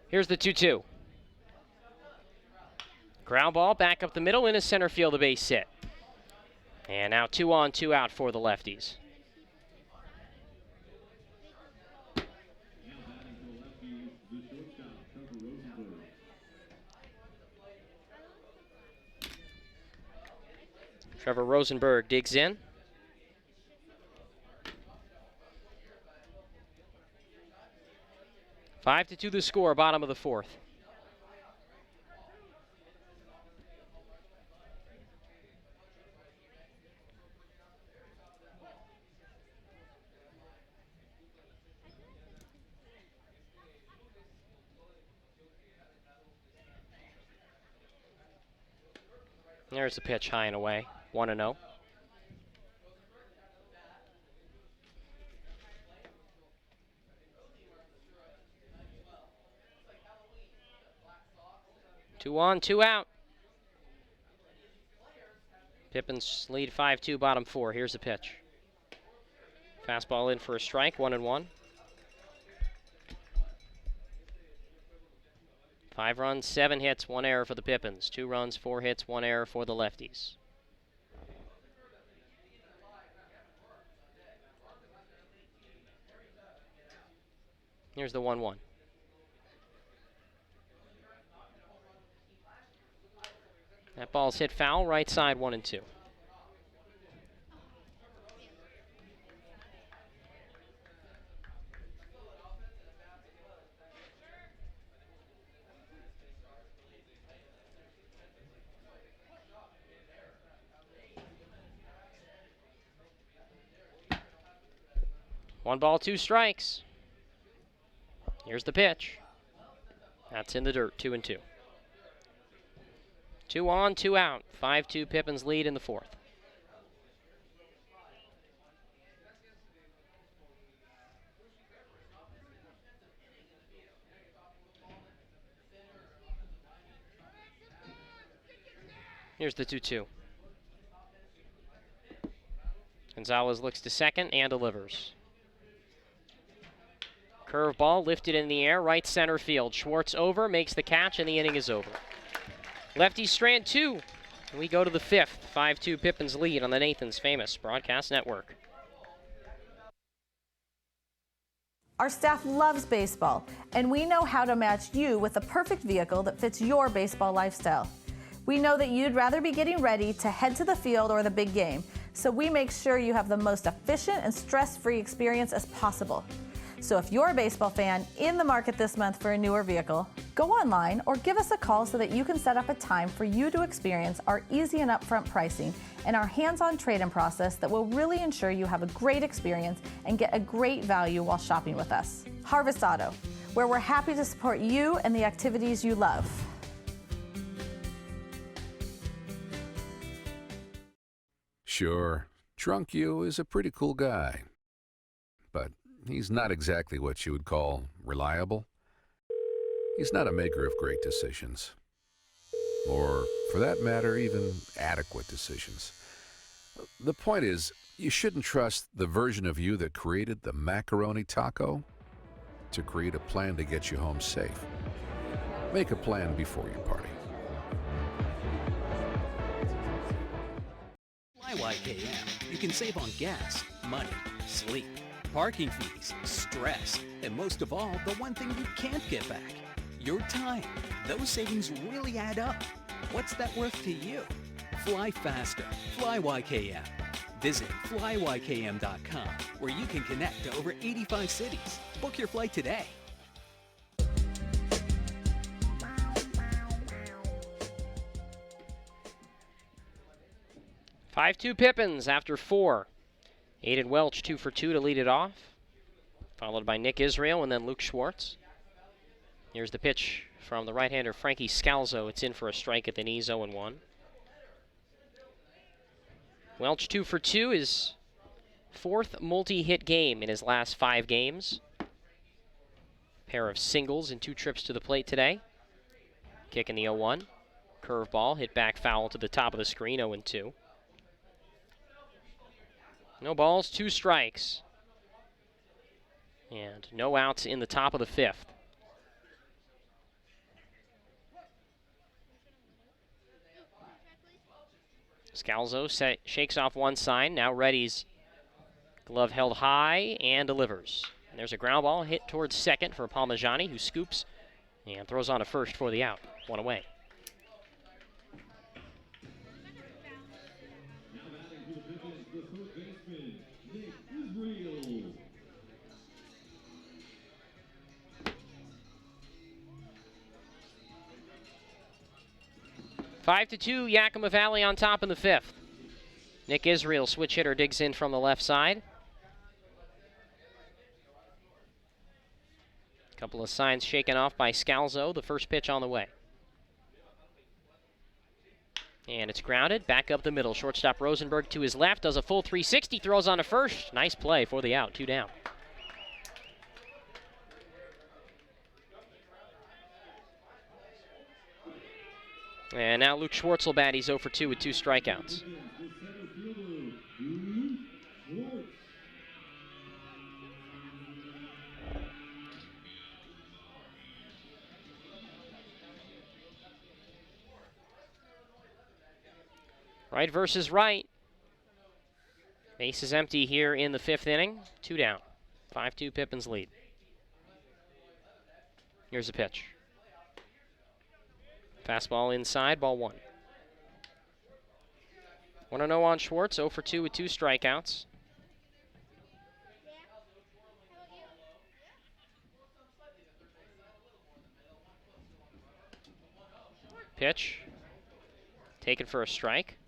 Here's the 2-2. Ground ball back up the middle in a center field, a base hit. And now 2 on, 2 out for the lefties. Trevor Rosenberg digs in. Five to 2 the score, bottom of the 4th. There's the pitch, high and away, 1-0. Two on, 2 out. Pippins lead 5-2, bottom 4. Here's the pitch. Fastball in for a strike, 1-1. 5 runs, 7 hits, 1 error for the Pippins. 2 runs, 4 hits, 1 error for the Lefties. Here's the 1-1. That ball's hit foul, right side 1-2. One ball, 2 strikes. Here's the pitch. That's in the dirt, 2-2. 2 on, 2 out. 5-2 Pippins lead in the 4th. Here's the 2-2. Gonzalez looks to second and delivers. Curveball lifted in the air, right center field. Schwartz over, makes the catch, and the inning is over. Lefties strand 2. We go to the 5th. 5-2 Pippins lead on the Nathan's Famous Broadcast Network. Our staff loves baseball, and we know how to match you with the perfect vehicle that fits your baseball lifestyle. We know that you'd rather be getting ready to head to the field or the big game, so we make sure you have the most efficient and stress-free experience as possible. So if you're a baseball fan in the market this month for a newer vehicle, go online or give us a call so that you can set up a time for you to experience our easy and upfront pricing and our hands-on trade-in process that will really ensure you have a great experience and get a great value while shopping with us. Harvest Auto, where we're happy to support you and the activities you love. Sure, Drunk You is a pretty cool guy, but he's not exactly what you would call reliable. He's not a maker of great decisions, or for that matter, even adequate decisions. The point is, you shouldn't trust the version of you that created the macaroni taco to create a plan to get you home safe. Make a plan before you party. FlyYKM, you can save on gas, money, sleep, parking fees, stress, and most of all, the one thing you can't get back, your time. Those savings really add up. What's that worth to you? Fly faster. FlyYKM. Visit flyykm.com, where you can connect to over 85 cities. Book your flight today. Five-2 Pippins after 4. Aiden Welch 2 for 2 to lead it off, followed by Nick Israel and then Luke Schwartz. Here's the pitch from the right-hander Frankie Scalzo. It's in for a strike at the knees, 0-1. Welch 2 for 2, his 4th multi-hit game in his last 5 games. Pair of singles and 2 trips to the plate today. Kick in the 0-1. Curveball hit back foul to the top of the screen, 0-2. No balls, 2 strikes. And no outs in the top of the 5th. Scalzo shakes off one sign. Now Reddy's glove held high and delivers. And there's a ground ball hit towards second for Palmajani, who scoops and throws on to first for the out. 1 away. Now batting for the Pippins, the third baseman, Nick Israel. 5-2, Yakima Valley on top in the 5th. Nick Israel, switch hitter, digs in from the left side. Couple of signs shaken off by Scalzo. The first pitch on the way. And it's grounded, back up the middle. Shortstop Rosenberg to his left, does a full 360, throws on to first. Nice play for the out, 2 down. And now Luke Schwartz will bat. He's 0 for 2 with 2 strikeouts. Right versus right. Base is empty here in the 5th inning. 2 down. 5-2 Pippins lead. Here's a pitch. Fastball inside, ball 1. 1-0 on Schwartz, 0 for 2 with 2 strikeouts. Pitch. Taken for a strike.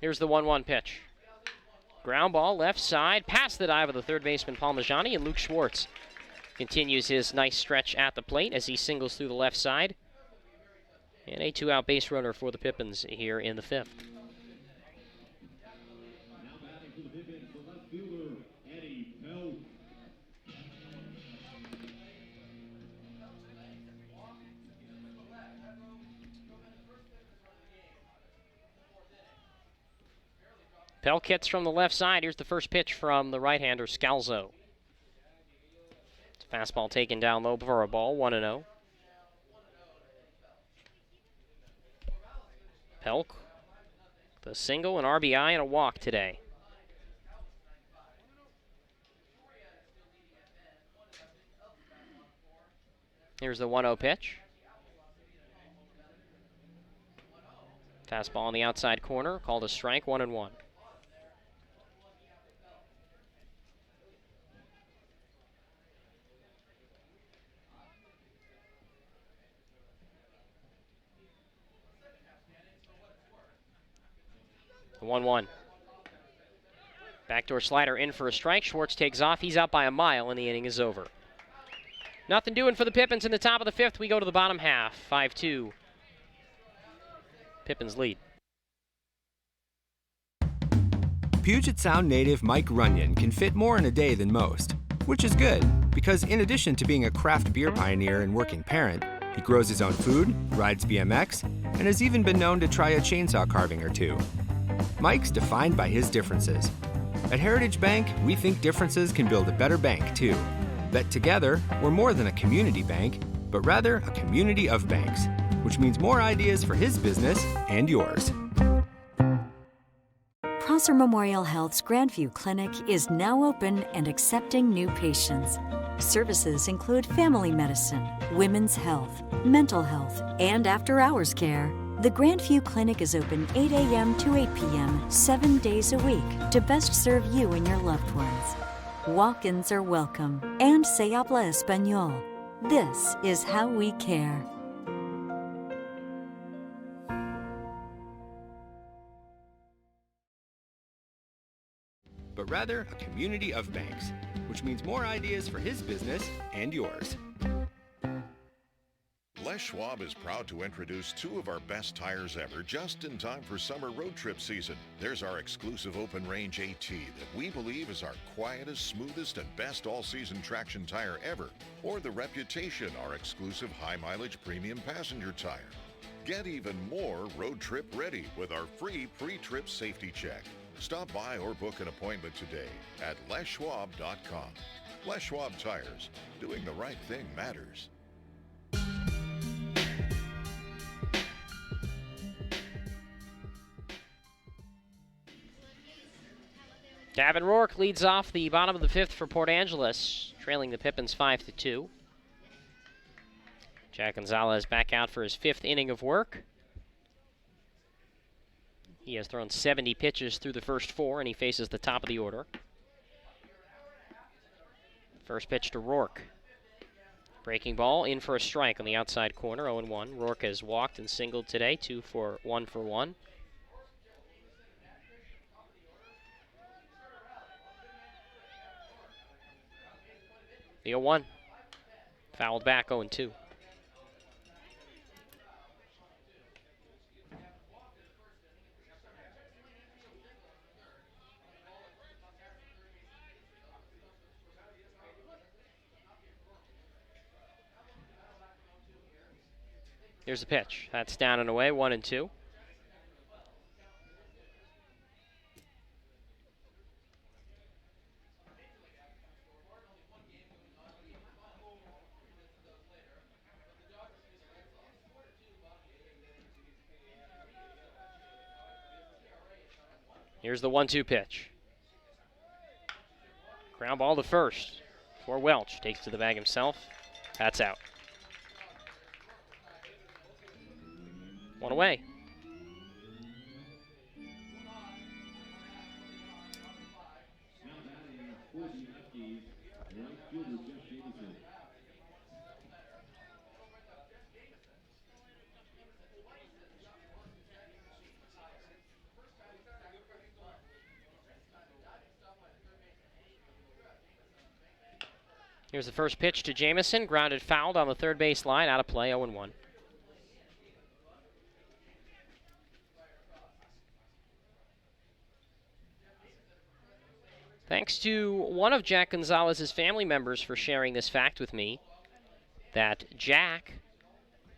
Here's the 1-1 pitch. Ground ball left side, past the dive of the third baseman Palmajani, and Luke Schwartz continues his nice stretch at the plate as he singles through the left side. And a 2-out base runner for the Pippins here in the 5th. Now batting for the Pippins, the left fielder, Eddie Pelk. Pelk hits from the left side. Here's the first pitch from the right-hander, Scalzo. Fastball taken down low for a ball, 1-0. Pelk, the single, an RBI, and a walk today. Here's the 1-0 pitch. Fastball on the outside corner, called a strike, 1-1. The 1-1. Backdoor slider in for a strike. Schwartz takes off. He's out by a mile, and the inning is over. Nothing doing for the Pippins in the top of the 5th. We go to the bottom half. 5-2. Pippins lead. Puget Sound native Mike Runyon can fit more in a day than most, which is good because in addition to being a craft beer pioneer and working parent, he grows his own food, rides BMX, and has even been known to try a chainsaw carving or 2. Mike's defined by his differences. At Heritage Bank, we think differences can build a better bank, too. That together, we're more than a community bank, but rather a community of banks, which means more ideas for his business and yours. Prosser Memorial Health's Grandview Clinic is now open and accepting new patients. Services include family medicine, women's health, mental health, and after-hours care. The Grandview Clinic is open 8 a.m. to 8 p.m. 7 days a week to best serve you and your loved ones. Walk-ins are welcome and se habla español. This is how we care. But rather a community of banks, which means more ideas for his business and yours. Les Schwab is proud to introduce 2 of our best tires ever just in time for summer road trip season. There's our exclusive open range AT that we believe is our quietest, smoothest, and best all-season traction tire ever. Or the Reputation, our exclusive high-mileage premium passenger tire. Get even more road trip ready with our free pre-trip safety check. Stop by or book an appointment today at leschwab.com. Les Schwab Tires. Doing the right thing matters. Gavin Rourke leads off the bottom of the 5th for Port Angeles, trailing the Pippins 5-2. Jack Gonzalez back out for his 5th inning of work. He has thrown 70 pitches through the first 4, and he faces the top of the order. First pitch to Rourke. Breaking ball in for a strike on the outside corner, 0-1. Rourke has walked and singled today, 1 for 1. The 0-1. Fouled back, 0-2. Here's the pitch. That's down and away, 1-2. Here's the 1-2 pitch. Ground ball to first for Welch. Takes to the bag himself. That's out. 1 away. Here's the first pitch to Jamison. Grounded fouled on the third base line. Out of play, 0-1. Thanks to one of Jack Gonzalez's family members for sharing this fact with me, that Jack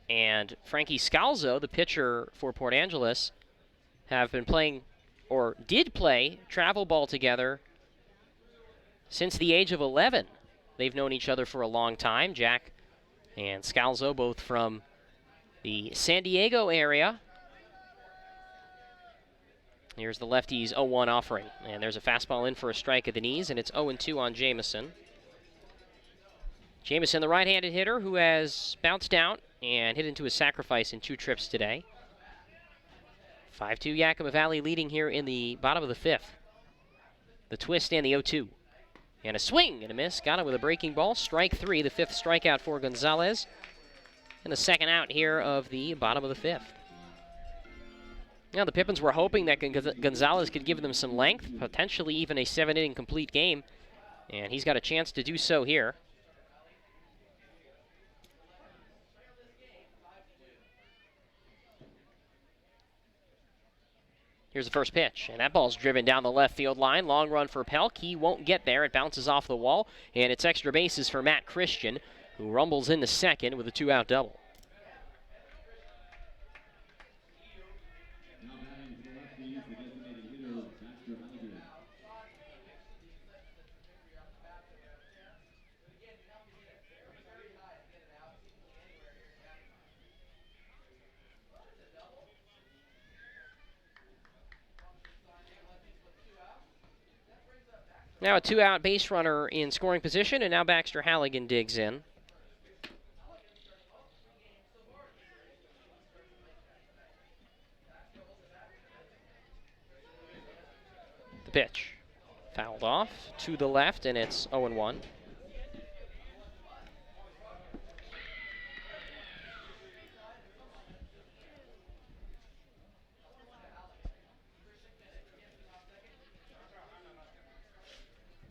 and Frankie Scalzo, the pitcher for Port Angeles, have been playing, or did play, travel ball together since the age of 11. They've known each other for a long time. Jack and Scalzo, both from the San Diego area. Here's the lefties' 0-1 offering. And there's a fastball in for a strike at the knees, and it's 0-2 on Jamison. Jamison, the right-handed hitter, who has bounced out and hit into a sacrifice in 2 trips today. 5-2 Yakima Valley leading here in the bottom of the 5th. The twist and the 0-2. And a swing and a miss. Got it with a breaking ball. Strike 3, the 5th strikeout for Gonzalez. And the second out here of the bottom of the 5th. Now, the Pippins were hoping that Gonzalez could give them some length, potentially even a 7-inning complete game. And he's got a chance to do so here. Here's the first pitch, and that ball's driven down the left field line. Long run for Pelk. He won't get there. It bounces off the wall, and it's extra bases for Matt Christian, who rumbles into second with a 2-out double. Now a 2-out base runner in scoring position, and now Baxter Halligan digs in. The pitch. Fouled off to the left, and it's 0-1.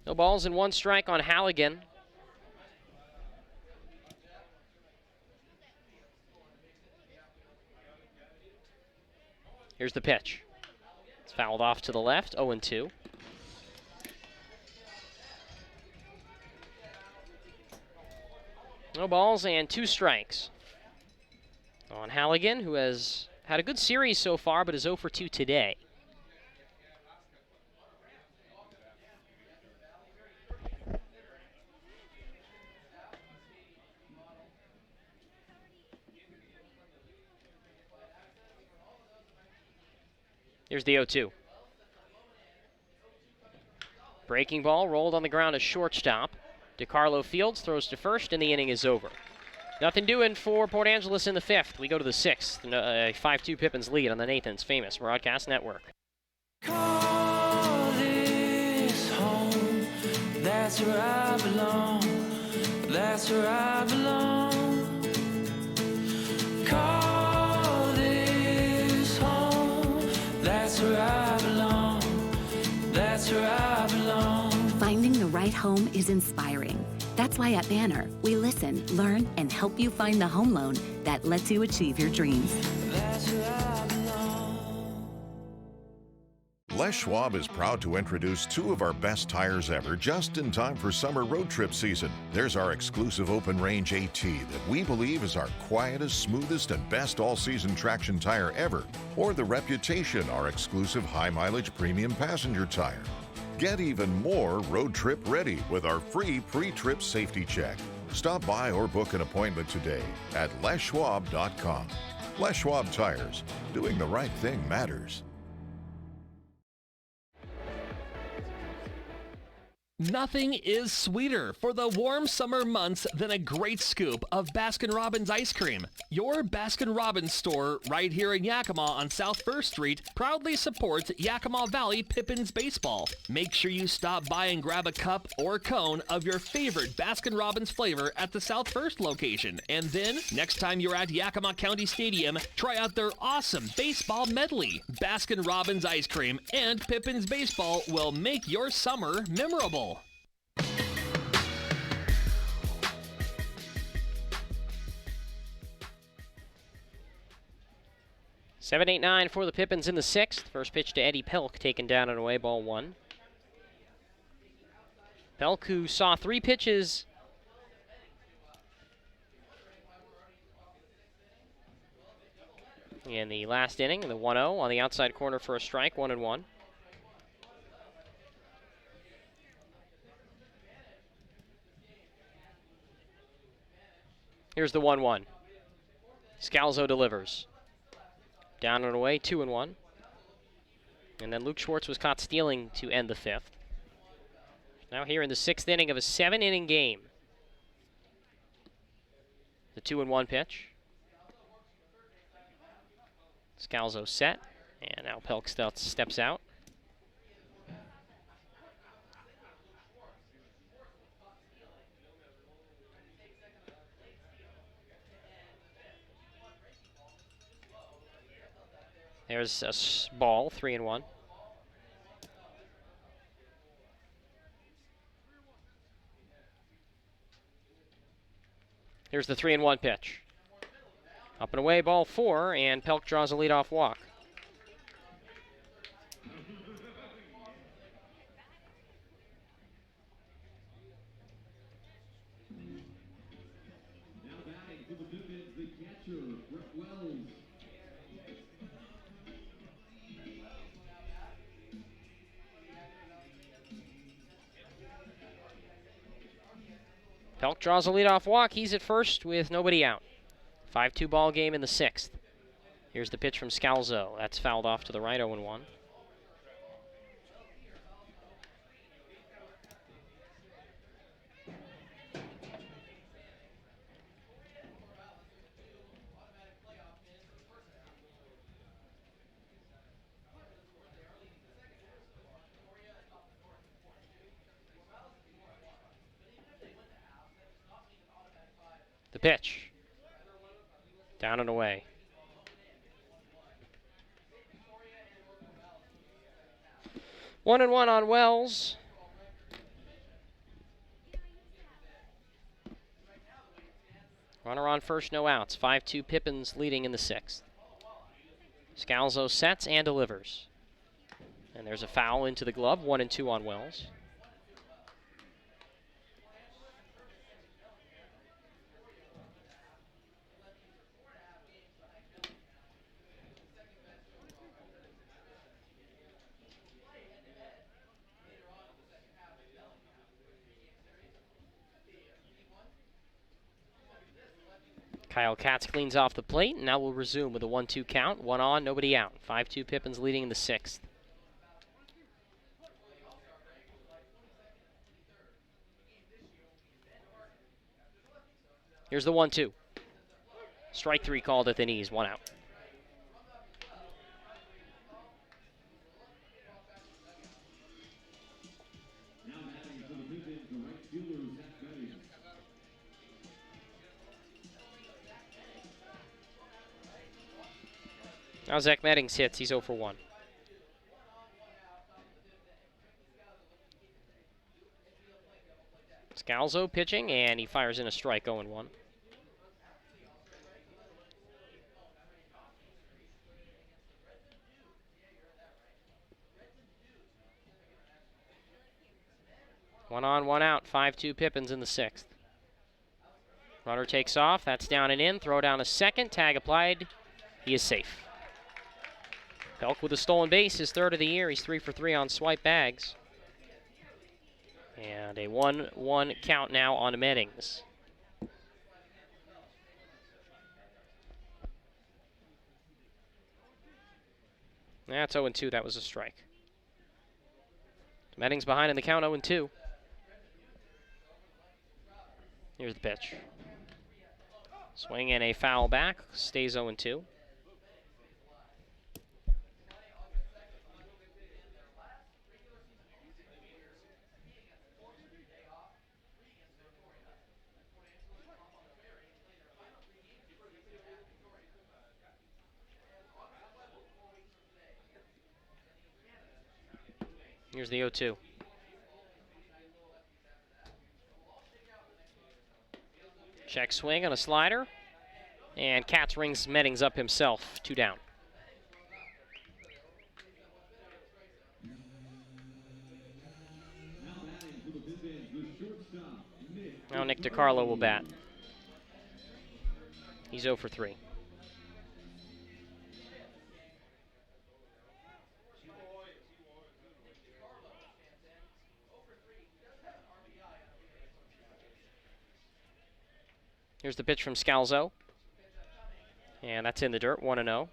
No balls and 1 strike on Halligan. Here's the pitch. It's fouled off to the left, 0-2. No balls and 2 strikes on Halligan, who has had a good series so far, but is 0 for 2 today. Here's the 0-2. Breaking ball rolled on the ground as shortstop. DeCarlo Fields throws to first, and the inning is over. Nothing doing for Port Angeles in the 5th. We go to the 6th. A 5-2 Pippins lead on the Nathan's Famous Broadcast Network. Call this home. That's where I belong. That's where I belong. Call this home. That's where I belong. That's where I belong. Finding the right home is inspiring. That's why at Banner, we listen, learn, and help you find the home loan that lets you achieve your dreams. That's where I belong. Les Schwab is proud to introduce two of our best tires ever just in time for summer road trip season. There's our exclusive open range AT that we believe is our quietest, smoothest, and best all-season traction tire ever, or the Reputation, our exclusive high-mileage premium passenger tire. Get even more road trip ready with our free pre-trip safety check. Stop by or book an appointment today at leschwab.com. Les Schwab Tires. Doing the right thing matters. Nothing is sweeter for the warm summer months than a great scoop of Baskin-Robbins ice cream. Your Baskin-Robbins store right here in Yakima on South 1st Street proudly supports Yakima Valley Pippins baseball. Make sure you stop by and grab a cup or cone of your favorite Baskin-Robbins flavor at the South 1st location. And then, next time you're at Yakima County Stadium, try out their awesome baseball medley. Baskin-Robbins ice cream and Pippins baseball will make your summer memorable. 7-8-9 for the Pippins in the 6th. First pitch to Eddie Pelk, taken down and away, ball 1. Pelk, who saw 3 pitches in the last inning, the 1-0 on the outside corner for a strike, 1-1. Here's the 1-1. Scalzo delivers. Down and away, 2-1. And then Luke Schwartz was caught stealing to end the 5th. Now here in the 6th inning of a 7-inning game. The 2-1 pitch. Scalzo set, and now Pelk steps out. There's a ball, 3-1. Here's the 3-1 pitch. Up and away, ball 4, and Pelk draws a leadoff walk. Now batting for the Pippins, the catcher, Brett Wells. Pelk draws a leadoff walk. He's at first with nobody out. 5-2 ball game in the 6th. Here's the pitch from Scalzo. That's fouled off to the right, 0-1. The pitch. Down and away. One and one on Wells. Runner on first, no outs. 5-2 Pippins leading in the 6th. Scalzo sets and delivers. And there's a foul into the glove. 1-2 on Wells. Kyle Katz cleans off the plate, and now we'll resume with a 1-2 count. 1 on, nobody out. 5-2 Pippins leading in the 6th. Here's the 1-2. Strike 3 called at the knees, 1 out. Now batting for the Pippins, the right fielder, Zach Betty. Now Zach Meddings hits. He's 0 for 1. Scalzo pitching, and he fires in a strike, 0-1. 1 on, 1 out. 5-2 Pippins in the 6th. Runner takes off. That's down and in. Throw down a second. Tag applied. He is safe. Pelk with a stolen base, his 3rd of the year. He's 3 for 3 on swipe bags. And a 1-1 count now on Meddings. That's 0-2. That was a strike. Meddings behind in the count, 0-2. Here's the pitch. Swing and a foul back. Stays 0-2. Here's the 0-2. Check swing on a slider. And Katz rings Meddings up himself. 2 down. Now Nick DiCarlo will bat. He's 0 for 3. Here's the pitch from Scalzo. And that's in the dirt, 1-0.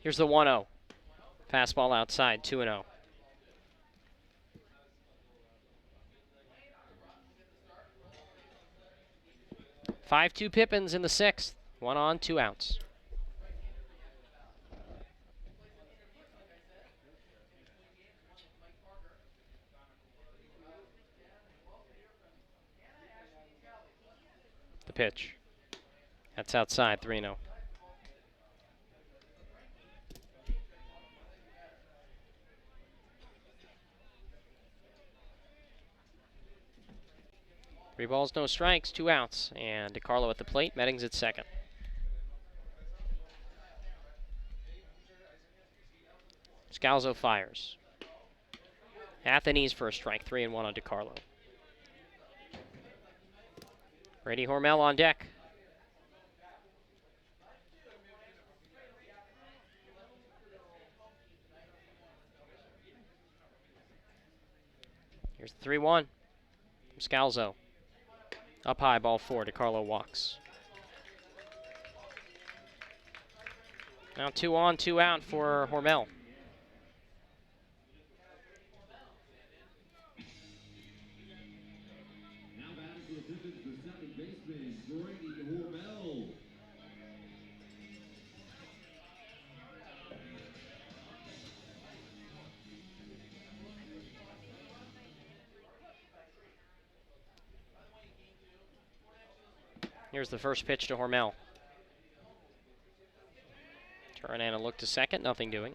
Here's the 1-0. Fastball outside, 2-0. Five-2 Pippins in the 6th. 1 on, 2 outs. The pitch. That's outside, 3-0. Three balls, no strikes, 2 outs. And DiCarlo at the plate, Meddings at second. Scalzo fires. At the knees for a strike, 3-1 on DiCarlo. Brady Hormel on deck. Here's the 3-1 from Scalzo. Up high, ball 4. DiCarlo walks. Now 2 on, 2 out for Hormel. Now batting for the Pippins, the second baseman, Brady Hormel. Here's the first pitch to Hormel. Turn and a look to second, nothing doing.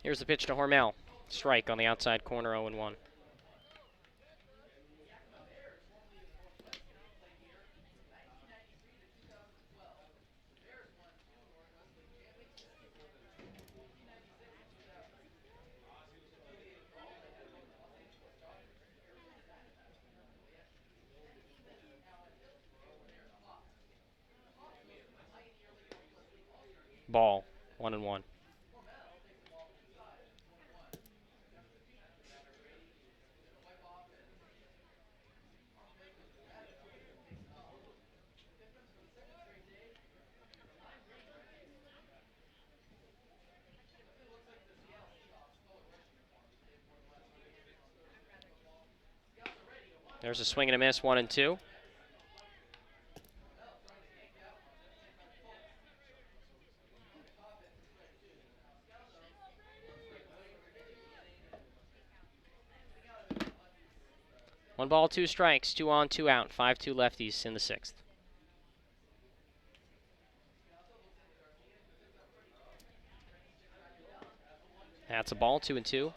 Here's the pitch to Hormel. Strike on the outside corner, 0-1. Ball, 1-1. There's a swing and a miss, 1-2. 1 ball, 2 strikes, 2 on, 2 out, 5-2 Lefties in the 6th. That's a ball, 2-2.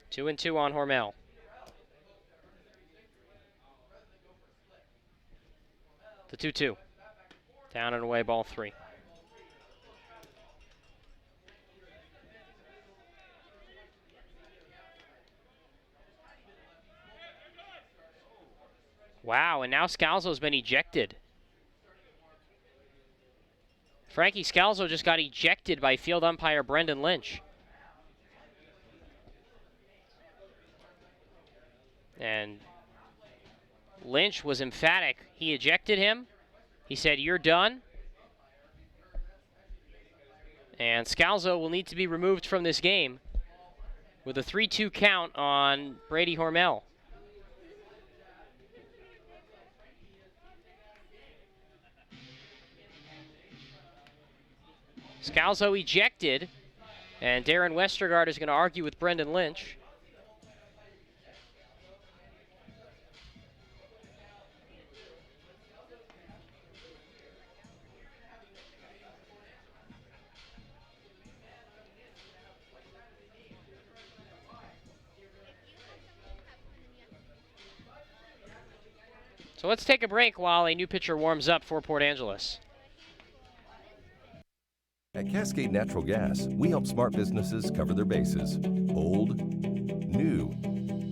Two and 2 on Hormel. The 2-2. Down and away, ball 3. Wow, and now Scalzo's been ejected. Frankie Scalzo just got ejected by field umpire Brendan Lynch. And Lynch was emphatic. He ejected him. He said, "You're done." And Scalzo will need to be removed from this game with a 3-2 count on Brady Hormel. Scalzo ejected, and Darren Westergaard is going to argue with Brendan Lynch. So let's take a break while a new pitcher warms up for Port Angeles. At Cascade Natural Gas, we help smart businesses cover their bases. Old, new,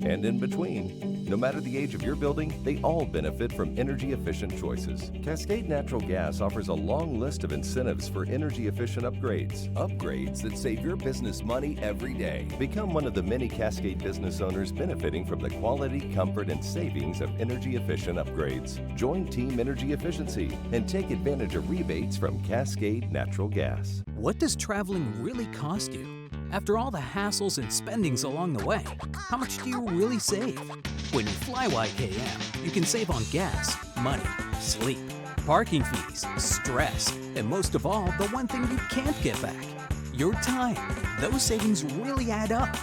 and in between. No matter the age of your building, they all benefit from energy-efficient choices. Cascade Natural Gas offers a long list of incentives for energy-efficient upgrades. Upgrades that save your business money every day. Become one of the many Cascade business owners benefiting from the quality, comfort, and savings of energy-efficient upgrades. Join Team Energy Efficiency and take advantage of rebates from Cascade Natural Gas. What does traveling really cost you? After all the hassles and spendings along the way, how much do you really save? When you fly YKM, you can save on gas, money, sleep, parking fees, stress, and most of all, the one thing you can't get back, your time. Those savings really add up.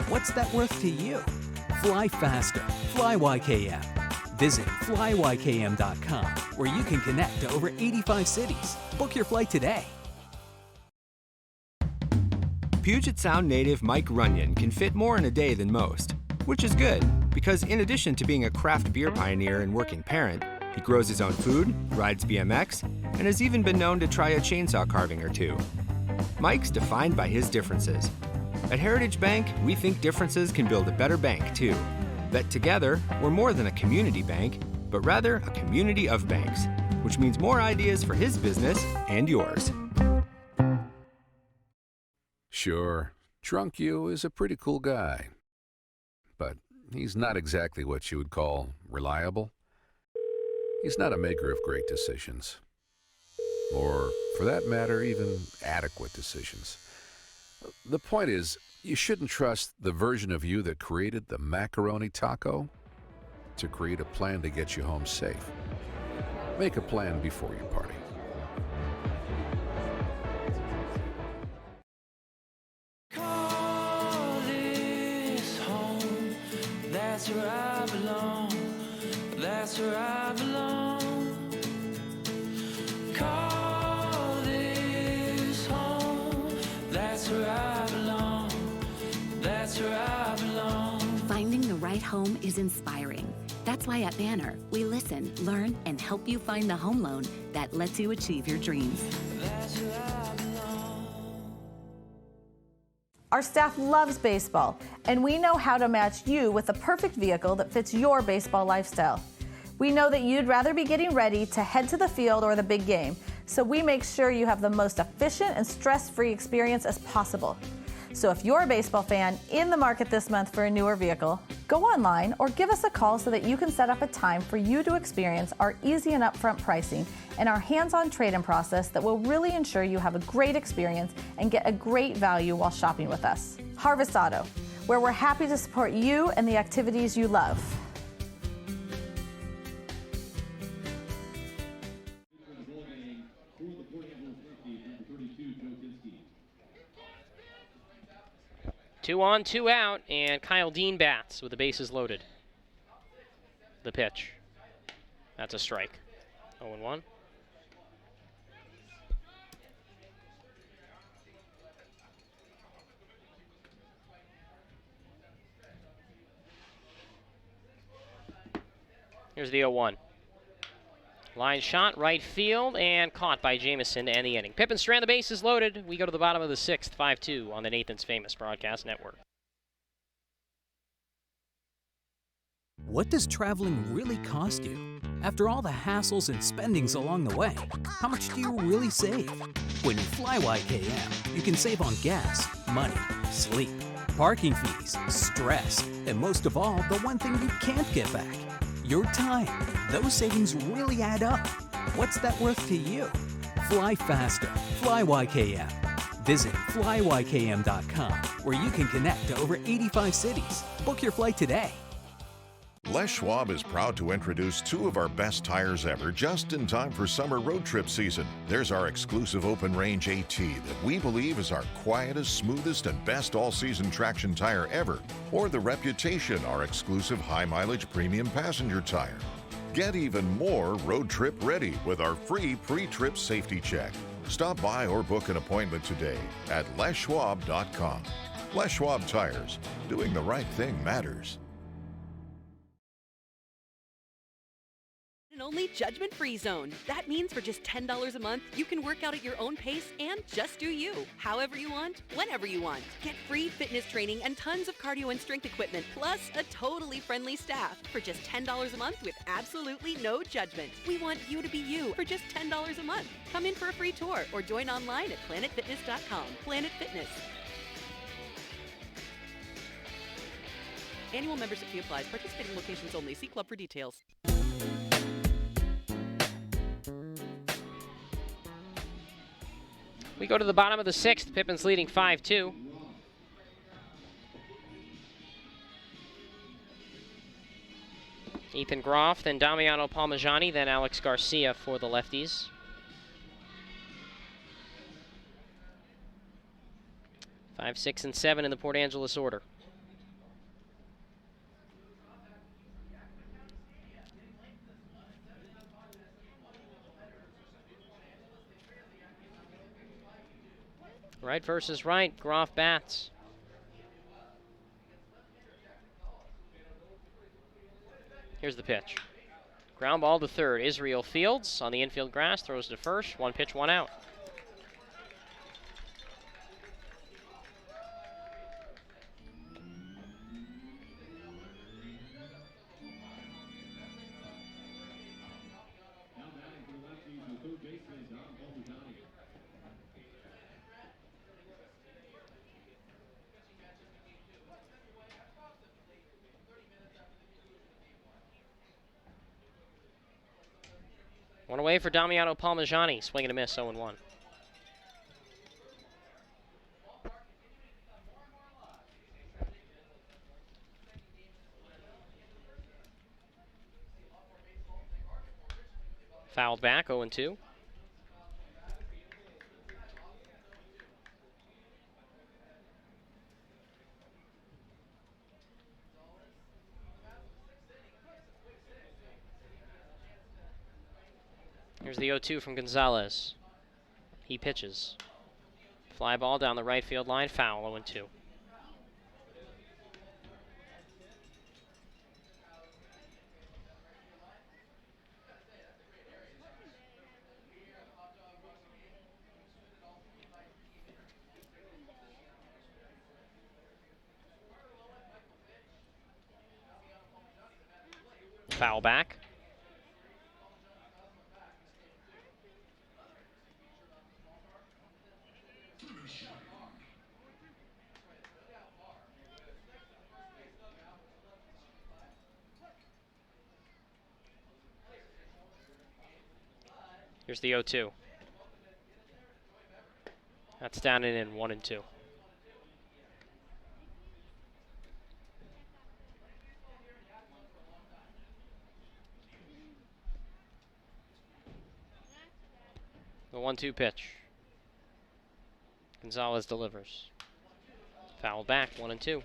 What's that worth to you? Fly faster. Fly YKM. Visit flyykm.com, where you can connect to over 85 cities. Book your flight today. Puget Sound native Mike Runyon can fit more in a day than most, which is good, because in addition to being a craft beer pioneer and working parent, he grows his own food, rides BMX, and has even been known to try a chainsaw carving or two. Mike's defined by his differences. At Heritage Bank, we think differences can build a better bank, too. That together, we're more than a community bank, but rather a community of banks, which means more ideas for his business and yours. Sure, Drunk You is a pretty cool guy, but he's not exactly what you would call reliable. He's not a maker of great decisions, or, for that matter, even adequate decisions. The point is, you shouldn't trust the version of you that created the macaroni taco to create a plan to get you home safe. Make a plan before you party. That's where I belong. That's where I belong. Call this home. That's where I belong. That's where I belong. Finding the right home is inspiring. That's why at Banner, we listen, learn, and help you find the home loan that lets you achieve your dreams. That's where I belong. Our staff loves baseball, and we know how to match you with the perfect vehicle that fits your baseball lifestyle. We know that you'd rather be getting ready to head to the field or the big game, so we make sure you have the most efficient and stress-free experience as possible. So if you're a baseball fan in the market this month for a newer vehicle, go online or give us a call so that you can set up a time for you to experience our easy and upfront pricing and our hands-on trade-in process that will really ensure you have a great experience and get a great value while shopping with us. Harvest Auto. where we're happy to support you and the activities you love. For the ball game, for the Port Angeles Lefties, number 32, Joe Kinski. 2 on, 2 out, and Kyle Dean bats with the bases loaded. The pitch. That's a strike. 0-1. Here's the 0-1. Line shot, right field, and caught by Jamison to end the inning. Pippins strand, the bases loaded. We go to the bottom of the 6th, 5-2 on the Nathan's Famous Broadcast Network. What does traveling really cost you? After all the hassles and spendings along the way, how much do you really save? When you fly YKM, you can save on gas, money, sleep, parking fees, stress, and most of all, the one thing you can't get back, your time. Those savings really add up. What's that worth to you? Fly faster. Fly YKM. Visit flyykm.com, where you can connect to over 85 cities. Book your flight today. Les Schwab is proud to introduce 2 of our best tires ever just in time for summer road trip season. There's our exclusive open range AT that we believe is our quietest, smoothest, and best all-season traction tire ever. Or the Reputation, our exclusive high-mileage premium passenger tire. Get even more road trip ready with our free pre-trip safety check. Stop by or book an appointment today at leschwab.com. Les Schwab Tires. Doing the right thing matters. And only judgment-free zone. That means for just $10 a month, you can work out at your own pace and just do you. However you want, whenever you want. Get free fitness training and tons of cardio and strength equipment, plus a totally friendly staff for just $10 a month with absolutely no judgment. We want you to be you for just $10 a month. Come in for a free tour or join online at planetfitness.com. Planet Fitness. Annual membership fee applies. Participating locations only. See club for details. We go to the bottom of the 6th. Pippins leading 5-2. Ethan Groff, then Damiano Palmigiani, then Alex Garcia for the Lefties. Five, 6, and 7 in the Port Angeles order. Right versus right, Groff bats. Here's the pitch. Ground ball to third. Israel Fields on the infield grass, throws to first. 1 pitch, 1 out. Now batting for the Lefties, the third baseman, Don Palmigiani. One away for Damiano Palmigiani. Swing and a miss, 0-1. Fouled back, 0-2. Here's the 0-2 from Gonzalez. He pitches. Fly ball down the right field line, foul, 0-2. Foul back. Here's the 0-2. That's down and in, 1-2. The 1-2 pitch. Gonzalez delivers. Foul back, 1-2.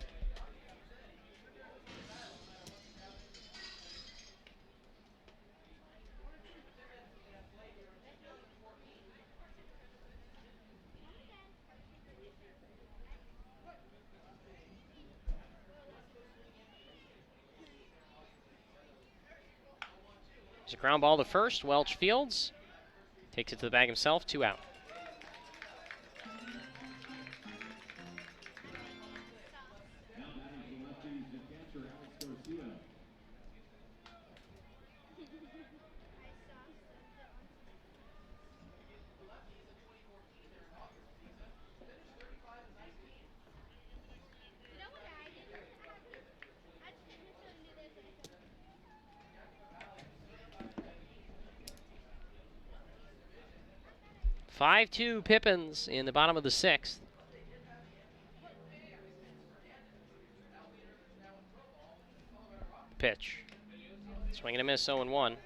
There's a ground ball to first. Welch fields. Takes it to the bag himself. 2 out. Now batting for the lefties, the catcher, Alex Garcia. You know what I did? I just didn't do this. 5-2 Pippins in the bottom of the 6th. Pitch. Swing and a miss, 0-1.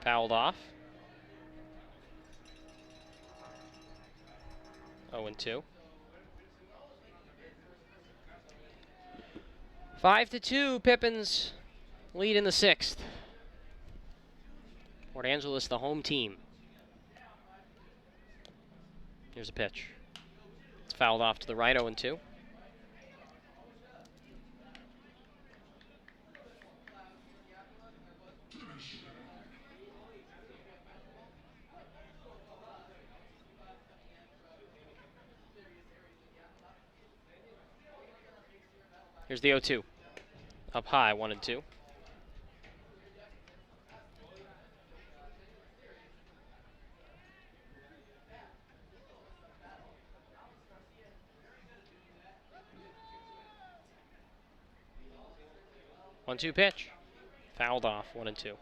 Fouled off. 0-2. 5-2 Pippins lead in the 6th. Port Angeles, the home team. Here's a pitch. It's fouled off to the right, 0-2. Here's the 0-2. Up high, 1-2. One-two pitch. Fouled off, 1-2.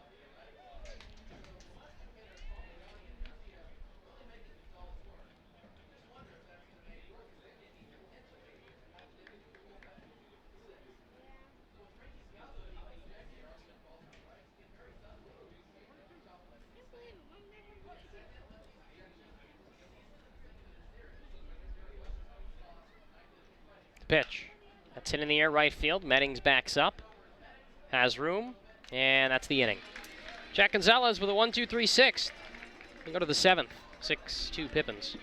Pitch. That's hit in the air right field. Meddings backs up. Has room. And that's the inning. Jack Gonzalez with a 1-2-3-6. We go to the 7th. 6-2 Pippins.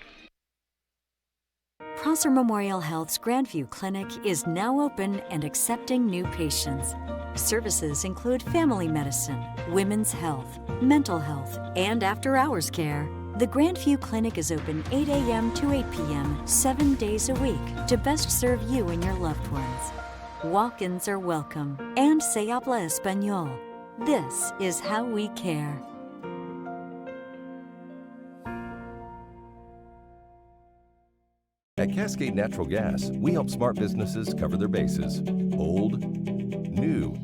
Prosser Memorial Health's Grandview Clinic is now open and accepting new patients. Services include family medicine, women's health, mental health, and after-hours care. The Grandview Clinic is open 8 a.m. to 8 p.m. 7 days a week to best serve you and your loved ones. Walk-ins are welcome, and se habla español. This is how we care. At Cascade Natural Gas, we help smart businesses cover their bases. Old, new,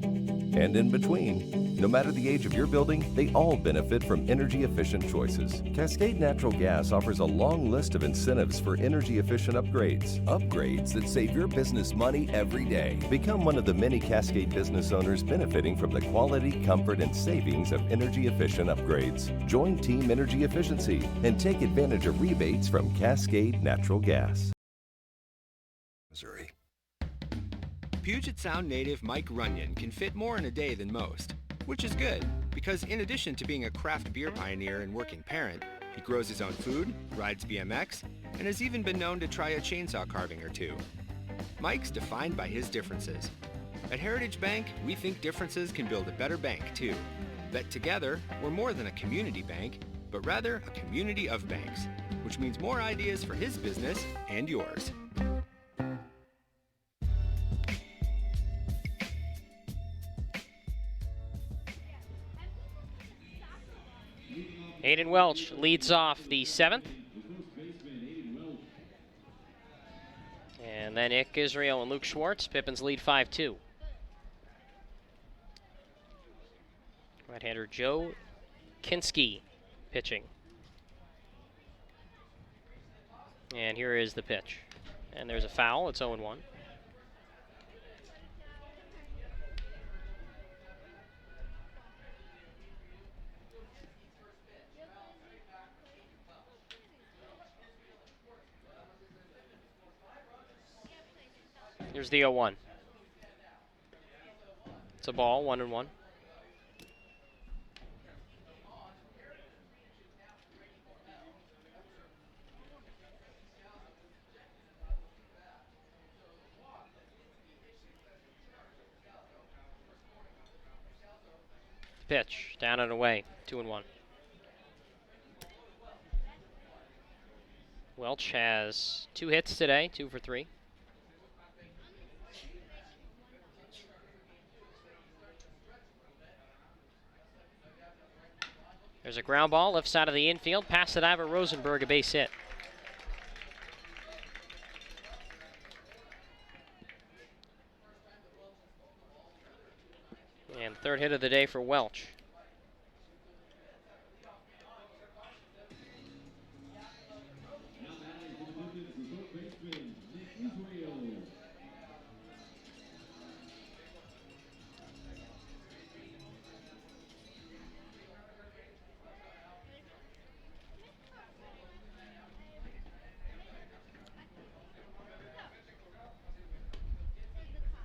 and in between. No matter the age of your building, they all benefit from energy-efficient choices. Cascade Natural Gas offers a long list of incentives for energy-efficient upgrades. Upgrades that save your business money every day. Become one of the many Cascade business owners benefiting from the quality, comfort, and savings of energy-efficient upgrades. Join Team Energy Efficiency and take advantage of rebates from Cascade Natural Gas. Missouri. Puget Sound native Mike Runyon can fit more in a day than most, which is good because in addition to being a craft beer pioneer and working parent, he grows his own food, rides BMX, and has even been known to try a chainsaw carving or two. Mike's defined by his differences. At Heritage Bank, we think differences can build a better bank too. That together, we're more than a community bank, but rather a community of banks, which means more ideas for his business and yours. Aiden Welch leads off the 7th. And then Nick Israel and Luke Schwartz. Pippins lead 5-2. Right-hander Joe Kinski pitching. And here is the pitch. And there's a foul. It's 0-1. Here's the 0-1. It's a ball, 1-1. Pitch, down and away, 2-1. Welch has 2 hits today, 2 for 3. There's a ground ball, left side of the infield, past it Ivor Rosenberg, a base hit. And third hit of the day for Welch.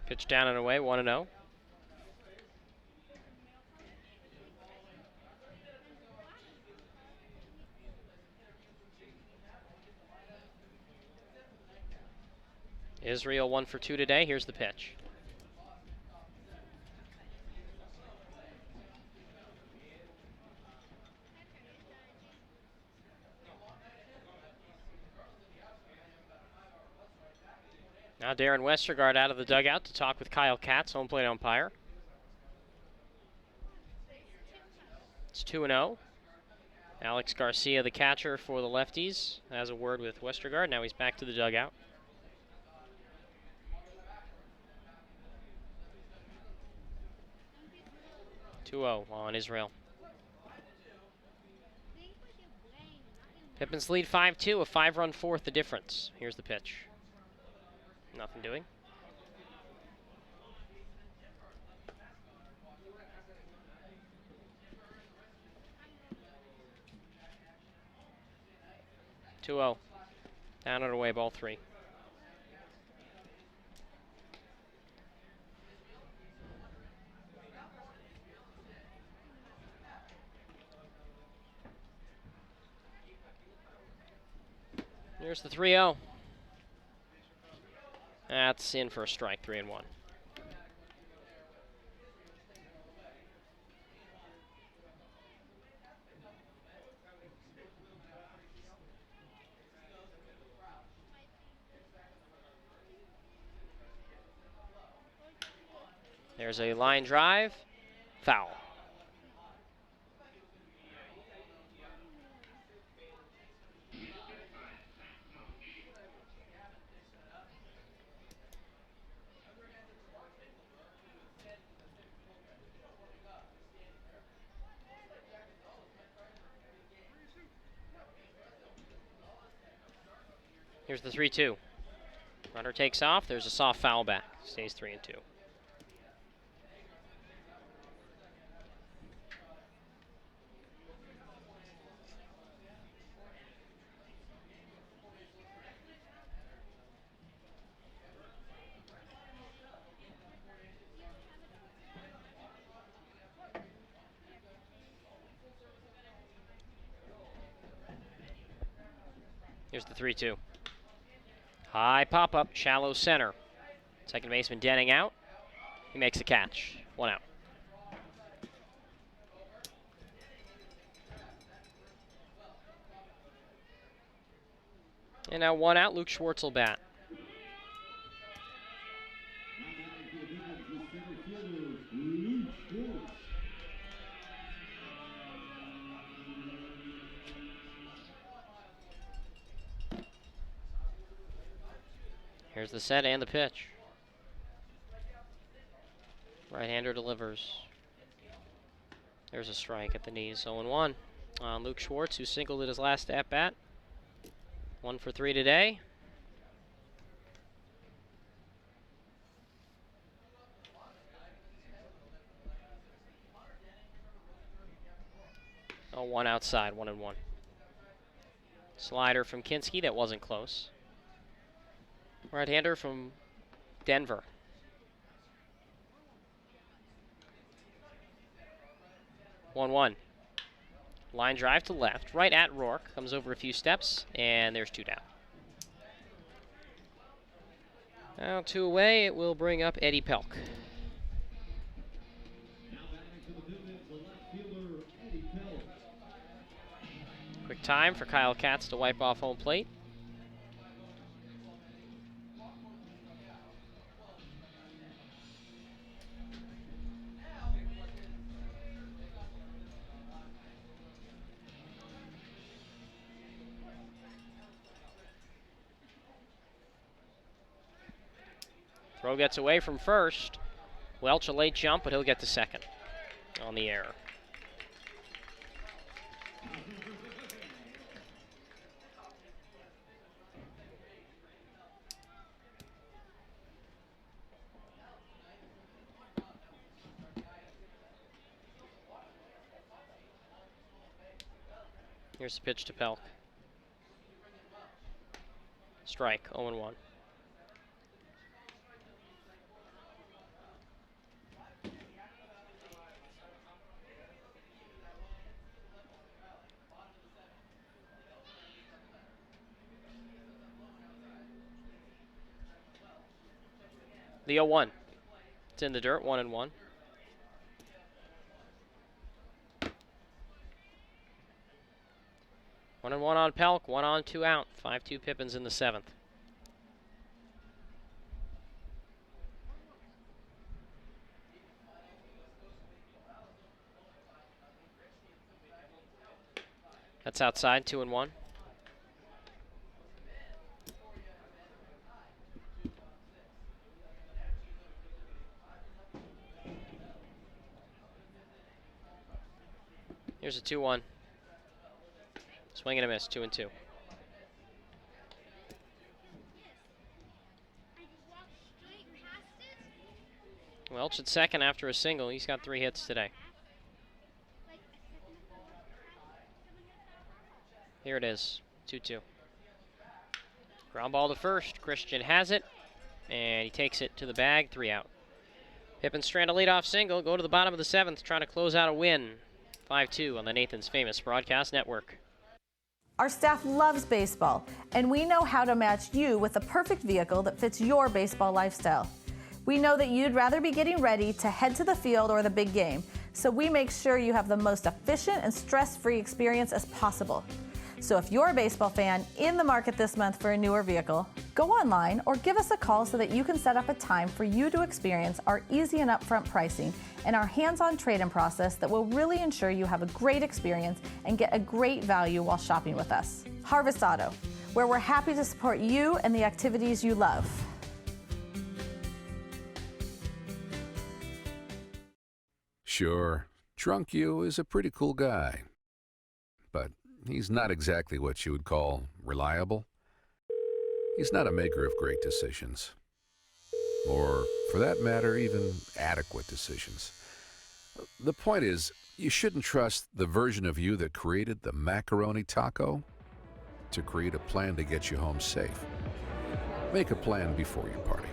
Pitch down and away, 1-0. Israel 1 for 2 today. Here's the pitch. Now Darren Westergaard out of the dugout to talk with Kyle Katz, home plate umpire. It's 2-0. Alex Garcia, the catcher for the Lefties, has a word with Westergaard. Now he's back to the dugout. On Israel. Pippins lead 5-2, a 5-run fourth, the difference. Here's the pitch. Nothing doing. Down and away, ball 3. Here's the 3-0. That's in for a strike, 3-1. There's a line drive, foul. Here's the 3-2. Runner takes off. There's a soft foul back. Stays 3-2. Here's the 3-2. High pop-up, shallow center. Second baseman Denning out. He makes a catch. 1 out. And now 1 out, Luke Schwartz will bat. Here's the set and the pitch. Right-hander delivers. There's a strike at the knees, 0-1 on Luke Schwartz, who singled at his last at-bat. 1 for 3 today. Oh, 1 outside, 1-1. Slider from Kinski, that wasn't close. Right-hander from Denver. One. Line drive to left, right at Rourke. Comes over a few steps, and there's 2 down. Now 2 away, it will bring up Eddie Pelk. Quick time for Kyle Katz to wipe off home plate. Throw gets away from first. Welch a late jump, but he'll get to second on the error. Here's the pitch to Pelk. Strike, 0-1. The 0-1. It's in the dirt, 1-1. One and one on Pelk, 1 on, 2 out. 5-2 Pippins in the 7th. That's outside, 2-1. Here's a 2-1. Swing and a miss, 2-2. Welch at second after a single. He's got 3 hits today. Here it is, 2-2. Ground ball to first. Christian has it, and he takes it to the bag, 3 out. Pippins strand a leadoff single, go to the bottom of the 7th, trying to close out a win. 5-2 on the Nathan's Famous Broadcast Network. Our staff loves baseball, and we know how to match you with the perfect vehicle that fits your baseball lifestyle. We know that you'd rather be getting ready to head to the field or the big game, so we make sure you have the most efficient and stress-free experience as possible. So if you're a baseball fan in the market this month for a newer vehicle, go online or give us a call so that you can set up a time for you to experience our easy and upfront pricing and our hands-on trade-in process that will really ensure you have a great experience and get a great value while shopping with us. Harvest Auto, where we're happy to support you and the activities you love. Sure, Drunk You is a pretty cool guy, but he's not exactly what you would call reliable. He's not a maker of great decisions, or, for that matter, even adequate decisions. The point is, you shouldn't trust the version of you that created the macaroni taco to create a plan to get you home safe. Make a plan before you party.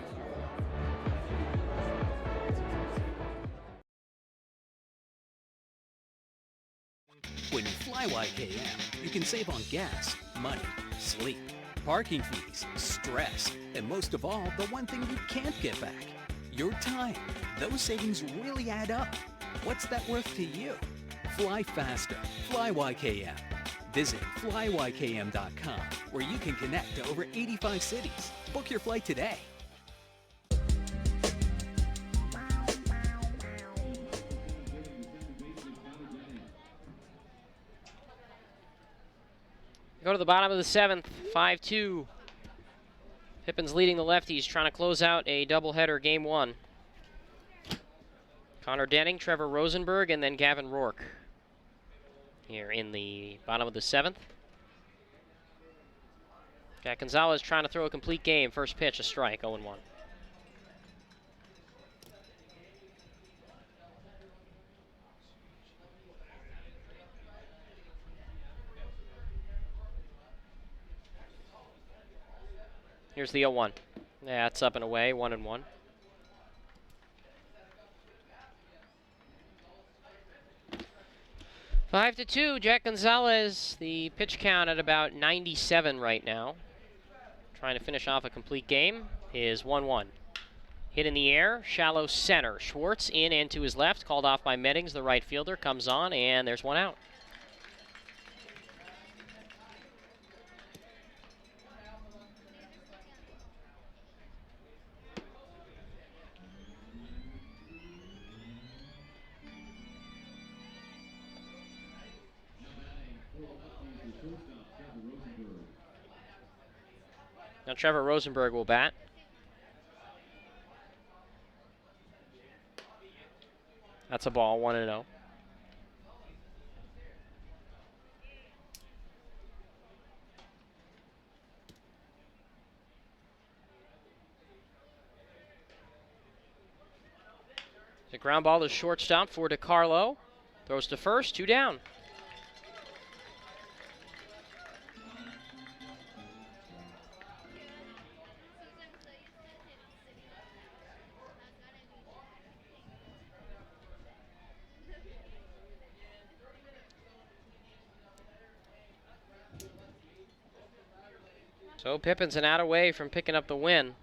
When you fly YKM, you can save on gas, money, sleep, parking fees, stress, and most of all, the one thing you can't get back, your time. Those savings really add up. What's that worth to you? Fly faster. Fly YKM. Visit flyykm.com, where you can connect to over 85 cities. Book your flight today. Go to the bottom of the 7th, 5-2. Pippins leading the lefties, trying to close out a doubleheader game 1. Connor Denning, Trevor Rosenberg, and then Gavin Rourke here in the bottom of the 7th. Jack Gonzalez trying to throw a complete game. First pitch, a strike, 0-1. Here's the 0-1. Yeah, it's up and away, 1-1. Five to 2, Jack Gonzalez. The pitch count at about 97 right now. Trying to finish off a complete game is 1-1. Hit in the air, shallow center. Schwartz in and to his left, called off by Meddings, the right fielder, comes on, and there's one out. Now Trevor Rosenberg will bat. That's a ball, 1-0. The ground ball is shortstop for DeCarlo. Throws to first, 2 down. So Pippins an out away from picking up the win.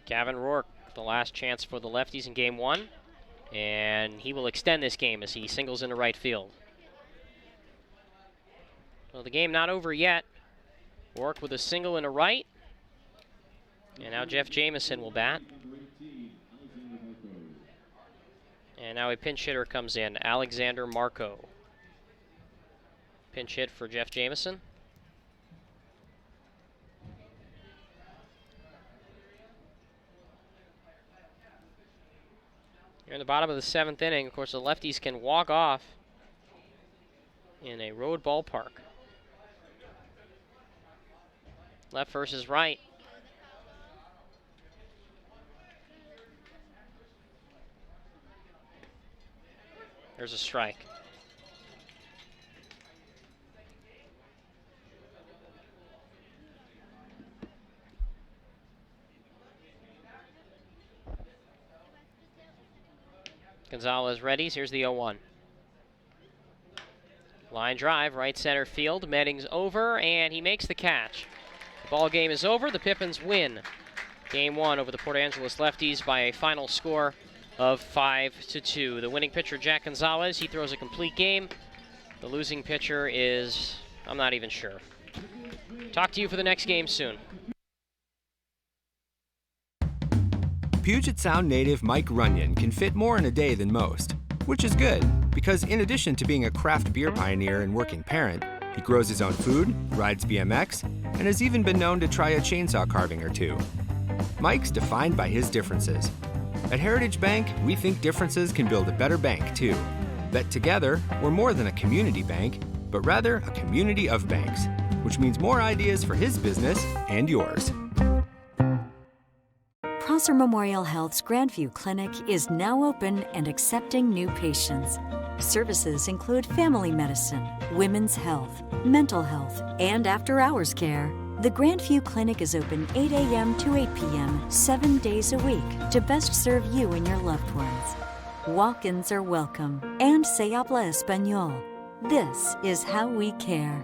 Gavin Rourke, the last chance for the Lefties in game 1. And he will extend this game as he singles into right field. Well, the game not over yet. Rourke with a single into right. And now Jeff Jameson will bat. And now a pinch hitter comes in, Alexander Marco. Pinch hit for Jeff Jameson. Here in the bottom of the 7th inning, of course, the Lefties can walk off in a road ballpark. Left versus right. There's a strike. Gonzalez readies. Here's the 0-1. Line drive, right center field. Meddings over, and he makes the catch. The ball game is over. The Pippins win game 1 over the Port Angeles Lefties by a final score of 5-2. The winning pitcher, Jack Gonzalez, he throws a complete game. The losing pitcher is, I'm not even sure. Talk to you for the next game soon. Puget Sound native Mike Runyon can fit more in a day than most, which is good, because in addition to being a craft beer pioneer and working parent, he grows his own food, rides BMX, and has even been known to try a chainsaw carving or two. Mike's defined by his differences. At Heritage Bank, we think differences can build a better bank, too. That together, we're more than a community bank, but rather a community of banks, which means more ideas for his business and yours. Prosser Memorial Health's Grandview Clinic is now open and accepting new patients. Services include family medicine, women's health, mental health, and after-hours care. The Grandview Clinic is open 8 a.m. to 8 p.m. 7 days a week to best serve you and your loved ones. Walk-ins are welcome, and se habla español. This is how we care.